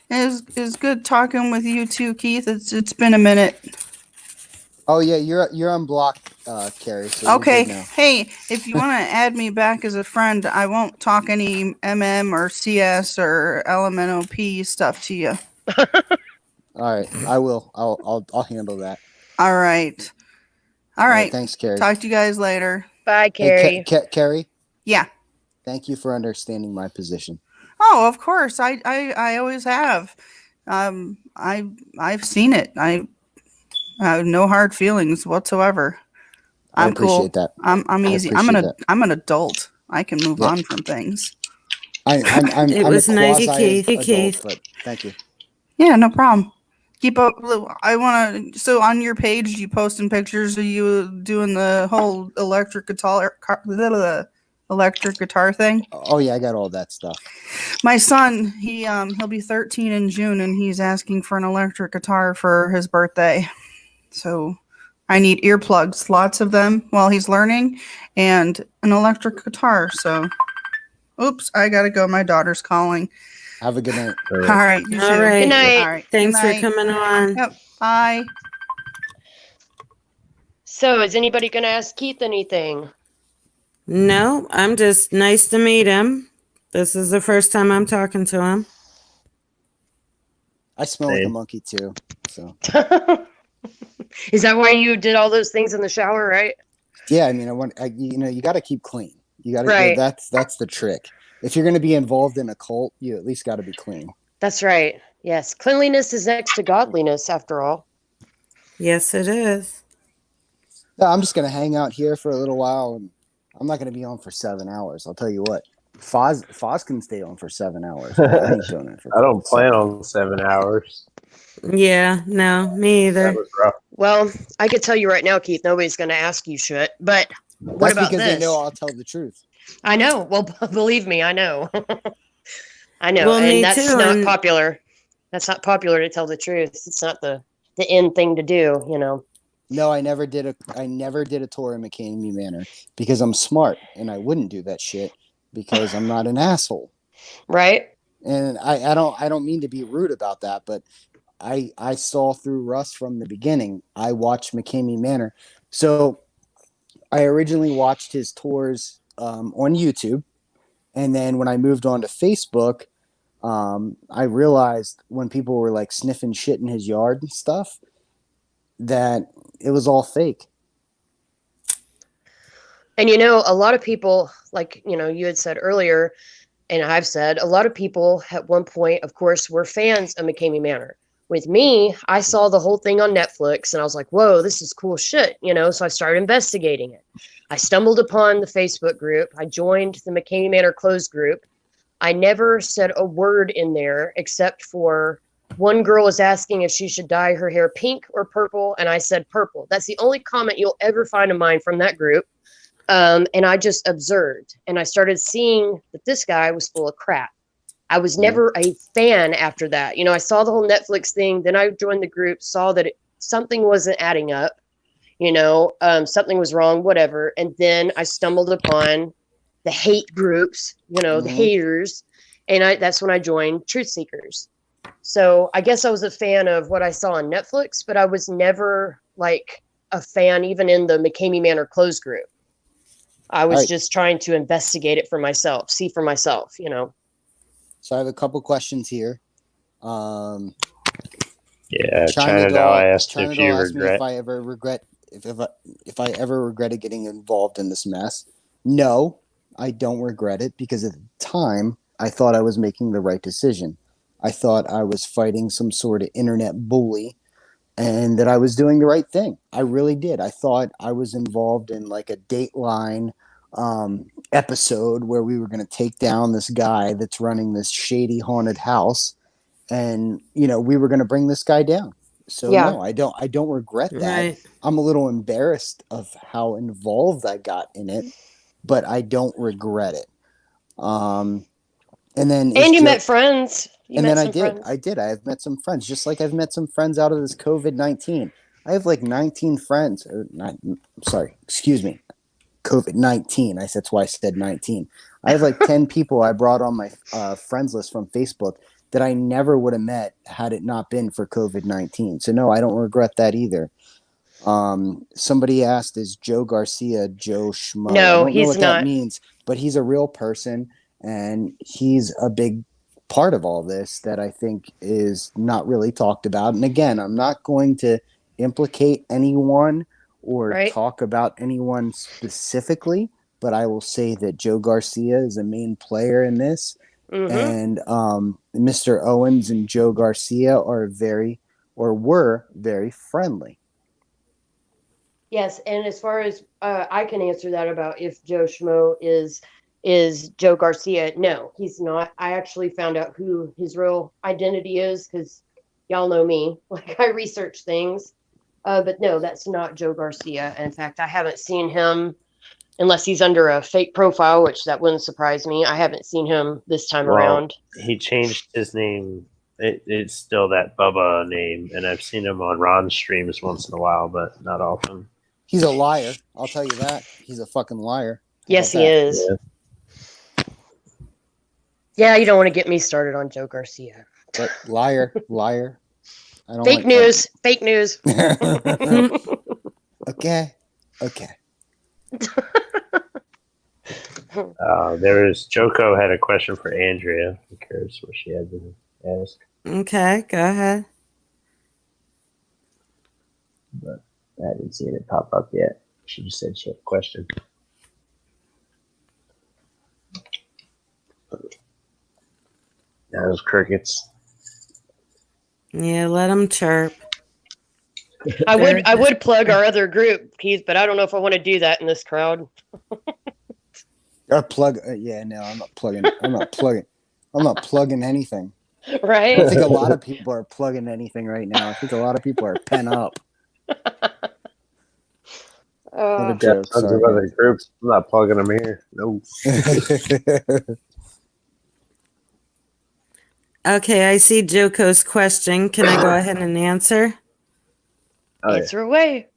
it was good talking with you too, Keith. It's been a minute. Oh yeah, you're unblocked, Carrie. So okay. Hey, if you want to add me back as a friend, I won't talk any MM or CS or LMNOP stuff to you. All right, I will. I'll handle that. All right. All right. Thanks, Carrie. Talk to you guys later. Bye, Carrie. Hey, Carrie. Yeah. Thank you for understanding my position. Oh, of course. I always have. I've seen it. I have no hard feelings whatsoever. I appreciate that. I'm easy. I'm an adult. I can move on from things. It was nice, Keith. But thank you. Yeah, no problem. Keep up. I want to. So on your page, you posting pictures of you doing the whole electric guitar thing. Oh yeah, I got all that stuff. My son, he'll be 13 in June, and he's asking for an electric guitar for his birthday. So I need earplugs, lots of them while he's learning, and an electric guitar. So, oops, I gotta go. My daughter's calling. Have a good night. All right. Good night. All right. Thanks for coming on. Yep. Bye. So, is anybody going to ask Keith anything? No, I'm just nice to meet him. This is the first time I'm talking to him. I smell like a monkey too. So. Is that why you did all those things in the shower, right? Yeah, I mean, you got to keep clean. You got to. Right. That's the trick. If you're going to be involved in a cult, you at least got to be clean. That's right. Yes, cleanliness is next to godliness, after all. Yes, it is. No, I'm just going to hang out here for a little while, and I'm not going to be on for 7 hours. I'll tell you what. Foz can stay on for 7 hours. I don't plan on 7 hours. Yeah, no, me either. That was rough. Well, I could tell you right now, Keith, nobody's going to ask you shit. But what about because this? They know I'll tell the truth. I know. Well, believe me, I know. I know. Well, and that's not popular. That's not popular to tell the truth. It's not the end thing to do, No, I never did a tour in McCamey Manor because I'm smart and I wouldn't do that shit. because I'm not an asshole. Right? And I don't mean to be rude about that, but I saw through Russ from the beginning. I watched McCamey Manor. So I originally watched his tours on YouTube. And then when I moved on to Facebook, I realized when people were like sniffing shit in his yard and stuff, that it was all fake. And you know, a lot of people, like, you know, you had said earlier, and I've said, a lot of people at one point, of course, were fans of McCamey Manor. With me, I saw the whole thing on Netflix and I was like, whoa, this is cool shit, you know? So I started investigating it. I stumbled upon the Facebook group. I joined the McCamey Manor closed group. I never said a word in there except for one girl was asking if she should dye her hair pink or purple. And I said purple. That's the only comment you'll ever find of mine from that group. And I just observed and I started seeing that this guy was full of crap. I was never a fan after that. You know, I saw the whole Netflix thing. Then I joined the group, saw that something wasn't adding up, you know, something was wrong, whatever. And then I stumbled upon the hate groups, you know, the haters. And that's when I joined Truth Seekers. So I guess I was a fan of what I saw on Netflix, but I was never like a fan, even in the McCamey Manor closed group. I was just trying to investigate it for myself, see for myself, you know. So I have a couple questions here. Yeah, China Doll asked China if Doll you asked me regret. if I ever regret if I ever regretted getting involved in this mess. No, I don't regret it because at the time I thought I was making the right decision. I thought I was fighting some sort of internet bully and that I was doing the right thing. I really did. I thought I was involved in like a Dateline episode where we were going to take down this guy that's running this shady haunted house, and you know we were going to bring this guy down. So no, I don't regret that. Right. I'm a little embarrassed of how involved I got in it, but I don't regret it. And then And you met friends. and then I did. I have met some friends, just like I've met some friends out of this COVID-19. I have like 19 friends. Excuse me. COVID-19. That's why I said 19. I have like 10 people I brought on my friends list from Facebook that I never would have met had it not been for COVID-19. So no, I don't regret that either. Somebody asked, is Joe Garcia Joe Schmo? No, I don't know what he's that not. means, but he's a real person and he's a big part of all this that I think is not really talked about. And again, I'm not going to implicate anyone or talk about anyone specifically, but I will say that Joe Garcia is a main player in this. And Mr. Owens and Joe Garcia were very friendly. Yes, and as far as I can answer that about if Joe Schmo is Joe Garcia, no, he's not. I actually found out who his real identity is because y'all know me. Like I research things. But no, that's not Joe Garcia. In fact, I haven't seen him unless he's under a fake profile, which that wouldn't surprise me. I haven't seen him this time around. He changed his name. It's still that Bubba name, and I've seen him on Ron's streams once in a while, but not often. He's a liar. I'll tell you that. He's a fucking liar. Yes, he is. Yeah, you don't want to get me started on Joe Garcia. But liar. I don't fake news. Fake news. Okay. Joko had a question for Andrea. I'm curious what she had to ask. Okay, go ahead. But I haven't seen it pop up yet. She just said she had a question. That was crickets. Yeah, let them chirp. I would plug our other group, Keith, but I don't know if I want to do that in this crowd. Or plug? No, I'm not plugging. I'm not plugging anything. Right? I think a lot of people are plugging anything right now. I think a lot of people are pent up. Tons of other groups. I'm not plugging them here. No. Okay, I see Joko's question. Can I go ahead and answer? Answer away.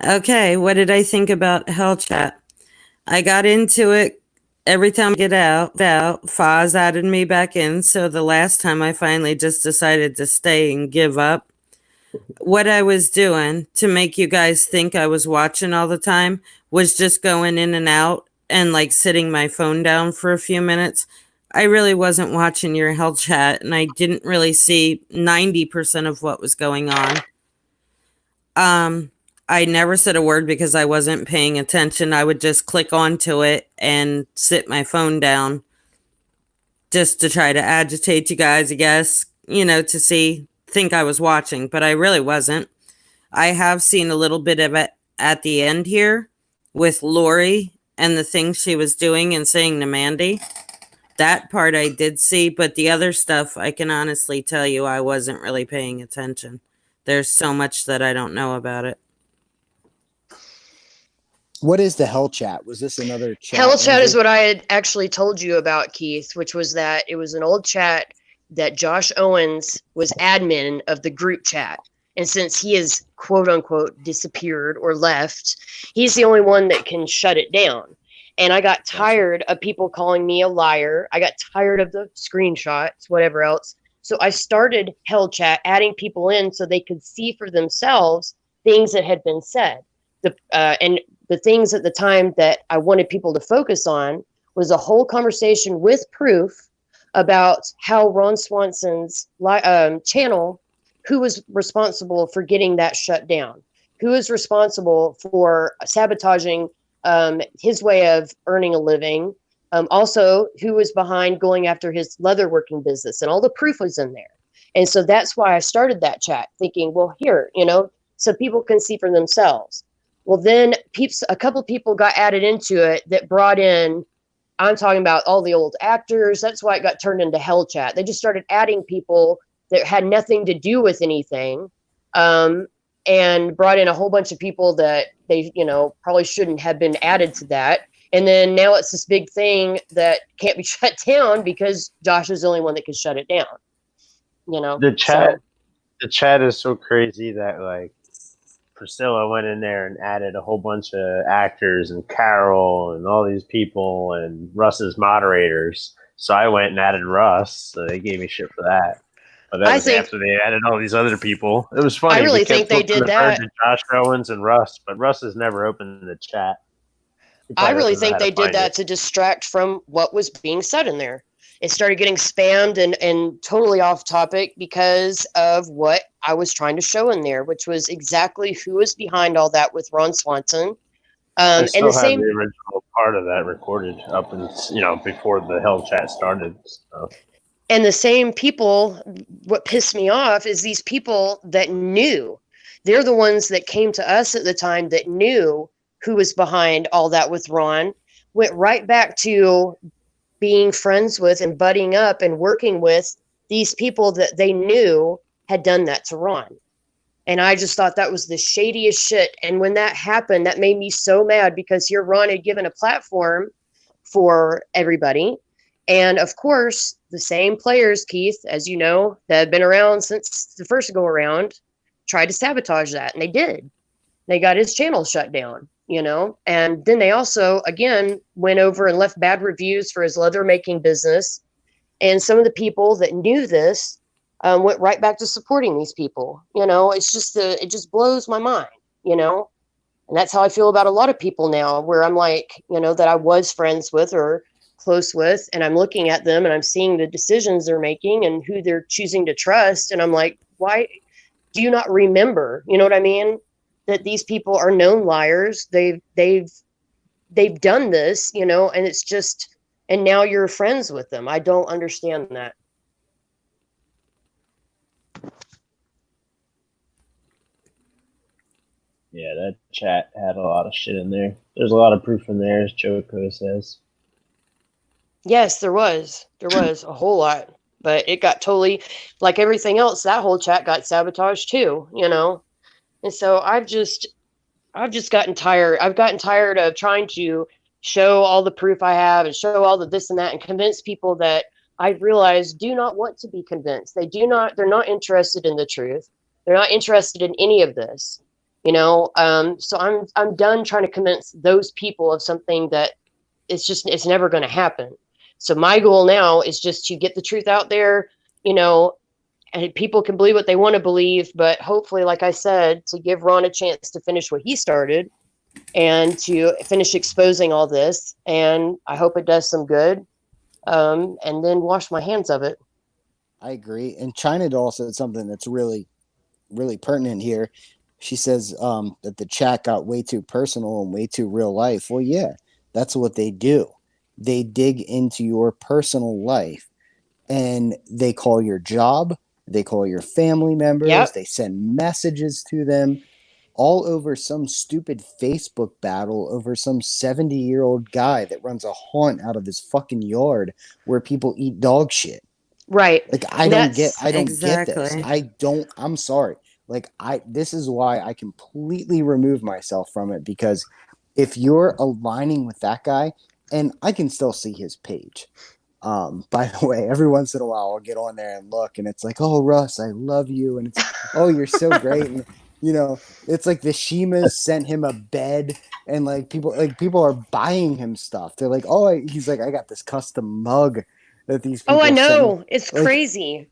Okay, what did I think about Hell Chat? I got into it every time I get out, Foz added me back in. So the last time I finally just decided to stay and give up. What I was doing to make you guys think I was watching all the time was just going in and out and like sitting my phone down for a few minutes. I really wasn't watching your hell chat, and I didn't really see 90% of what was going on. I never said a word because I wasn't paying attention. I would just click onto it and sit my phone down just to try to agitate you guys, I guess, to think I was watching, but I really wasn't. I have seen a little bit of it at the end here with Lori and the things she was doing and saying to Mandy. That part I did see, but the other stuff, I can honestly tell you I wasn't really paying attention. There's so much that I don't know about it. What is the hell chat? Was this another chat? Hell chat is what I had actually told you about, Keith, which was that it was an old chat that Josh Owens was admin of the group chat. And since he is quote unquote disappeared or left, he's the only one that can shut it down. And I got tired of people calling me a liar. I got tired of the screenshots, whatever else. So I started Hell Chat, adding people in so they could see for themselves things that had been said. And the things at the time that I wanted people to focus on was a whole conversation with proof about how Ron Swanson's channel, who was responsible for getting that shut down, who is responsible for sabotaging his way of earning a living, also who was behind going after his leatherworking business, and all the proof was in there. And so that's why I started that chat, thinking, well, here, so people can see for themselves. Well, then a couple people got added into it that brought in, I'm talking about all the old actors. That's why it got turned into Hell Chat. They just started adding people that had nothing to do with anything, and brought in a whole bunch of people that they, probably shouldn't have been added to that. And then now it's this big thing that can't be shut down because Josh is the only one that can shut it down. The chat is so crazy that like Priscilla went in there and added a whole bunch of actors and Carol and all these people and Russ's moderators. So I went and added Russ. So they gave me shit for that. But that was after they added all these other people. It was funny. I really think they did that. Josh Owens and Russ, but Russ has never opened the chat. I really think they did that to distract from what was being said in there. It started getting spammed and totally off topic because of what I was trying to show in there, which was exactly who was behind all that with Ron Swanson. I still have the original part of that recorded up and before the Hell Chat started. So. And the same people, what pissed me off is these people that knew. They're the ones that came to us at the time that knew who was behind all that with Ron, went right back to being friends with and budding up and working with these people that they knew had done that to Ron. And I just thought that was the shadiest shit. And when that happened, that made me so mad because here Ron had given a platform for everybody. And of course, the same players, Keith, as you know, that have been around since the first go around, tried to sabotage that. And they did. They got his channel shut down, and then they also, again, went over and left bad reviews for his leather making business. And some of the people that knew this went right back to supporting these people. It's just, it just blows my mind, and that's how I feel about a lot of people now, where I'm like, that I was friends with or close with, and I'm looking at them and I'm seeing the decisions they're making and who they're choosing to trust. And I'm like, why do you not remember? You know what I mean? That these people are known liars. They've done this, and it's just, and now you're friends with them. I don't understand that. Yeah, that chat had a lot of shit in there. There's a lot of proof in there, as Joko says. Yes, there was a whole lot, but it got totally, like everything else, that whole chat got sabotaged too, And so I've just gotten tired. I've gotten tired of trying to show all the proof I have and show all the this and that and convince people that I realize do not want to be convinced. They're not interested in the truth. They're not interested in any of this, So I'm done trying to convince those people of something that it's never going to happen. So my goal now is just to get the truth out there, and people can believe what they want to believe, but hopefully, like I said, to give Ron a chance to finish what he started and to finish exposing all this. And I hope it does some good. And then wash my hands of it. I agree. And China Doll said something that's really, really pertinent here. She says that the chat got way too personal and way too real life. Well, yeah, that's what they do. They dig into your personal life and they call your job, they call your family members, they send messages to them, all over some stupid Facebook battle over some 70-year-old guy that runs a haunt out of his fucking yard where people eat dog shit. Right. Like, I don't get this. I'm sorry. Like, this is why I completely remove myself from it, because if you're aligning with that guy, and I can still see his page. By the way, every once in a while I'll get on there and look, and it's like, oh, Russ, I love you. And it's, oh, you're so great. And, it's like the Shimas sent him a bed, and people are buying him stuff. They're like, oh, he's like, I got this custom mug that these people I know. sent. It's crazy.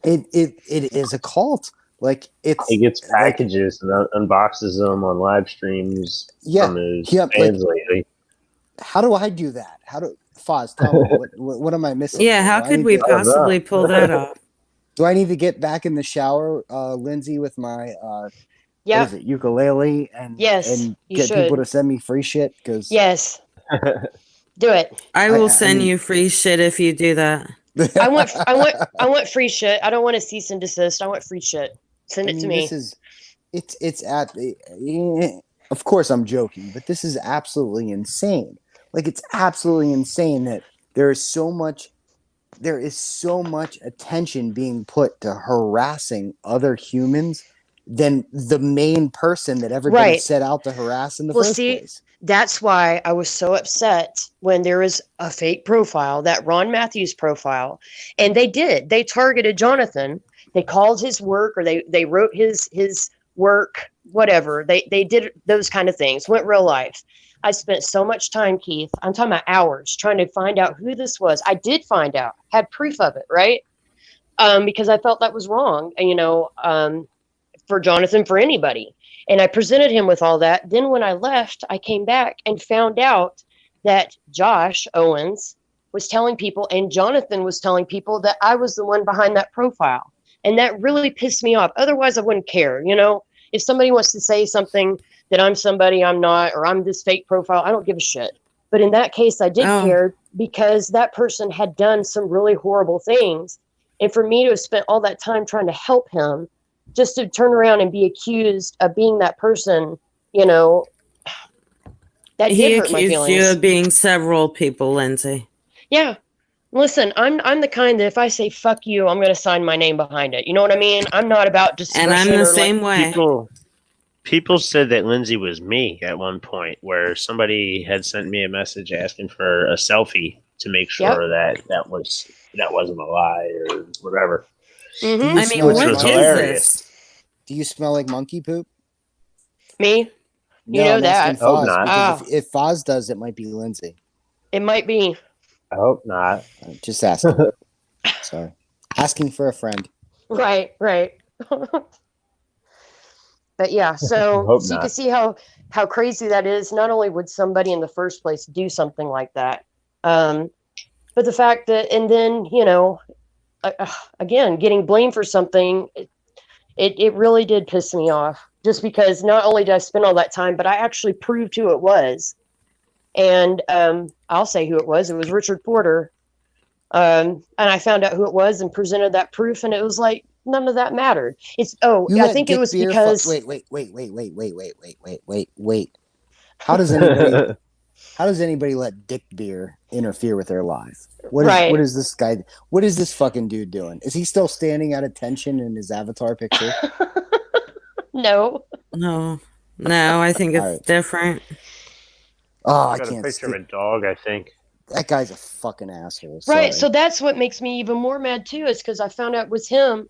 It is a cult. Like, he gets packages and unboxes them on live streams from his fans lately. How do I do that? Foz, tell me, what am I missing? Yeah, how could we possibly pull that off? Do I need to get back in the shower, Lindsay, with my ukulele and get people to send me free shit? Because do it. I will send you free shit if you do that. I want free shit. I don't want to cease and desist. I want free shit. Send it to me. Of course I'm joking, but this is absolutely insane. Like, it's absolutely insane that there is so much attention being put to harassing other humans than the main person that everybody set out to harass in the first place. That's why I was so upset when there was a fake profile, that Ron Matthews profile, and they targeted Jonathan. They called his work, or they wrote his work, whatever. They did those kind of things, went real life. I spent so much time, Keith, I'm talking about hours, trying to find out who this was. I did find out, had proof of it, right? Because I felt that was wrong, for Jonathan, for anybody. And I presented him with all that. Then when I left, I came back and found out that Josh Owens was telling people, and Jonathan was telling people, that I was the one behind that profile. And that really pissed me off. Otherwise, I wouldn't care. If somebody wants to say something that I'm somebody I'm not, or I'm this fake profile, I don't give a shit. But in that case, I did care, because that person had done some really horrible things. And for me to have spent all that time trying to help him, just to turn around and be accused of being that person, that he did hurt my feelings. accused you of being several people, Lindsay. Yeah. Listen, I'm the kind that if I say fuck you, I'm going to sign my name behind it. You know what I mean? I'm not about discussion. And I'm the same way. People said that Lindsay was me at one point, where somebody had sent me a message asking for a selfie to make sure that wasn't a lie or whatever. Mm-hmm. I mean, what is this? Do you smell like monkey poop? Me? You know that. I hope not. If Foz does, it might be Lindsay. It might be. I hope not. Just asking. Sorry. Asking for a friend. Right. But yeah, so you can see how crazy that is. Not only would somebody in the first place do something like that, but the fact that, and then, again, getting blamed for something, it really did piss me off. Just because not only did I spend all that time, but I actually proved who it was. And I'll say who it was. It was Richard Porter. And I found out who it was and presented that proof, and it was like, none of that mattered. I think it was because wait. How does anybody let Dick Beer interfere with their life? What is this guy? What is this fucking dude doing? Is he still standing at attention in his avatar picture? No, I think it's different. Oh, I got can't. A picture of a dog, I think. That guy's a fucking asshole. Sorry. Right. So that's what makes me even more mad too, is because I found out it was him,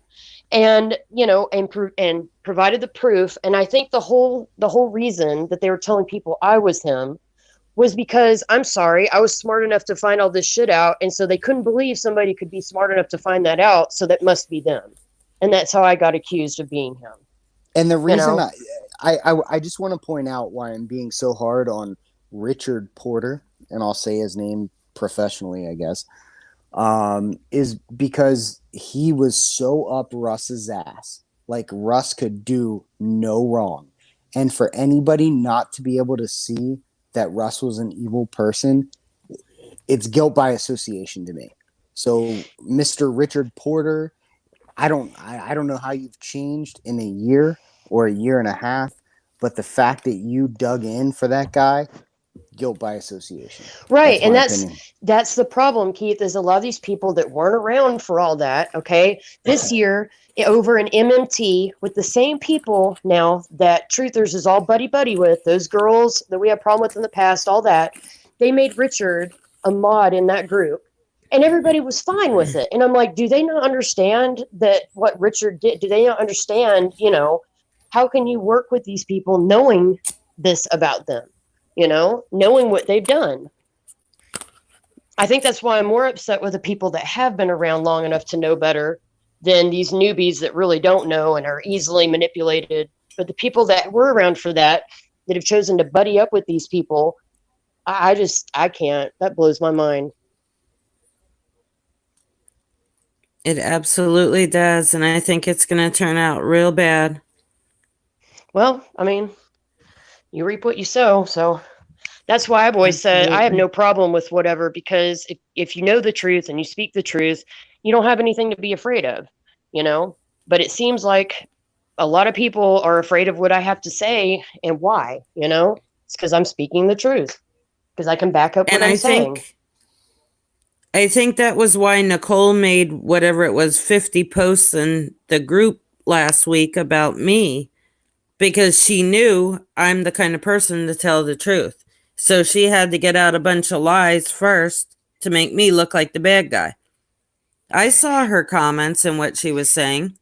and and provided the proof. And I think the whole reason that they were telling people I was him was because, I'm sorry, I was smart enough to find all this shit out. And so they couldn't believe somebody could be smart enough to find that out. So that must be them. And that's how I got accused of being him. And the reason know? I just want to point out why I'm being so hard on Richard Porter, and I'll say his name professionally, I guess, is because he was so up Russ's ass. Like, Russ could do no wrong. And for anybody not to be able to see that Russ was an evil person, it's guilt by association to me. So, Mr. Richard Porter, I don't know how you've changed in a year or a year and a half, but the fact that you dug in for that guy, guilt by association. Right. And that's the problem, Keith, is a lot of these people that weren't around for all that. Okay. This year over in MMT with the same people now that Truthers is all buddy with, those girls that we had problem with in the past, all that, they made Richard a mod in that group. And everybody was fine with it. And I'm like, do they not understand that what Richard did? Do they not understand, how can you work with these people knowing this about them, knowing what they've done? I think that's why I'm more upset with the people that have been around long enough to know better than these newbies that really don't know and are easily manipulated. But the people that were around for that have chosen to buddy up with these people, I can't. That blows my mind. It absolutely does. And I think it's going to turn out real bad. Well, I mean, you reap what you sow. So that's why I've always said I have no problem with whatever, because if you know the truth and you speak the truth, you don't have anything to be afraid of, But it seems like a lot of people are afraid of what I have to say and why, It's because I'm speaking the truth, because I can back up what I'm saying. I think that was why Nicole made whatever it was, 50 posts in the group last week about me, because she knew I'm the kind of person to tell the truth. So she had to get out a bunch of lies first to make me look like the bad guy. I saw her comments and what she was saying.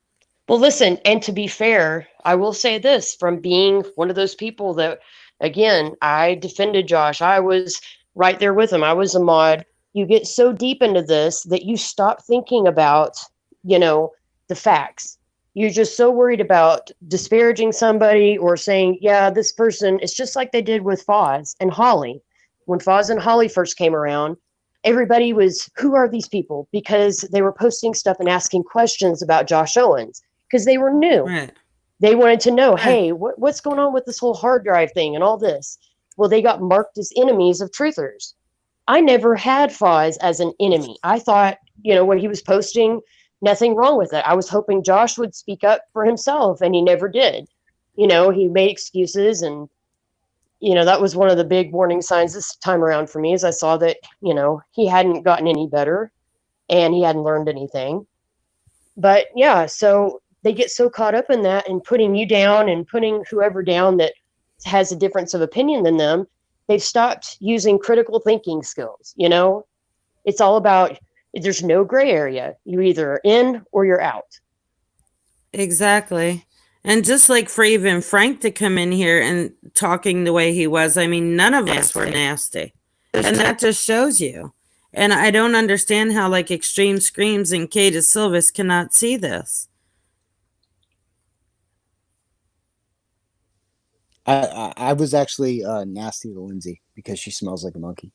Well, listen, and to be fair, I will say this, from being one of those people that, again, I defended Josh. I was right there with him. I was a mod. You get so deep into this that you stop thinking about, the facts. You're just so worried about disparaging somebody or saying, yeah, this person, it's just like they did with Foz and Holly. When Foz and Holly first came around, everybody was, who are these people? Because they were posting stuff and asking questions about Josh Owens because they were new. Right. They wanted to know, hey, what's going on with this whole hard drive thing and all this? Well, they got marked as enemies of Truthers. I never had Foz as an enemy. I thought, when he was posting, nothing wrong with it. I was hoping Josh would speak up for himself, and he never did. He made excuses, and, that was one of the big warning signs this time around for me, is I saw that, he hadn't gotten any better and he hadn't learned anything. But yeah, so they get so caught up in that and putting you down and putting whoever down that has a difference of opinion than them. They've stopped using critical thinking skills. It's all about, there's no gray area. You're either in or you're out. Exactly. And just like for even Frank to come in here and talking the way he was, I mean, none of us were nasty. And that just shows you. And I don't understand how like Extreme Screams and Kata Silvis cannot see this. I was actually nasty to Lindsay because she smells like a monkey.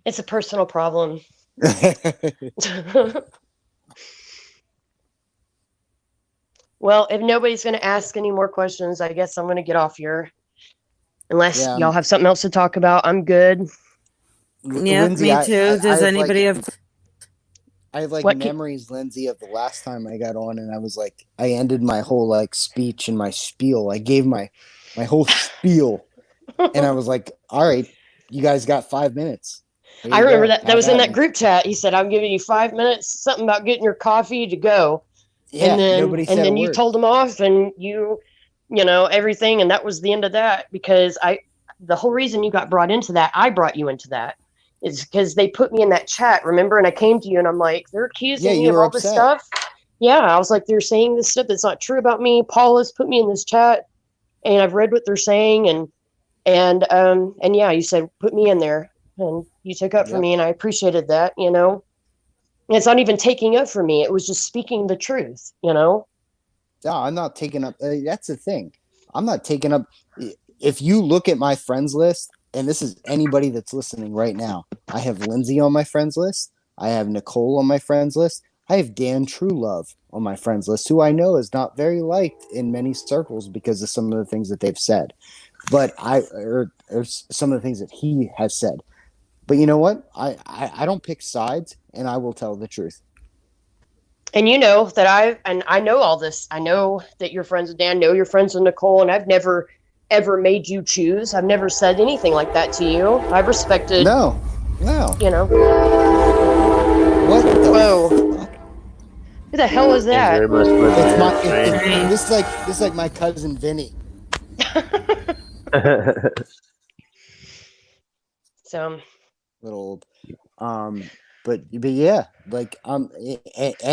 It's a personal problem. Well, if nobody's going to ask any more questions, I guess I'm going to get off here. Unless y'all have something else to talk about, I'm good. Yeah, Lindsay, me too. Does anybody have... I have memories, Lindsay, of the last time I got on, and I was like, I ended my whole speech and my spiel. I gave my whole spiel, and I was like, all right, you guys got 5 minutes. I remember that was in that group chat. He said, I'm giving you 5 minutes, something about getting your coffee to go. Yeah, and then, nobody said a word. You told him off, and you everything, and that was the end of that, because the whole reason you got brought into that, I brought you into that, is because they put me in that chat, remember? And I came to you and I'm like, they're accusing me of all this stuff. Yeah, I was like, they're saying this stuff that's not true about me. Paul has put me in this chat and I've read what they're saying. And And yeah, you said put me in there, and you took up for me, and I appreciated that. And it's not even taking up for me; it was just speaking the truth. No, I'm not taking up. That's the thing. I'm not taking up. If you look at my friends list, and this is anybody that's listening right now, I have Lindsay on my friends list. I have Nicole on my friends list. I have Dan Truelove on my friends list, who I know is not very liked in many circles because of some of the things that they've said. But or some of the things that he has said. But you know what? I don't pick sides, and I will tell the truth. And you know that I know all this. I know that you're friends with Dan, know you're friends with Nicole, and I've never ever made you choose. I've never said anything like that to you. I've respected. No. What the Whoa. Who the hell was that? This is like my cousin Vinny. So little but yeah, like and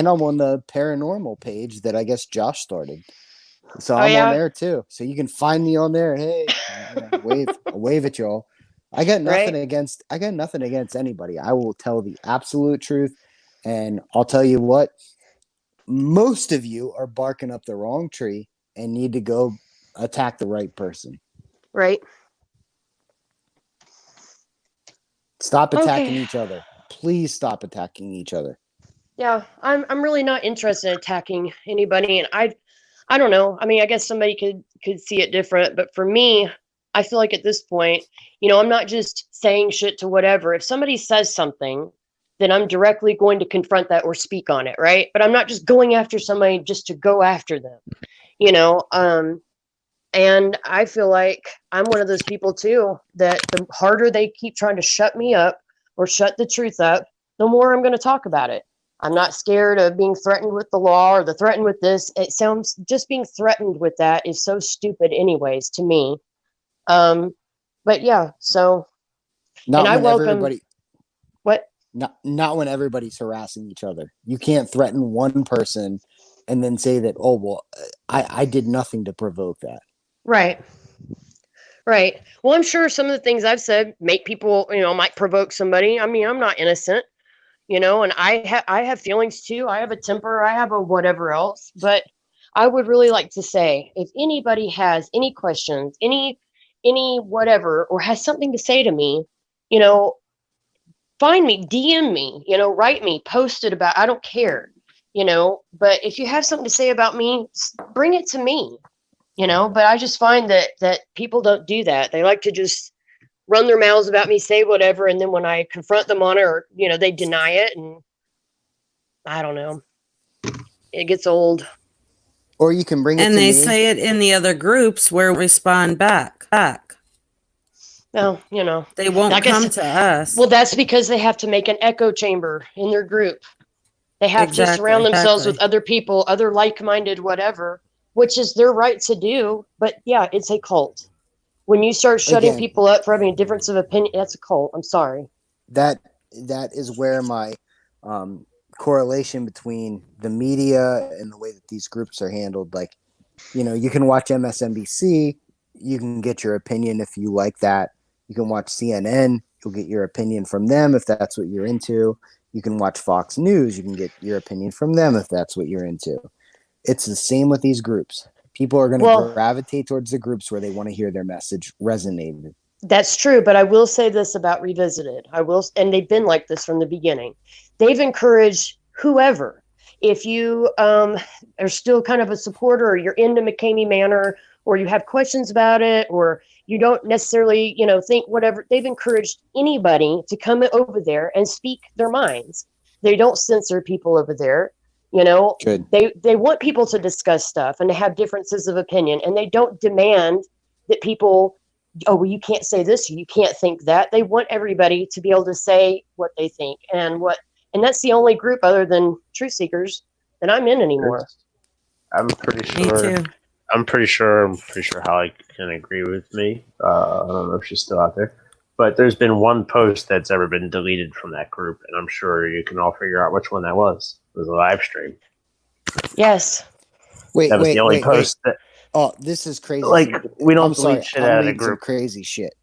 I'm on the paranormal page that I guess Josh started. So I'm on there too. So you can find me on there. Hey, wave at y'all. I got nothing against anybody. I will tell the absolute truth. And I'll tell you what, most of you are barking up the wrong tree and need to go attack the right person. Right. Stop attacking each other. Please stop attacking each other. Yeah, I'm really not interested in attacking anybody, and I don't know. I mean, I guess somebody could see it different, but for me, I feel like at this point, I'm not just saying shit to whatever. If somebody says something, then I'm directly going to confront that or speak on it, right? But I'm not just going after somebody just to go after them, and I feel like I'm one of those people too, that the harder they keep trying to shut me up or shut the truth up, the more I'm going to talk about it. I'm not scared of being threatened with the law or threatened with this. It sounds, just being threatened with that is so stupid anyways to me. But yeah, so. Not and I when welcome. Everybody, what? Not when everybody's harassing each other. You can't threaten one person and then say that, oh, well, I did nothing to provoke that. Right. Well, I'm sure some of the things I've said make people, might provoke somebody. I mean, I'm not innocent, and I have feelings too. I have a temper. I have a whatever else. But I would really like to say, if anybody has any questions, any whatever, or has something to say to me, find me, DM me, write me, post it about, I don't care, but if you have something to say about me, bring it to me. But I just find that people don't do that. They like to just run their mouths about me, say whatever, and then when I confront them on it, or they deny it, and I don't know, it gets old. Or you can bring it and to me. And they say it in the other groups where we respond back. Well, they won't come to us. Well, that's because they have to make an echo chamber in their group. They have to surround themselves with other people, other like-minded whatever, which is their right to do. But yeah, it's a cult. When you start shutting people up for having a difference of opinion, that's a cult. I'm sorry. That is where my correlation between the media and the way that these groups are handled. Like, you can watch MSNBC, you can get your opinion if you like that. You can watch CNN, you'll get your opinion from them if that's what you're into. You can watch Fox News, you can get your opinion from them if that's what you're into. It's the same with these groups. People are going to gravitate towards the groups where they want to hear their message resonated. That's true, but I will say this about Revisited. And they've been like this from the beginning. They've encouraged whoever, if you are still kind of a supporter, or you're into McCamey Manor, or you have questions about it, or you don't necessarily, think whatever, they've encouraged anybody to come over there and speak their minds. They don't censor people over there. Good. They want people to discuss stuff and to have differences of opinion, and they don't demand that people, oh, well, you can't say this, or you can't think that. They want everybody to be able to say what they think, and that's the only group other than Truth Seekers that I'm in anymore. I'm pretty sure. Me too. I'm pretty sure Holly can agree with me. I don't know if she's still out there, but there's been one post that's ever been deleted from that group, and I'm sure you can all figure out which one that was. It was a live stream. Yes. That was the only post Oh, this is crazy. Like, we don't I'm sorry. delete shit I'm out of the reading some group. crazy shit.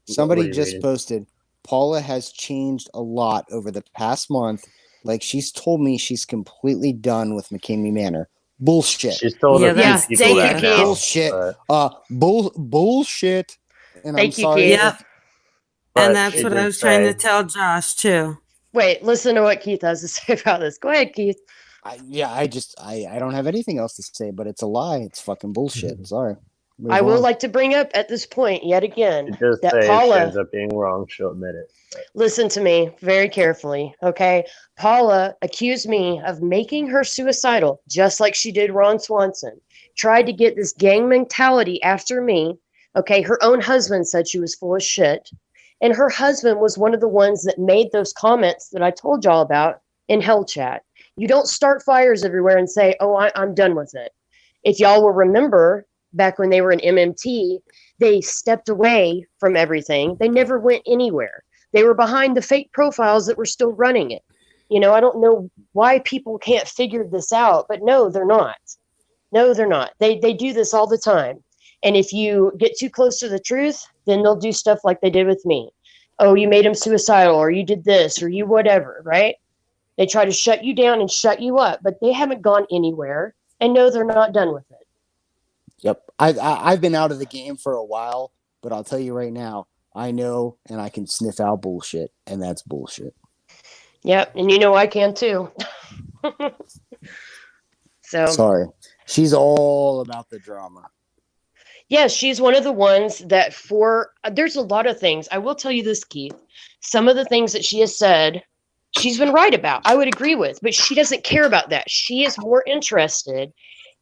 What Somebody are you just reading? posted, Paula has changed a lot over the past month. Like, she's told me she's completely done with McKamey Manor. Bullshit. She's told Yeah, a few that's people thank you, that Keith. now. Bullshit. But Bullshit. And I'm Thank you, sorry. Keith. Yep. But And that's she what I did was trying to say- tell Josh too. Wait, listen to what Keith has to say about this. Go ahead, Keith. I don't have anything else to say, but it's a lie. It's fucking bullshit. Sorry. Move I will on. like to bring up at this point yet She again does that say if she Paula, ends up being wrong, she'll admit it. listen to me very carefully, okay? Paula accused me of making her suicidal, just like she did Ron Swanson. Tried to get this gang mentality after me, okay? Her own husband said she was full of shit. And her husband was one of the ones that made those comments that I told y'all about in Hell Chat. You don't start fires everywhere and say, oh, I'm done with it. If y'all will remember, back when they were in MMT, they stepped away from everything. They never went anywhere. They were behind the fake profiles that were still running it. You know, I don't know why people can't figure this out, but no, they're not. No, they're not. They do this all the time. And if you get too close to the truth, then they'll do stuff like they did with me. Oh, you made him suicidal, or you did this, or you whatever, right? They try to shut you down and shut you up, but they haven't gone anywhere. And no, they're not done with it. Yep. I've been out of the game for a while, but I'll tell you right now, I know and I can sniff out bullshit, and that's bullshit. Yep, and you know I can too. So Sorry. She's all about the drama. yes, she's one of the ones that there's a lot of things. I will tell you this, Keith. Some of the things that she has said, she's been right about. I would agree with, but she doesn't care about that. She is more interested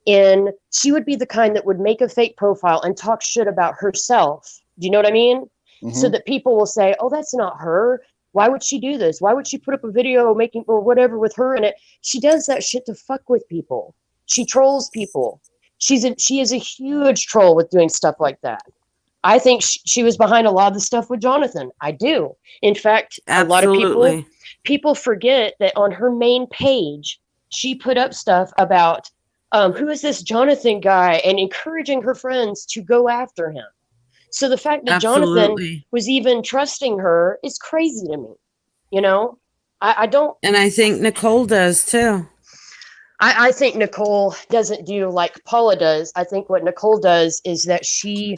in, she would be the kind that would make a fake profile and talk shit about herself. Do you know what I mean? Mhm. So that people will say, oh, that's not her. Why would she do this? Why would she put up a video making or whatever with her in it? She does that shit to fuck with people. She trolls people. She is a huge troll with doing stuff like that. I think she was behind a lot of the stuff with Jonathan. I do. In fact, a lot of people forget that on her main page, she put up stuff about who is this Jonathan guy and encouraging her friends to go after him. So the fact that Jonathan was even trusting her is crazy to me. You know, I don't. And I think Nicole does too. I think Nicole doesn't do like Paula does. I think what Nicole does is that she,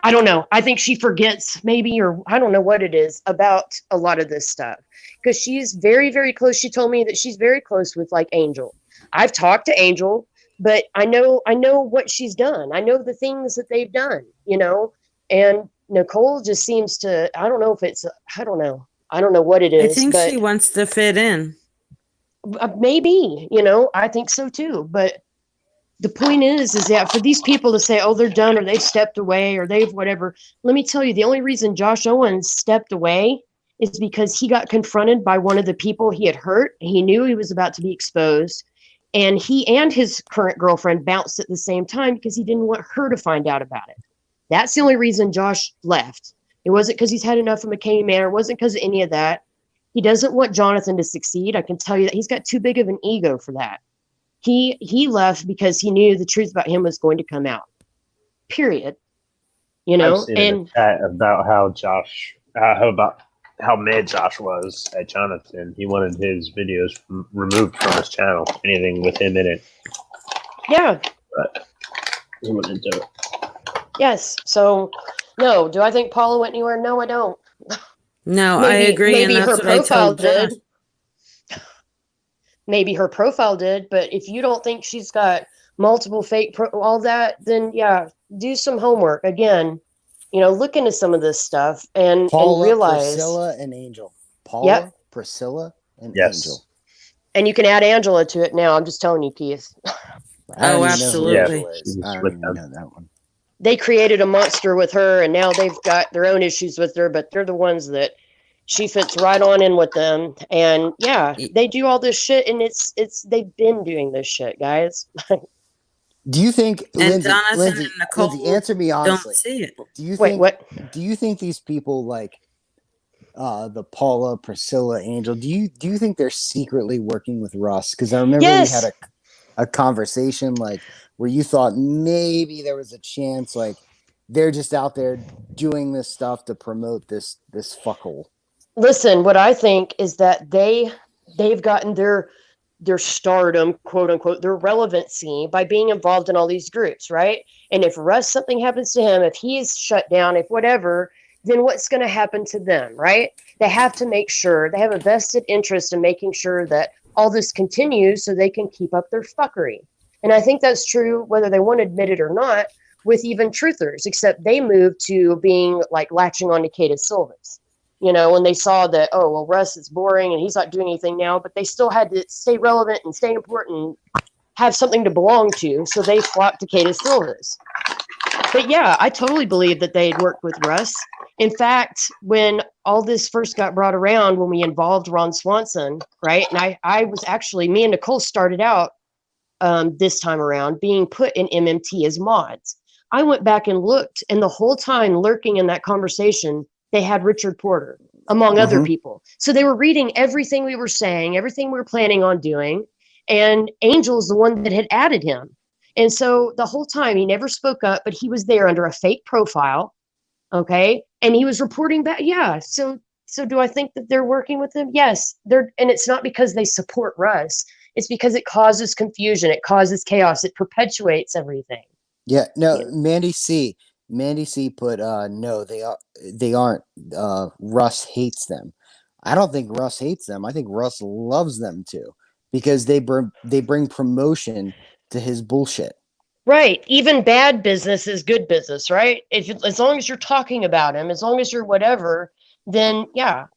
I don't know. I think she forgets maybe, or I don't know what it is about a lot of this stuff. Because she's very, very close. She told me that she's very close with like Angel. I've talked to Angel, but I know what she's done. I know the things that they've done, you know, and Nicole just seems to, I don't know if it's, I don't know what it is. I think she wants to fit in. Maybe, you know, I think so too. But the point is that for these people to say, oh, they're done or they've stepped away or they've whatever, let me tell you, the only reason Josh Owens stepped away is because he got confronted by one of the people he had hurt. He knew he was about to be exposed. And he and his current girlfriend bounced at the same time because he didn't want her to find out about it. That's the only reason Josh left. It wasn't because he's had enough of McKamey Manor. It wasn't because of any of that. He doesn't want Jonathan to succeed. I can tell you that he's got too big of an ego for that. He left because he knew the truth about him was going to come out. Period. You know, I've seen in the chat about how mad Josh was at Jonathan. He wanted his videos removed from his channel. Anything with him in it. Yeah. But he wouldn't do it. Yes. So, no. Do I think Paula went anywhere? No, I don't. No, I agree. Maybe and that's her what I profile told Josh. did. Maybe her profile did, but if you don't think she's got multiple fake all that, then yeah, do some homework again. You know, look into some of this stuff and realize Priscilla and Angel. Paula, Priscilla, and Angel. And you can add Angela to it now. I'm just telling you, Keith. Oh, absolutely. I don't even know that one. They created a monster with her, and now they've got their own issues with her, but they're the ones that she fits right on in with them. And yeah, they do all this shit, and it's they've been doing this shit, guys. Do you think Lindsay, Jonathan and Nicole Lindsay, answer me honestly. don't see it? Do you Wait, think what? Do you think these people like the Paula, Priscilla, Angel, do you think they're secretly working with Russ? Because I remember we had a a conversation like where you thought maybe there was a chance like they're just out there doing this stuff to promote this fuckhole? Listen, what I think is that they've gotten their stardom, quote unquote, their relevancy by being involved in all these groups, right? And if Russ, something happens to him, if he is shut down, if whatever, then what's going to happen to them, right? They have to make sure, they have a vested interest in making sure that all this continues so they can keep up their fuckery. And I think that's true whether they want to admit it or not with even truthers, except they moved to being like latching on to Cadis Silvas. You know, when they saw that, oh, well, Russ is boring and he's not doing anything now, but they still had to stay relevant and stay important, and have something to belong to. So they flocked to Cadis Silvas. But yeah, I totally believe that they had worked with Russ. In fact, when all this first got brought around, when we involved Ron Swanson, right? And I was actually, me and Nicole started out this time around being put in MMT as mods. I went back and looked, and the whole time lurking in that conversation, they had Richard Porter, among other people. So they were reading everything we were saying, everything we were planning on doing. And Angel's the one that had added him. And so the whole time he never spoke up, but he was there under a fake profile. Okay. And he was reporting back. Yeah. So do I think that they're working with him? Yes. And it's not because they support Russ. It's because it causes confusion. It causes chaos. It perpetuates everything. Yeah. No, yeah. Mandy C put no, they aren't. Russ hates them. I don't think Russ hates them. I think Russ loves them too, because they bring promotion to his bullshit. Right. Even bad business is good business, right? As long as you're talking about him, as long as you're whatever, then yeah.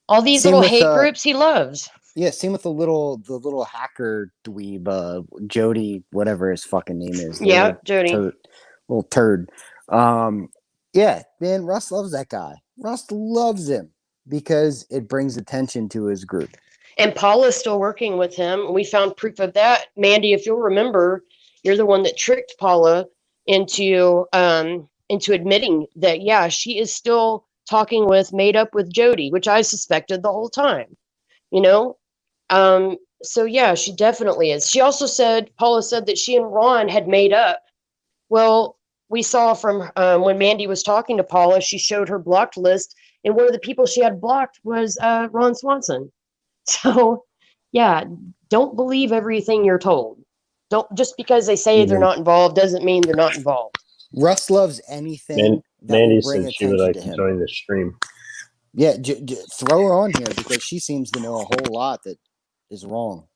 All these little hate groups he loves. Yeah, same with the little hacker dweeb, Jody, whatever his fucking name is. Yeah, Jody. Little turd. Yeah, man, Russ loves that guy. Russ loves him because it brings attention to his group. And Paula's still working with him. We found proof of that. Mandy, if you'll remember, you're the one that tricked Paula into admitting that, yeah, she is still talking with, made up with Jody, which I suspected the whole time, you know? So yeah, she definitely is. She also said, Paula said that she and Ron had made up. Well, we saw from when Mandy was talking to Paula, she showed her blocked list, and one of the people she had blocked was Ron Swanson. So yeah, don't believe everything you're told. Don't, just because they say they're not involved doesn't mean they're not involved. Russ loves anything. Mandy said she would like to join the stream. Yeah, throw her on here because she seems to know a whole lot that is wrong.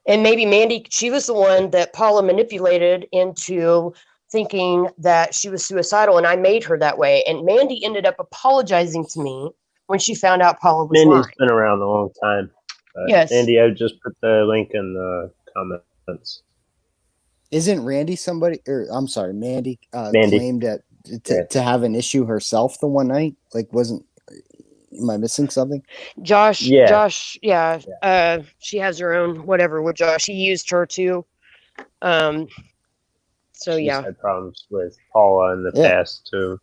And maybe Mandy, she was the one that Paula manipulated into thinking that she was suicidal, and I made her that way. And Mandy ended up apologizing to me when she found out Paula was Mandy's lying. Been around a long time. Yes. Andy, I just put the link in the comments. Isn't Randy somebody, or I'm sorry, Mandy. Claimed that to have an issue herself the one night? Like, am I missing something? Josh, yeah. She has her own whatever with Josh. He used her too. So She's had problems with Paula in the past too.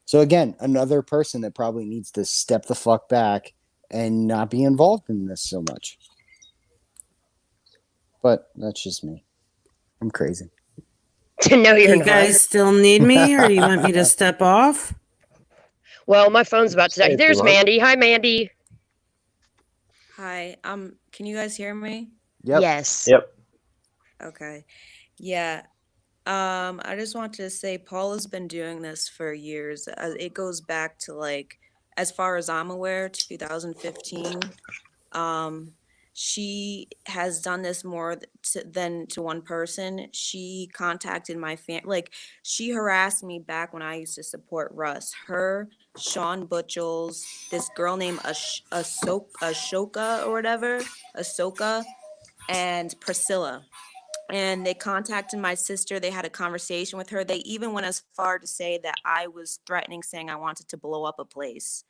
So again, another person that probably needs to step the fuck back and not be involved in this so much. But that's just me. I'm crazy. No, you're not. You guys still need me, or do you want me to step off? Well, my phone's about to die. There's Mandy. Hi, Mandy. Hi. Can you guys hear me? Yep. Yes. Yep. Okay. Yeah. I just want to say Paula's been doing this for years. It goes back to, like, as far as I'm aware, 2015. She has done this more than to one person. She contacted my like, she harassed me back when I used to support Russ. Her, Sean Butchels, this girl named Ashoka or whatever, Ahsoka, and Priscilla. And they contacted my sister. They had a conversation with her. They even went as far to say that I was threatening, saying I wanted to blow up a place.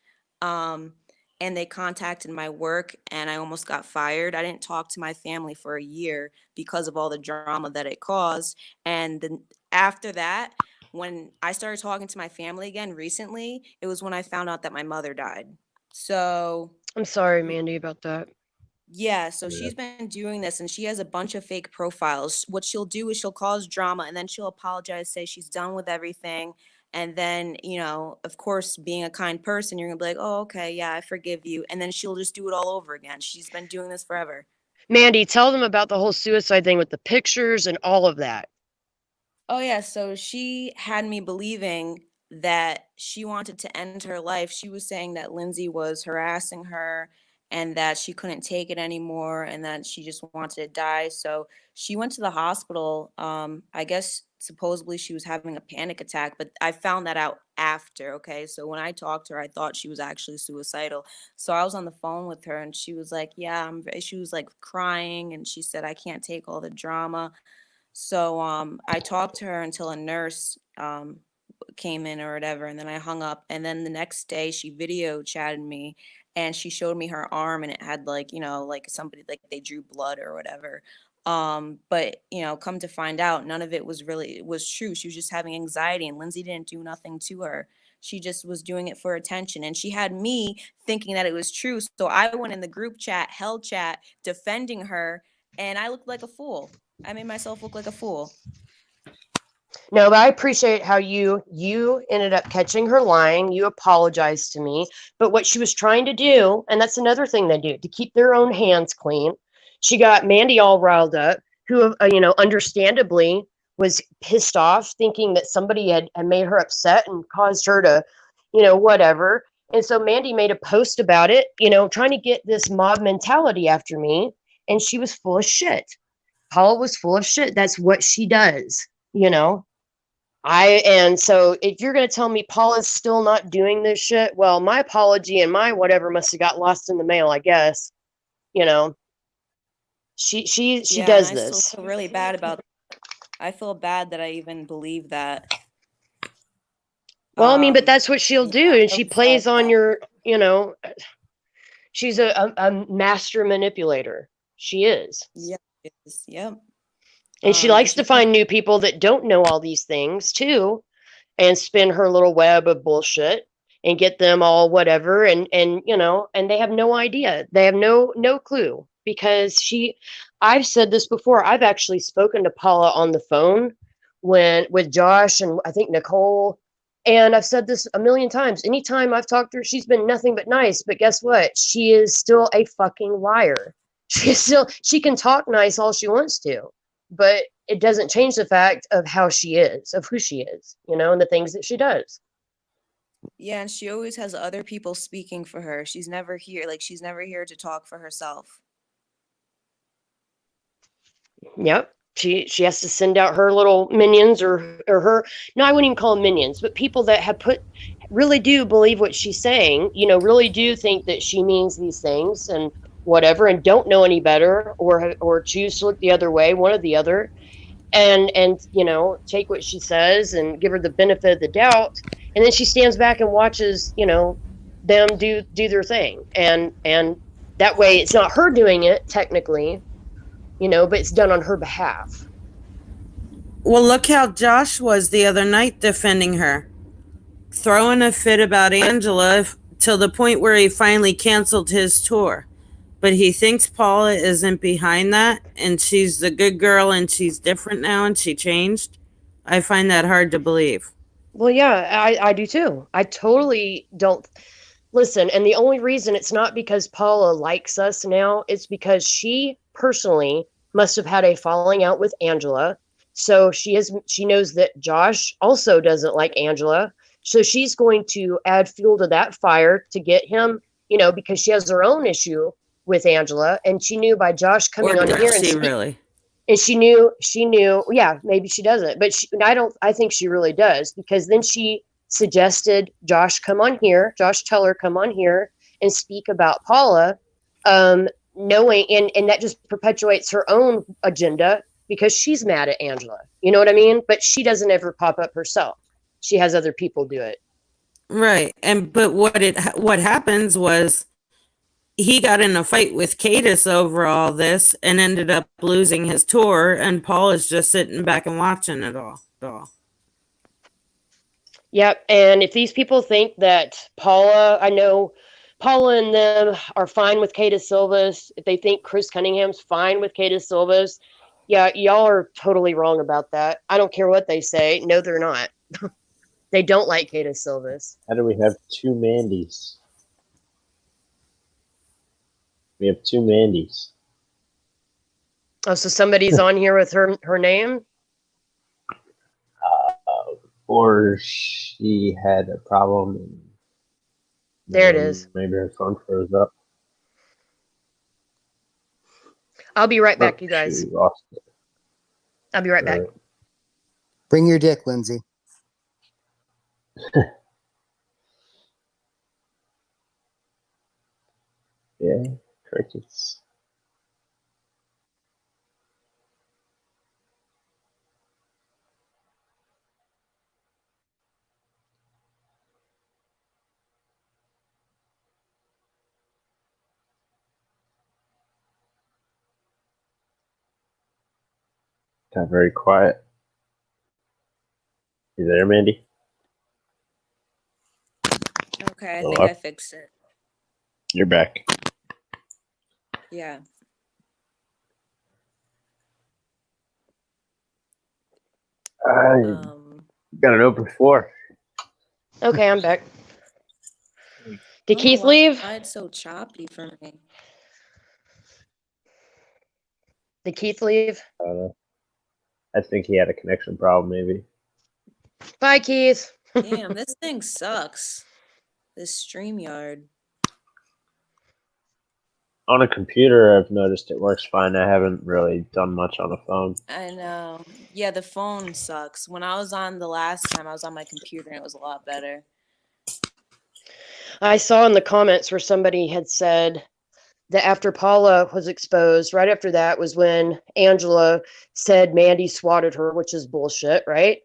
And they contacted my work, and I almost got fired. I didn't talk to my family for a year because of all the drama that it caused. And then after that, when I started talking to my family again recently, it was when I found out that my mother died. So I'm sorry, Mandy, about that. Yeah, so Yeah. she's been doing this and she has a bunch of fake profiles. What she'll do is she'll cause drama and then she'll apologize, say she's done with everything. And then, of course, being a kind person, you're gonna be like, oh, okay, yeah, I forgive you. And then she'll just do it all over again. She's been doing this forever. Mandy, tell them about the whole suicide thing with the pictures and all of that. Oh, yeah. So she had me believing that she wanted to end her life. She was saying that Lindsay was harassing her and that she couldn't take it anymore and that she just wanted to die. So she went to the hospital. I guess supposedly she was having a panic attack, but I found that out after. Okay. So when I talked to her, I thought she was actually suicidal. So I was on the phone with her and she was like, yeah, she was like crying and she said, I can't take all the drama. So I talked to her until a nurse came in or whatever, and then I hung up. And then the next day, she video chatted me, and she showed me her arm, and it had like like somebody like they drew blood or whatever. But come to find out, none of it was true. She was just having anxiety, and Lindsay didn't do nothing to her. She just was doing it for attention, and she had me thinking that it was true. So I went in the group chat, hell chat, defending her, and I looked like a fool. I made myself look like a fool. No, but I appreciate how you ended up catching her lying. You apologized to me. But what she was trying to do, and that's another thing they do, to keep their own hands clean, she got Mandy all riled up, who, understandably was pissed off, thinking that somebody had made her upset and caused her to, whatever. And so Mandy made a post about it, trying to get this mob mentality after me. And she was full of shit. Paula was full of shit. That's what she does, and so if you're going to tell me Paula's still not doing this shit, well, my apology and my whatever must have got lost in the mail, I guess. She Yeah, does and I this. still feel really bad about I feel bad that I even believe that. Well, I mean, but that's what she'll do. Yeah, And she plays on your, she's a master manipulator. She is. Yeah, yep. And she likes to find new people that don't know all these things too, and spin her little web of bullshit and get them all whatever. And they have no idea. They have no clue, because I've said this before. I've actually spoken to Paula on the phone with Josh and I think Nicole. And I've said this a million times. Anytime I've talked to her, she's been nothing but nice. But guess what? She is still a fucking liar. She can talk nice all she wants to, but it doesn't change the fact of how she is, of who she is, and the things that she does. Yeah, and she always has other people speaking for her. She's never here. Like, she's never here to talk for herself. Yep. She has to send out her little minions or her, no, I wouldn't even call them minions, but people that have really do believe what she's saying, really do think that she means these things and whatever, and don't know any better or choose to look the other way, one or the other, and take what she says and give her the benefit of the doubt. And then she stands back and watches, them do their thing. And that way it's not her doing it technically, but it's done on her behalf. Well, look how Josh was the other night defending her, throwing a fit about Angela till the point where he finally canceled his tour. But he thinks Paula isn't behind that, and she's the good girl, and she's different now, and she changed. I find that hard to believe. Well, yeah, I do too. I totally don't. Listen, and the only reason it's not because Paula likes us now, it's because she personally must have had a falling out with Angela. So she knows that Josh also doesn't like Angela. So she's going to add fuel to that fire to get him, because she has her own issue with Angela, and she knew by Josh coming on here and she knew, yeah, maybe she doesn't, but I think she really does, because then she suggested Josh come on here, Josh tell her come on here and speak about Paula, knowing, and that just perpetuates her own agenda, because she's mad at Angela. You know what I mean? But she doesn't ever pop up herself. She has other people do it. Right. But what happens was he got in a fight with Cadis over all this and ended up losing his tour, and Paul is just sitting back and watching it all. Yep. And if these people think that Paula, I know Paula and them are fine with Kata Silvas, if they think Chris Cunningham's fine with Kata Silvas, yeah, y'all are totally wrong about that. I don't care what they say. No, they're not. They don't like Kata Silvas. How do we have two Mandys? We have two Mandys. Oh, so somebody's on here with her name? Or she had a problem. And there it is. Maybe her phone froze up. I'll be right back, you guys. I'll be right back. Bring your dick, Lindsay. Yeah, crickets. Got very quiet. You there, Mandy? Okay, I think I fixed it. You're back. Yeah. Got an open floor. Okay, I'm back. Did I don't Keith know why leave? It's so choppy for me. Did Keith leave? I think he had a connection problem, maybe. Bye, Keith. Damn, this thing sucks. This StreamYard. On a computer, I've noticed it works fine. I haven't really done much on a phone. I know. Yeah, the phone sucks. When I was on the last time, I was on my computer and it was a lot better. I saw in the comments where somebody had said that after Paula was exposed, right after that was when Angela said Mandy swatted her, which is bullshit, right?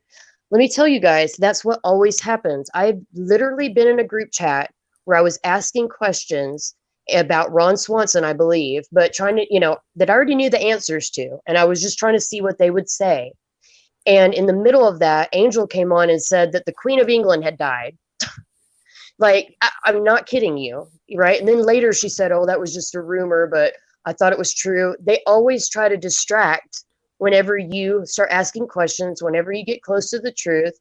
Let me tell you guys, that's what always happens. I've literally been in a group chat where I was asking questions about Ron Swanson, I believe, but trying to, that I already knew the answers to. And I was just trying to see what they would say. And in the middle of that, Angel came on and said that the Queen of England had died. Like, I'm not kidding you, right? And then later she said, oh, that was just a rumor, but I thought it was true. They always try to distract whenever you start asking questions, whenever you get close to the truth,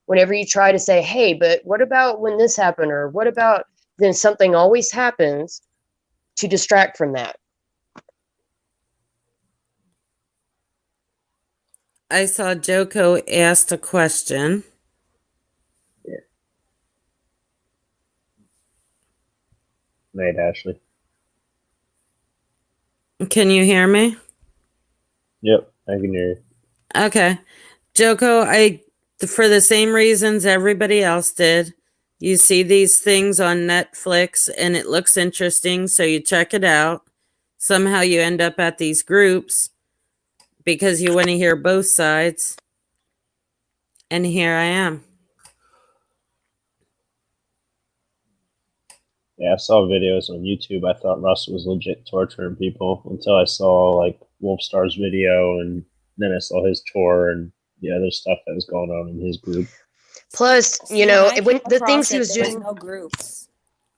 whenever you try to say, hey, but what about when this happened? Or what about, then something always happens to distract from that. I saw Joko asked a question. Yeah. Night, Ashley. Can you hear me? Yep, I can hear you. Okay. Joko, for the same reasons everybody else did, you see these things on Netflix and it looks interesting, so you check it out. Somehow you end up at these groups because you want to hear both sides. And here I am. Yeah, I saw videos on YouTube. I thought Russ was legit torturing people until I saw like Wolfstar's video, and then I saw his tour and the other stuff that was going on in his group. Plus, when the things he was doing. There was no groups.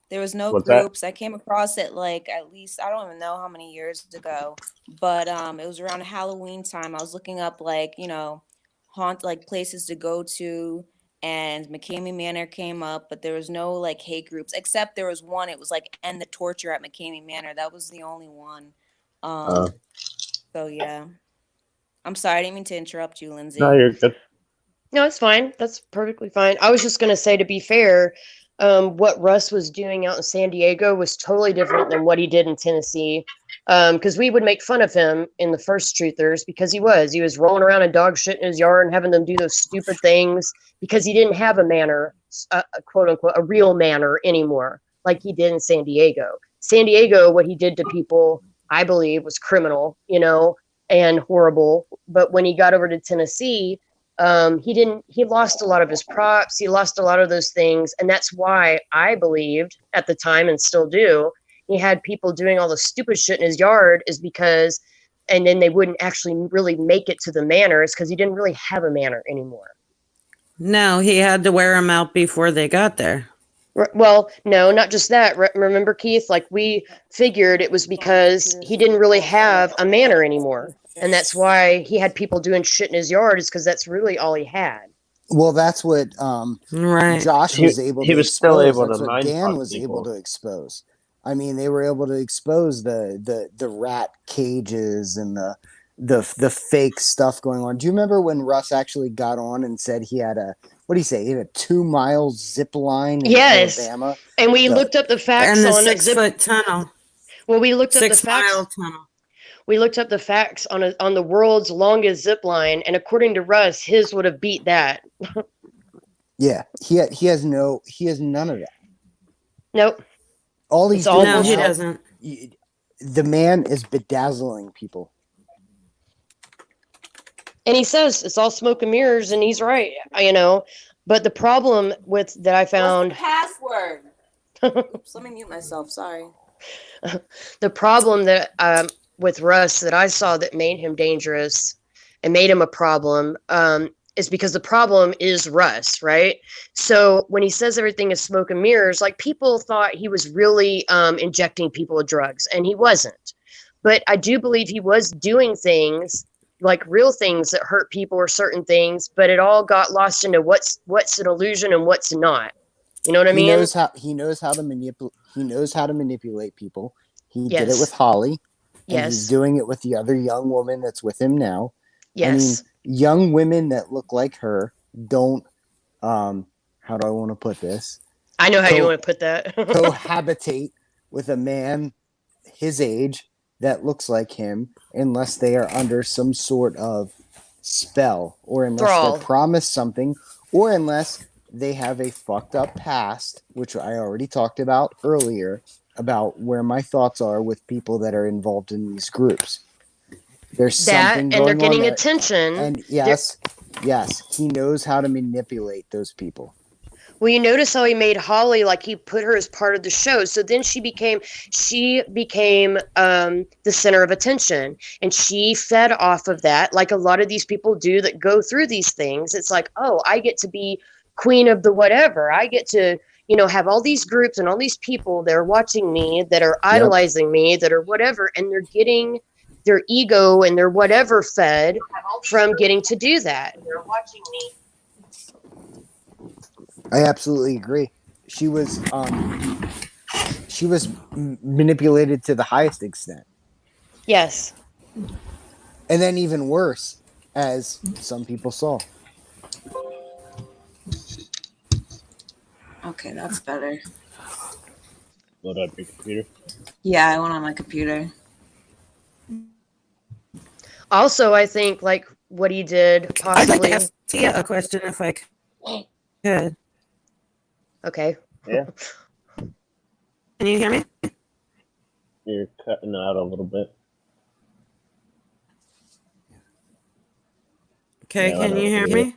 There was no What's groups. that? I came across it like at least, I don't even know how many years ago, but it was around Halloween time. I was looking up places to go to, and McCamey Manor came up, but there was no like hate groups, except there was one. It was like end the torture at McCamey Manor. That was the only one. So yeah, I'm sorry, I didn't mean to interrupt you, Lindsay. No, you're good. No, it's fine. That's perfectly fine. I was just going to say, to be fair, what Russ was doing out in San Diego was totally different than what he did in Tennessee. Because we would make fun of him in the first Truthers because he was rolling around in dog shit in his yard and having them do those stupid things because he didn't have a manor, quote unquote, a real manor anymore like he did in San Diego. San Diego, what he did to people, I believe, was criminal, and horrible. But when he got over to Tennessee, he lost a lot of his props. He lost a lot of those things. And that's why I believed at the time, and still do, he had people doing all the stupid shit in his yard is because, and then they wouldn't actually really make it to the manors because he didn't really have a manor anymore. No, he had to wear them out before they got there. Well, no, not just that. Remember, Keith, like we figured it was because he didn't really have a manor anymore. And that's why he had people doing shit in his yard, is because that's really all he had. Well, that's what Right. Josh was able he to was still expose. able That's to what mind Dan fuck was able people. to expose. I mean, they were able to expose the rat cages and the fake stuff going on. Do you remember when Russ actually got on and said he had a, what do you say? He had a 2-mile zip line in Yes. Alabama. And we The- looked up the facts And the on 6-foot tunnel, Well, we looked up the 6-mile facts. tunnel. We looked up the facts on the world's longest zip line, and according to Russ, his would have beat that. Yeah, he has none of that. Nope. All It's he's all doing No, he now, doesn't. the man is bedazzling people. And he says it's all smoke and mirrors, and he's right, you know. But the problem with that I found, password? Oops, let me mute myself. Sorry. the problem that with Russ that I saw that made him dangerous and made him a problem is because the problem is Russ, right? So when he says everything is smoke and mirrors, like people thought he was really injecting people with drugs, and he wasn't. But I do believe he was doing things like real things that hurt people or certain things, but it all got lost into what's an illusion and what's not. You know what I mean? He knows how to manipulate people. He did it Yes. with Holly. And Yes. he's doing it with the other young woman that's with him now. Yes. I mean, young women that look like her don't how do I want to put this? I know how you want to put that. Cohabitate with a man his age that looks like him unless they are under some sort of spell, or unless Thrall. they're promised something, or unless they have a fucked up past, which I already talked about earlier, about where my thoughts are with people that are involved in these groups. There's that, something and going they're on getting there. attention. And yes, he knows how to manipulate those people. Well, you notice how he made Holly, like he put her as part of the show. So then she became the center of attention, and she fed off of that, like a lot of these people do that go through these things. It's like, oh, I get to be queen of the whatever. I get to, you know, have all these groups and all these people that are watching me, that are idolizing me, that are whatever, and they're getting their ego and their whatever fed from getting to do that. They're watching me. I absolutely agree. She was manipulated to the highest extent. Yes. And then even worse, as some people saw. Okay, that's better. Load up your computer. Yeah, I went on my computer. Also, I think like what he did I'd like possibly. to ask Tia a question if I could. Okay. Yeah, Can you hear me? you're cutting out a little bit. Okay, No, I can don't you hear hear me?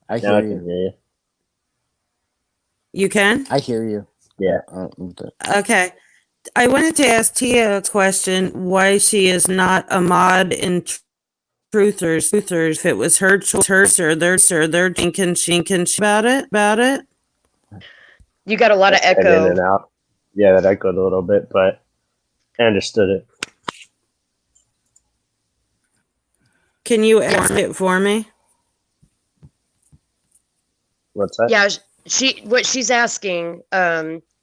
I Now I hear can you. hear you. You can? I hear you. Yeah. Okay. I wanted to ask Tia a question why she is not a mod in Truthers. If it was her choice or their thinking she about it. You got a lot of Cut in and echo. out. Yeah, that echoed a little bit, but I understood it. Can you ask it for me? What's that? Yeah, what she's asking,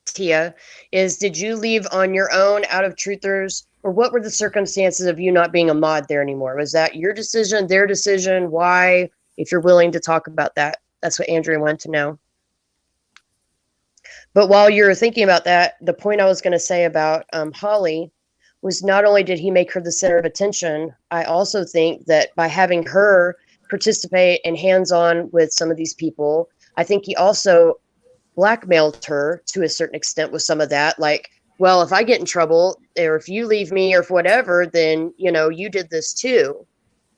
Tia, is did you leave on your own out of Truthers, or what were the circumstances of you not being a mod there anymore? Was that your decision, their decision? Why? If you're willing to talk about that, that's what Andrea wanted to know. But while you're thinking about that, the point I was going to say about Holly was not only did he make her the center of attention, I also think that by having her participate and hands-on with some of these people, I think he also blackmailed her to a certain extent with some of that. Like, well, if I get in trouble, or if you leave me or whatever, then, you know, you did this too,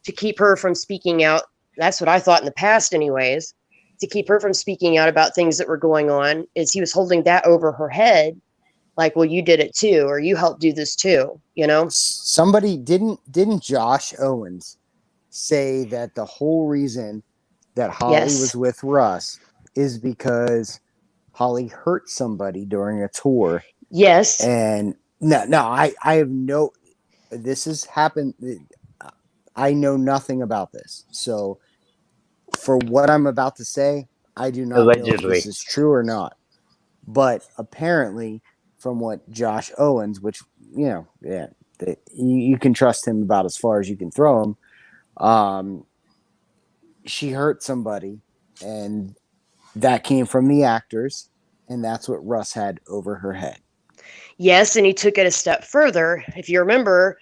to keep her from speaking out. That's what I thought in the past anyways, to keep her from speaking out about things that were going on, is he was holding that over her head. Like, well, you did it too, or you helped do this too, you know? Somebody didn't Josh Owens say that the whole reason that Holly Yes. was with Russ is because Holly hurt somebody during a tour. Yes. And I have no, this has happened. I know nothing about this. So for what I'm about to say, I do not know if this is true or not. But apparently, from what Josh Owens, which, you can trust him about as far as you can throw him, she hurt somebody, and that came from the actors, and that's what Russ had over her head. Yes, and he took it a step further. If you remember,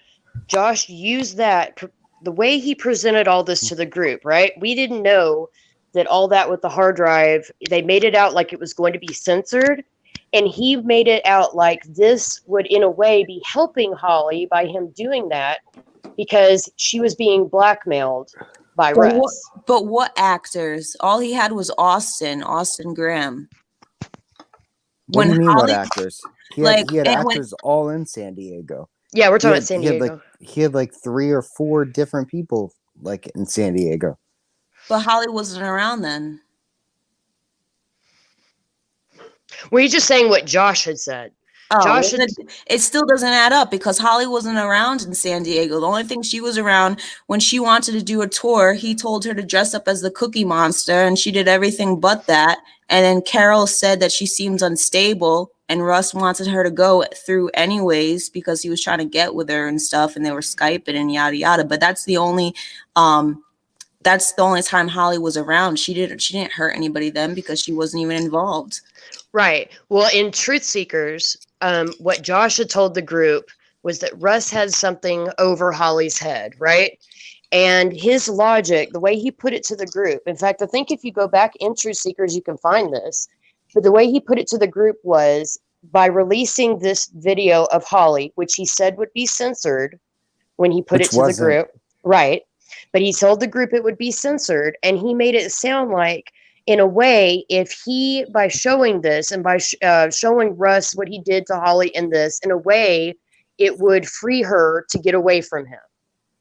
Josh used that, the way he presented all this to the group, right? We didn't know that all that with the hard drive, they made it out like it was going to be censored. And he made it out like this would, in a way, be helping Holly by him doing that because she was being blackmailed by Russ. But what actors? All he had was Austin Graham. What do you mean, what actors? He had actors all in San Diego. Yeah, we're talking about San Diego. He had like 3 or 4 different people like in San Diego. But Holly wasn't around then. Were you just saying what Josh had said? Oh, it still doesn't add up because Holly wasn't around in San Diego. The only thing she was around when she wanted to do a tour, he told her to dress up as the Cookie Monster, and she did everything but that. And then Carol said that she seemed unstable, and Russ wanted her to go through anyways because he was trying to get with her and stuff, and they were Skyping and yada yada. But that's the only time Holly was around. She didn't hurt anybody then because she wasn't even involved. Right. Well, in Truth Seekers, what Josh had told the group was that Russ had something over Holly's head, right? And his logic, the way he put it to the group, in fact, I think if you go back in Truth Seekers, you can find this. But the way he put it to the group was by releasing this video of Holly, which he said would be censored when he put it to the group. Right. But he told the group it would be censored. And he made it sound like, in a way, if he, by showing this and by showing Russ what he did to Holly in this, in a way, it would free her to get away from him.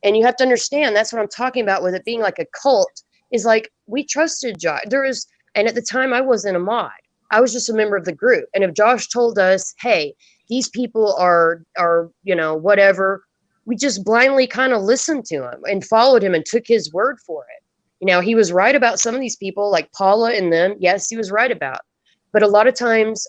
And you have to understand, that's what I'm talking about with it being like a cult, is like, we trusted Josh. And at the time I wasn't a mod. I was just a member of the group. And if Josh told us, hey, these people are, whatever, we just blindly kind of listened to him and followed him and took his word for it. He was right about some of these people like Paula and them. Yes, he was right about. But a lot of times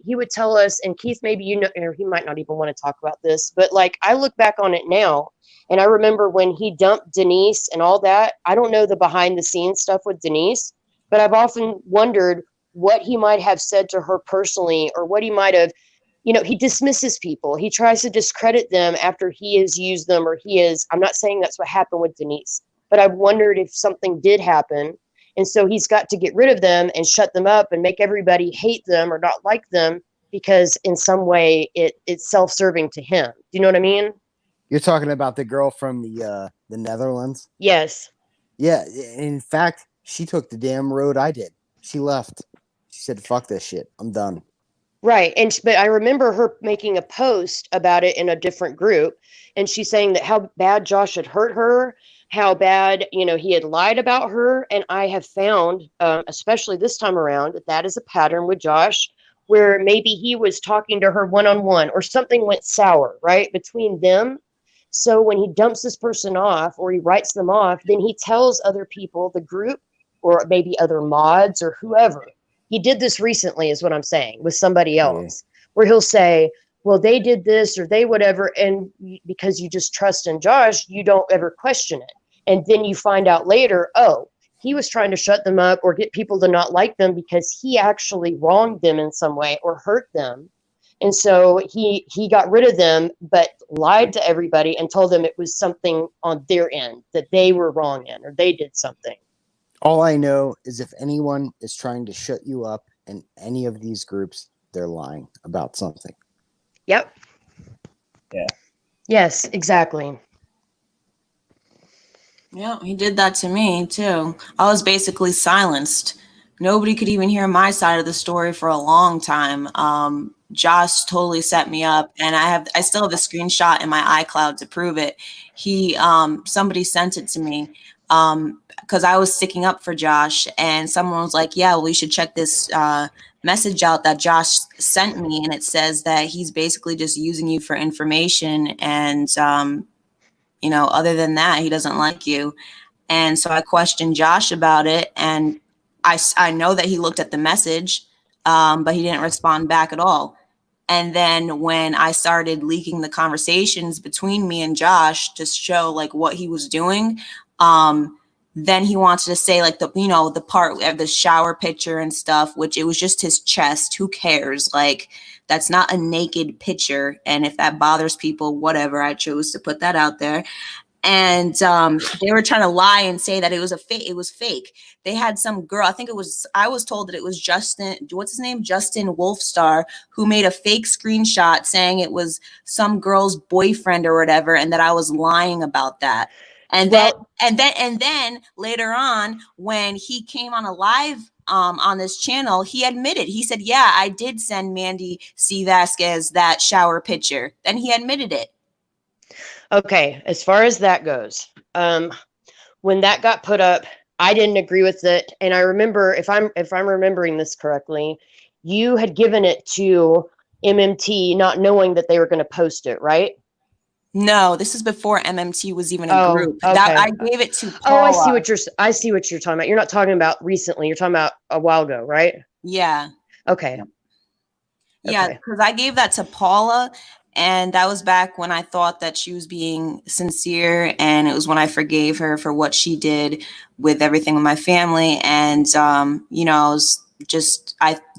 he would tell us, and Keith, maybe or he might not even want to talk about this, but like I look back on it now, and I remember when he dumped Denise and all that. I don't know the behind the scenes stuff with Denise, but I've often wondered what he might have said to her personally, or what he might have, he dismisses people. He tries to discredit them after he has used them, or I'm not saying that's what happened with Denise. But I've wondered if something did happen. And so he's got to get rid of them and shut them up and make everybody hate them or not like them because in some way it's self-serving to him. Do you know what I mean? You're talking about the girl from the Netherlands? Yes. Yeah. In fact, she took the damn road I did. She left. She said, fuck this shit. I'm done. Right. But I remember her making a post about it in a different group. And she's saying that how bad Josh had hurt her, how bad, he had lied about her. And I have found, especially this time around, that is a pattern with Josh, where maybe he was talking to her one-on-one or something went sour, right, between them. So when he dumps this person off or he writes them off, then he tells other people, the group, or maybe other mods or whoever. He did this recently, is what I'm saying, with somebody else, where he'll say, well, they did this or they whatever. And because you just trust in Josh, you don't ever question it. And then you find out later, oh, he was trying to shut them up or get people to not like them because he actually wronged them in some way or hurt them. And so he got rid of them, but lied to everybody and told them it was something on their end that they were wrong in or they did something. All I know is if anyone is trying to shut you up in any of these groups, they're lying about something. Yep. Yeah. Yes, exactly. Yeah, he did that to me too. I was basically silenced. Nobody could even hear my side of the story for a long time. Josh totally set me up, and I still have a screenshot in my iCloud to prove it. Somebody sent it to me because I was sticking up for Josh, and someone was like, "Yeah, well, you should check this message out that Josh sent me, and it says that he's basically just using you for information, and other than that, he doesn't like you. And so I questioned Josh about it, and I know that he looked at the message, but he didn't respond back at all. And then when I started leaking the conversations between me and Josh to show like what he was doing, then he wanted to say like the part of the shower picture and stuff, which it was just his chest. Who cares? Like, that's not a naked picture. And if that bothers people, whatever, I chose to put that out there. And they were trying to lie and say that it was it was fake. They had some girl, I was told that it was Justin Wolfstar, who made a fake screenshot saying it was some girl's boyfriend or whatever, and that I was lying about that. And then later on, when he came on a live on this channel, he admitted, he said, yeah, I did send Mandy C. Vasquez that shower picture. Then he admitted it. Okay, as far as that goes, when that got put up, I didn't agree with it, and I remember, if I'm remembering this correctly, you had given it to MMT, not knowing that they were going to post it, right? No, this is before MMT was even a group. Okay. That I gave it to Paula. Oh, I see what you're talking about. You're not talking about recently. You're talking about a while ago, right? Yeah. Okay. Yeah, because I gave that to Paula. And that was back when I thought that she was being sincere. And it was when I forgave her for what she did with everything with my family. And, I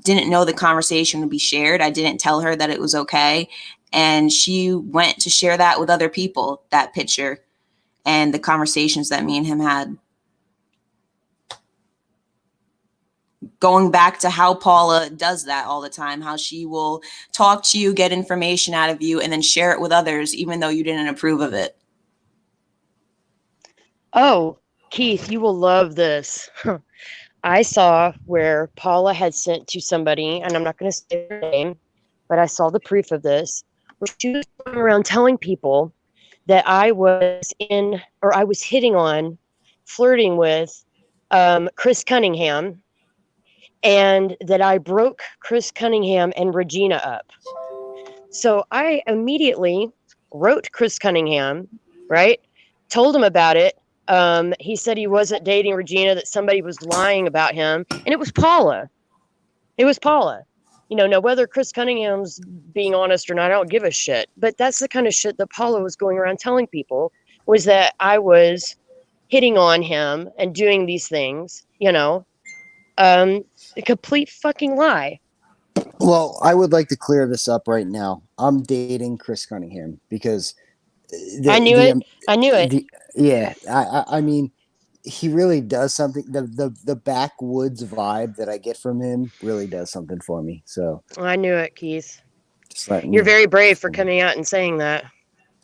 didn't know the conversation would be shared. I didn't tell her that it was okay. And she went to share that with other people, that picture and the conversations that me and him had. Going back to how Paula does that all the time, how she will talk to you, get information out of you, and then share it with others, even though you didn't approve of it. Oh, Keith, you will love this. I saw where Paula had sent to somebody, and I'm not going to say her name, but I saw the proof of this, where she was going around telling people that I was hitting on, flirting with Chris Cunningham, and that I broke Chris Cunningham and Regina up. So I immediately wrote Chris Cunningham, right? Told him about it. He said he wasn't dating Regina, that somebody was lying about him. And it was Paula. Now whether Chris Cunningham's being honest or not, I don't give a shit. But that's the kind of shit that Paula was going around telling people, was that I was hitting on him and doing these things, a complete fucking lie. Well, I would like to clear this up right now. I'm dating Chris Cunningham because I knew it. I mean, he really does something. The backwoods vibe that I get from him really does something for me. So I knew it, Keith. You're very brave for coming out and saying that.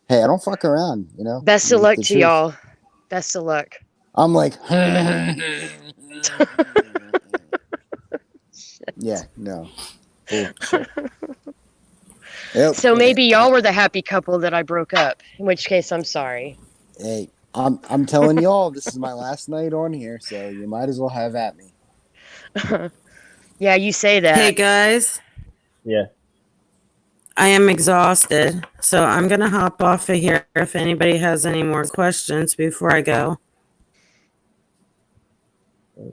Hey, I don't fuck around, Best of luck to y'all. Best of luck. I'm like, yeah, no. Yep. So maybe y'all were the happy couple that I broke up, in which case I'm sorry. Hey, I'm telling y'all, this is my last night on here, so you might as well have at me. Yeah, you say that. Hey guys. Yeah. I am exhausted, so I'm going to hop off of here if anybody has any more questions before I go. I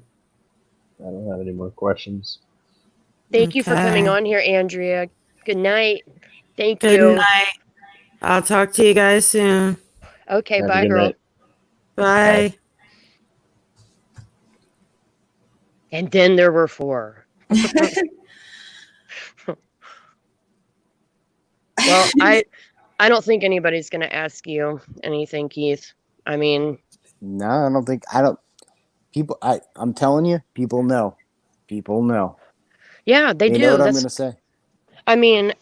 don't have any more questions. Thank you for coming on here, Andrea. Good night. Thank you. Good night. I'll talk to you guys soon. Okay, bye, girl. Night. Bye. And then there were 4. Well, I don't think anybody's going to ask you anything, Keith. I mean, no, I'm telling you, people know. Yeah, they do. Know what I'm going to say. I mean,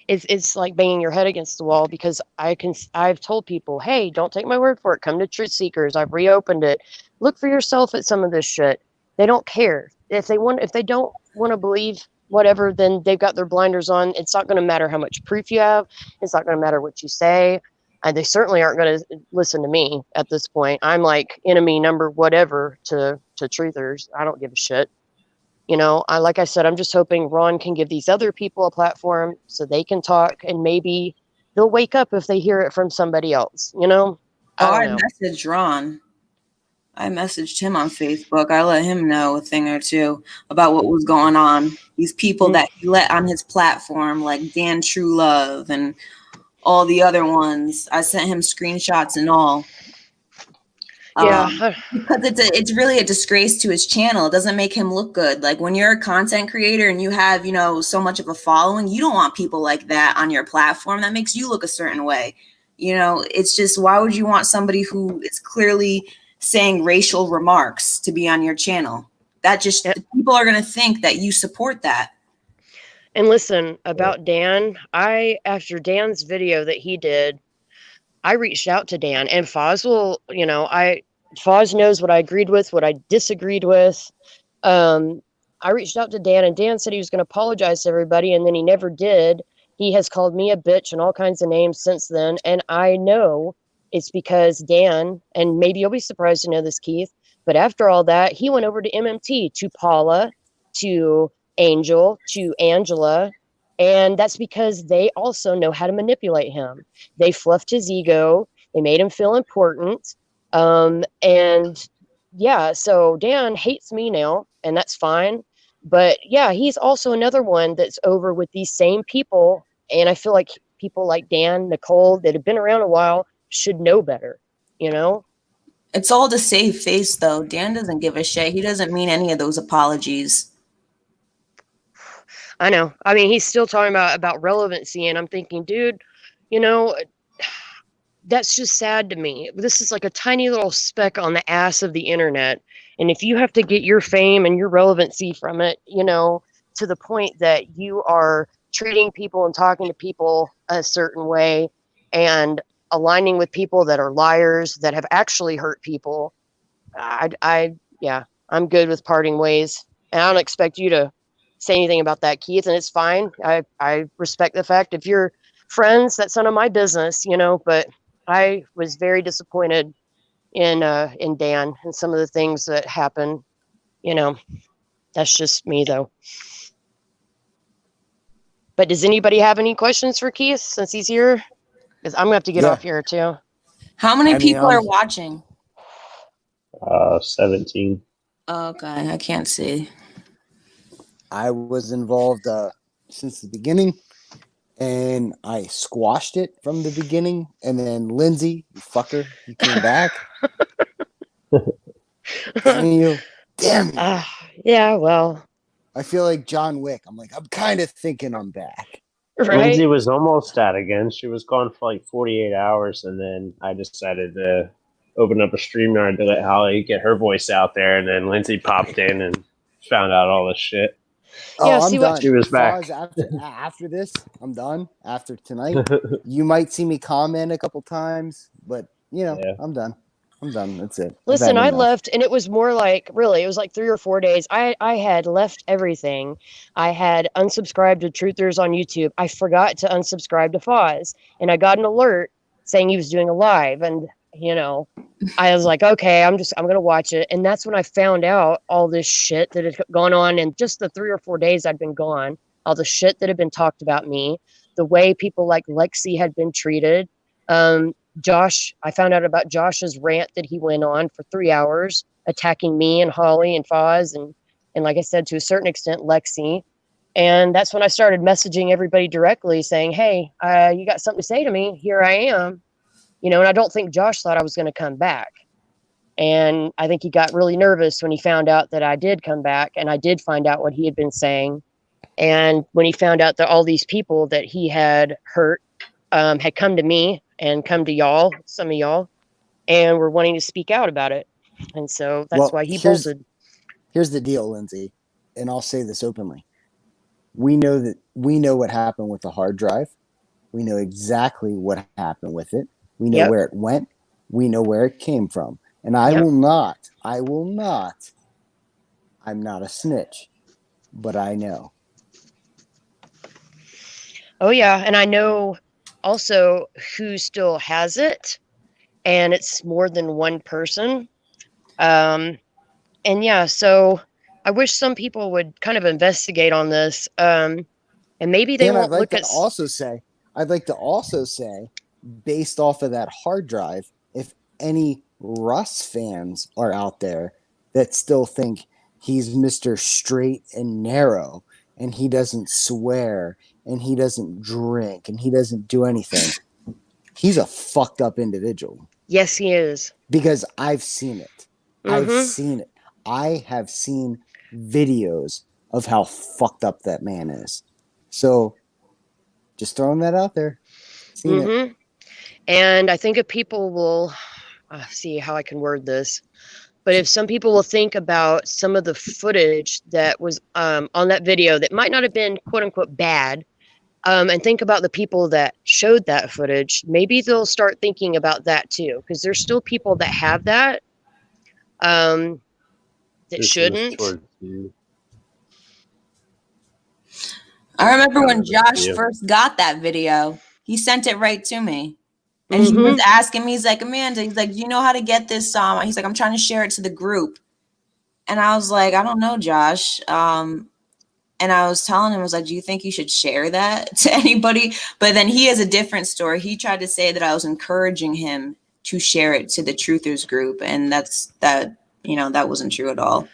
it's like banging your head against the wall, because I've told people, hey, don't take my word for it. Come to Truth Seekers. I've reopened it. Look for yourself at some of this shit. They don't care. If they don't want to believe whatever, then they've got their blinders on. It's not going to matter how much proof you have. It's not going to matter what you say. And they certainly aren't going to listen to me at this point. I'm like enemy number whatever to truthers. I don't give a shit. Like I said, I'm just hoping Ron can give these other people a platform so they can talk, and maybe they'll wake up if they hear it from somebody else. I don't know. Messaged Ron. I messaged him on Facebook. I let him know a thing or two about what was going on. These people that he let on his platform, like Dan True Love and all the other ones. I sent him screenshots and all. Yeah. Because it's really a disgrace to his channel. It doesn't make him look good. Like when you're a content creator and you have, so much of a following, you don't want people like that on your platform. That makes you look a certain way. It's just, why would you want somebody who is clearly saying racial remarks to be on your channel? That just, people are going to think that you support that. And listen, about Dan, after Dan's video that he did, I reached out to Dan, and Foz Foz knows what I agreed with, what I disagreed with. I reached out to Dan, and Dan said he was going to apologize to everybody, and then he never did. He has called me a bitch and all kinds of names since then. And I know it's because Dan, and maybe you'll be surprised to know this, Keith, but after all that, he went over to MMT, to Paula, to Angel, to Angela. And that's because they also know how to manipulate him. They fluffed his ego. They made him feel important. And yeah, so Dan hates me now, and that's fine. But yeah, he's also another one that's over with these same people. And I feel like people like Dan, Nicole, that have been around a while should know better, It's all to save face, though. Dan doesn't give a shit. He doesn't mean any of those apologies. I know. I mean, he's still talking about relevancy, and I'm thinking, dude, that's just sad to me. This is like a tiny little speck on the ass of the internet. And if you have to get your fame and your relevancy from it, to the point that you are treating people and talking to people a certain way and aligning with people that are liars, that have actually hurt people, I'm good with parting ways. And I don't expect you to say anything about that, Keith, and it's fine. I respect the fact if you're friends, that's none of my business, but I was very disappointed in Dan and some of the things that happened. That's just me, though. But does anybody have any questions for Keith since he's here? Because I'm gonna have to get off here too. How many people are watching? 17. Okay, I can't see. I was involved since the beginning, and I squashed it from the beginning. And then Lindsay, you fucker, you came back. Damn you. Yeah, well. I feel like John Wick. I'm kind of thinking I'm back. Right? Lindsay was almost out again. She was gone for like 48 hours, and then I decided to open up a StreamYard to let Holly get her voice out there, and then Lindsay popped in and found out all this shit. Yeah, I'm done. She was back. After this, I'm done. After tonight, you might see me comment a couple times, but I'm done. I'm done. That's it. Listen, I left, and it was more like, really, it was like 3 or 4 days. I had left everything. I had unsubscribed to Truthers on YouTube. I forgot to unsubscribe to Foz, and I got an alert saying he was doing a live, and I was like, okay, I'm going to watch it. And that's when I found out all this shit that had gone on in just the 3 or 4 days I'd been gone, all the shit that had been talked about me, the way people like Lexi had been treated. Josh, I found out about Josh's rant that he went on for 3 hours, attacking me and Holly and Foz and like I said, to a certain extent, Lexi. And that's when I started messaging everybody directly saying, hey, you got something to say to me? Here I am. And I don't think Josh thought I was going to come back. And I think he got really nervous when he found out that I did come back, and I did find out what he had been saying. And when he found out that all these people that he had hurt had come to me and come to y'all, some of y'all, and were wanting to speak out about it. And so that's why he bolted. Here's the deal, Lindsay, and I'll say this openly. We know what happened with the hard drive. We know exactly what happened with it. We know where it went. We know where it came from. And I will not, I'm not a snitch, but I know. Oh, yeah. And I know also who still has it. And it's more than one person. And yeah, so I wish some people would kind of investigate on this. And maybe they And won't look at. I'd like to also say, based off of that hard drive, if any Russ fans are out there that still think he's Mr. Straight and Narrow and he doesn't swear and he doesn't drink and he doesn't do anything, he's a fucked up individual. Yes, he is. Because I've seen it. I've Mhm. seen it. I have seen videos of how fucked up that man is. So just throwing that out there. Seen it. Mhm. And I think if people will see how I can word this, but if some people will think about some of the footage that was on that video that might not have been quote unquote bad, and think about the people that showed that footage, maybe they'll start thinking about that too, because there's still people that have that that This is shouldn't. towards you. I remember when Yeah. Josh first got that video, he sent it right to me. And he was Mhm. asking me, he's like, Amanda, he's like, you know how to get this song? He's like, I'm trying to share it to the group. And I was like, I don't know, Josh. And I was telling him, I was like, do you think you should share that to anybody? But then he has a different story. He tried to say that I was encouraging him to share it to the Truthers group. And that wasn't true at all.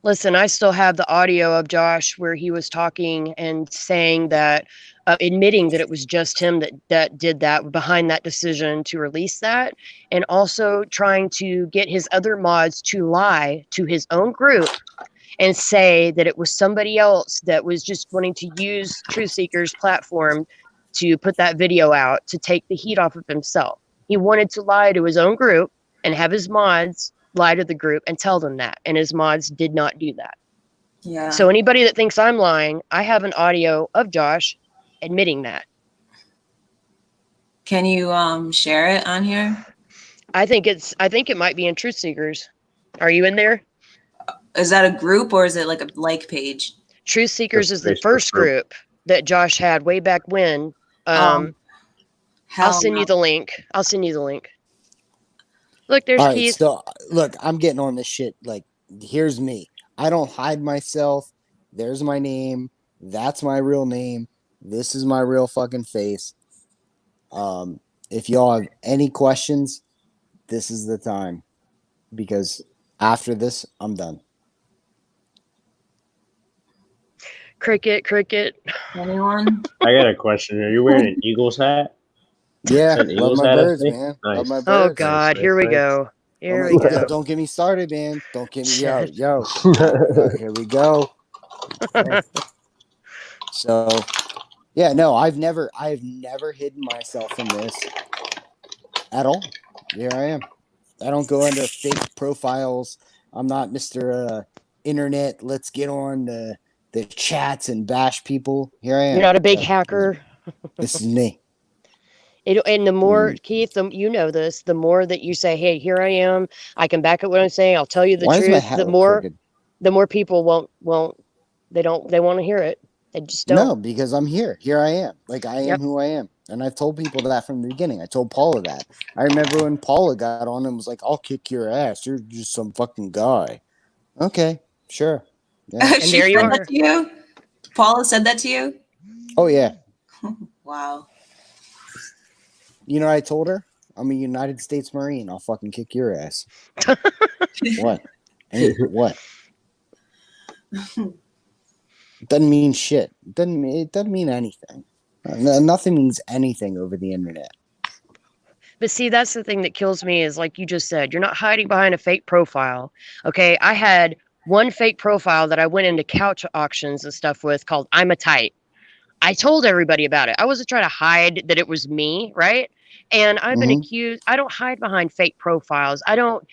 Listen, I still have the audio of Josh where he was talking and saying that, admitting that it was just him that did that, behind that decision to release that, and also trying to get his other mods to lie to his own group and say that it was somebody else that was just wanting to use Truth Seeker's platform to put that video out to take the heat off of himself. He wanted to lie to his own group and have his mods lie to the group and tell them that, and his mods did not do that. Yeah. So anybody that thinks I'm lying, I have an audio of Josh admitting that. Can you share it on here? I think it might be in Truth Seekers. Are you in there? Is that a group or is it like a like page? Truth Seekers That's is the Facebook first group. group that Josh had way back when. I'll send you the link. Look, there's All right, Keith. so look, I'm getting on this shit. Like, here's me. I don't hide myself. There's my name. That's my real name. This is my real fucking face. If y'all have any questions, this is the time. Because after this, I'm done. Cricket. Anyone? I got a question. Are you wearing an Eagles hat? Yeah, An love Eagles my hat, I birds, think? man. Nice. Love my Oh birds. God, Nice, here we nice. go. Here we go. Don't get me started, man. Don't get me. Yo. Nice. Here we go. Okay. So, yeah, no, I've never hidden myself from this at all. Here I am. I don't go under fake profiles. I'm not Mr. Internet. Let's get on the chats and bash people. Here I am. You're not a big hacker. This is me. And the more, Keith, you know this, the more that you say, hey, here I am, I can back up what I'm saying, I'll tell you the Why does my truth, hat the look more crooked? people they want to hear it. They just don't. No, because I'm here. Here I am. Like, I am Yep. who I am. And I've told people that from the beginning. I told Paula that. I remember when Paula got on and was like, I'll kick your ass. You're just some fucking guy. Okay, sure. Yeah. And there you said are. that to you? Paula said that to you? Oh, yeah. Wow. You know what I told her? I'm a United States Marine. I'll fucking kick your ass. What? Hey, what? Doesn't mean shit. It doesn't mean anything. Nothing means anything over the internet. But see, that's the thing that kills me is, like you just said, you're not hiding behind a fake profile. Okay, I had one fake profile that I went into couch auctions and stuff with called I'm a Tight. I told everybody about it. I wasn't trying to hide that it was me, right? And I've been accused. I don't hide behind fake profiles. I don't,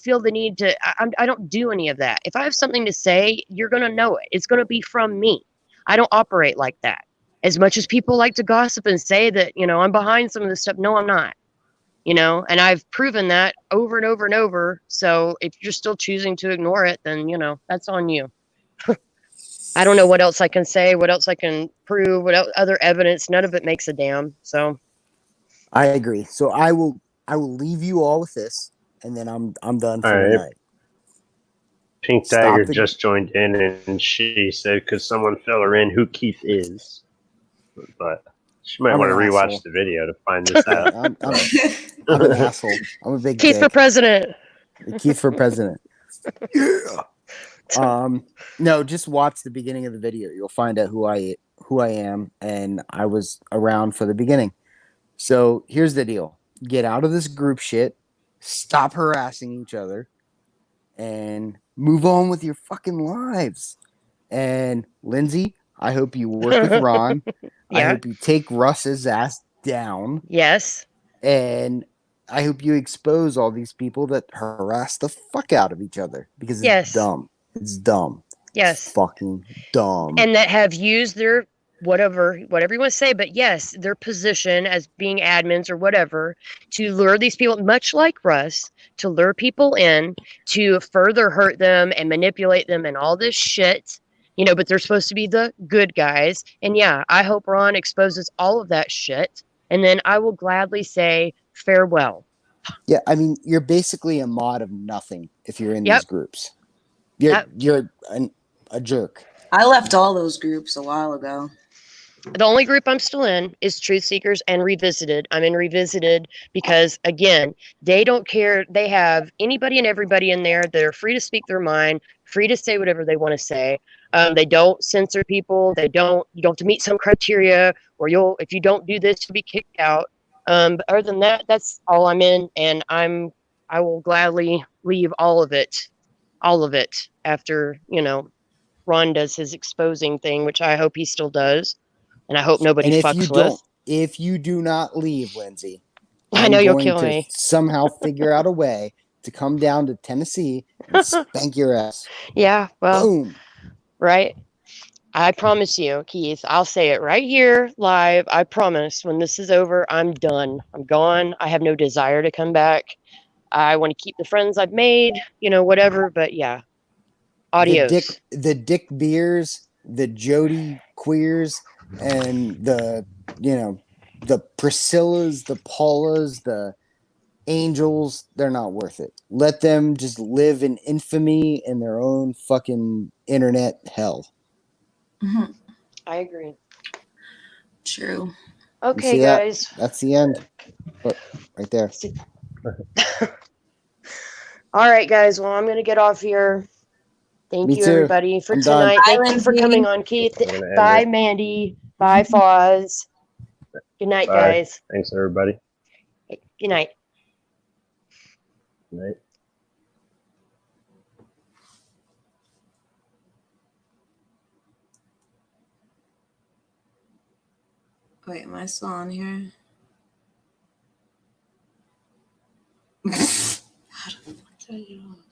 feel the need to. I don't do any of that. If I have something to say, you're gonna know it. It's gonna be from me. I don't operate like that. As much as people like to gossip and say that, I'm behind some of this stuff. No, I'm not. And I've proven that over and over and over. So if you're still choosing to ignore it, then, that's on you. I don't know what else I can say, what else I can prove, other evidence. None of it makes a damn. So I agree. So I will leave you all with this, and then I'm done for All right. tonight. Pink Stop Dagger the- just joined in, and she said, "Could someone fill her in who Keith is?" But she might I'm want to an rewatch asshole. the video to find this out. I'm an asshole. I'm a big Keith for dick. president. Keith for president. Yeah. No, just watch the beginning of the video. You'll find out who I am, and I was around for the beginning. So here's the deal: get out of this group shit, stop harassing each other, and move on with your fucking lives. And Lindsay, I hope you work with Ron. I Yeah. hope you take Russ's ass down, Yes. and I hope you expose all these people that harass the fuck out of each other because it's Yes. dumb. It's dumb. Yes. It's fucking dumb. And that have used their whatever you want to say, but yes, their position as being admins or whatever to lure these people, much like Russ, to lure people in to further hurt them and manipulate them and all this shit. But they're supposed to be the good guys. And yeah, I hope Ron exposes all of that shit. And then I will gladly say farewell. Yeah, I mean, you're basically a mod of nothing if you're in Yep. these groups. You're a jerk. I left all those groups a while ago. The only group I'm still in is Truth Seekers and Revisited. I'm in Revisited because, again, they don't care. They have anybody and everybody in there that are free to speak their mind, free to say whatever they want to say. They don't censor people. You don't have to meet some criteria, or if you don't do this, you'll be kicked out. But other than that, that's all I'm in, and I will gladly leave all of it after Ron does his exposing thing, which I hope he still does. And I hope nobody And if fucks you with. don't, if you do not leave, Lindsay, I know you'll going kill to me. somehow figure out a way to come down to Tennessee and spank your ass. Yeah, well, Boom. right. I promise you, Keith, I'll say it right here live. I promise when this is over, I'm done. I'm gone. I have no desire to come back. I want to keep the friends I've made, whatever. But yeah, adios. The Dick Beers, the Jody Queers, and the Priscillas, the Paulas, the Angels, they're not worth it. Let them just live in infamy in their own fucking internet hell. Mhm. I agree. True. Okay, see that? guys. That's the end. Look, right there. All right, guys. Well, I'm going to get off here. Thank Me you, too. everybody, for I'm done. tonight. Bye, Thank you for Lindsay. coming on, Keith. I'm gonna end Bye, it. Mandy. Bye, Foz. Good night, Bye. guys. Thanks, everybody. Good night. Good night. Wait, am I still on here? How the fuck did I get off?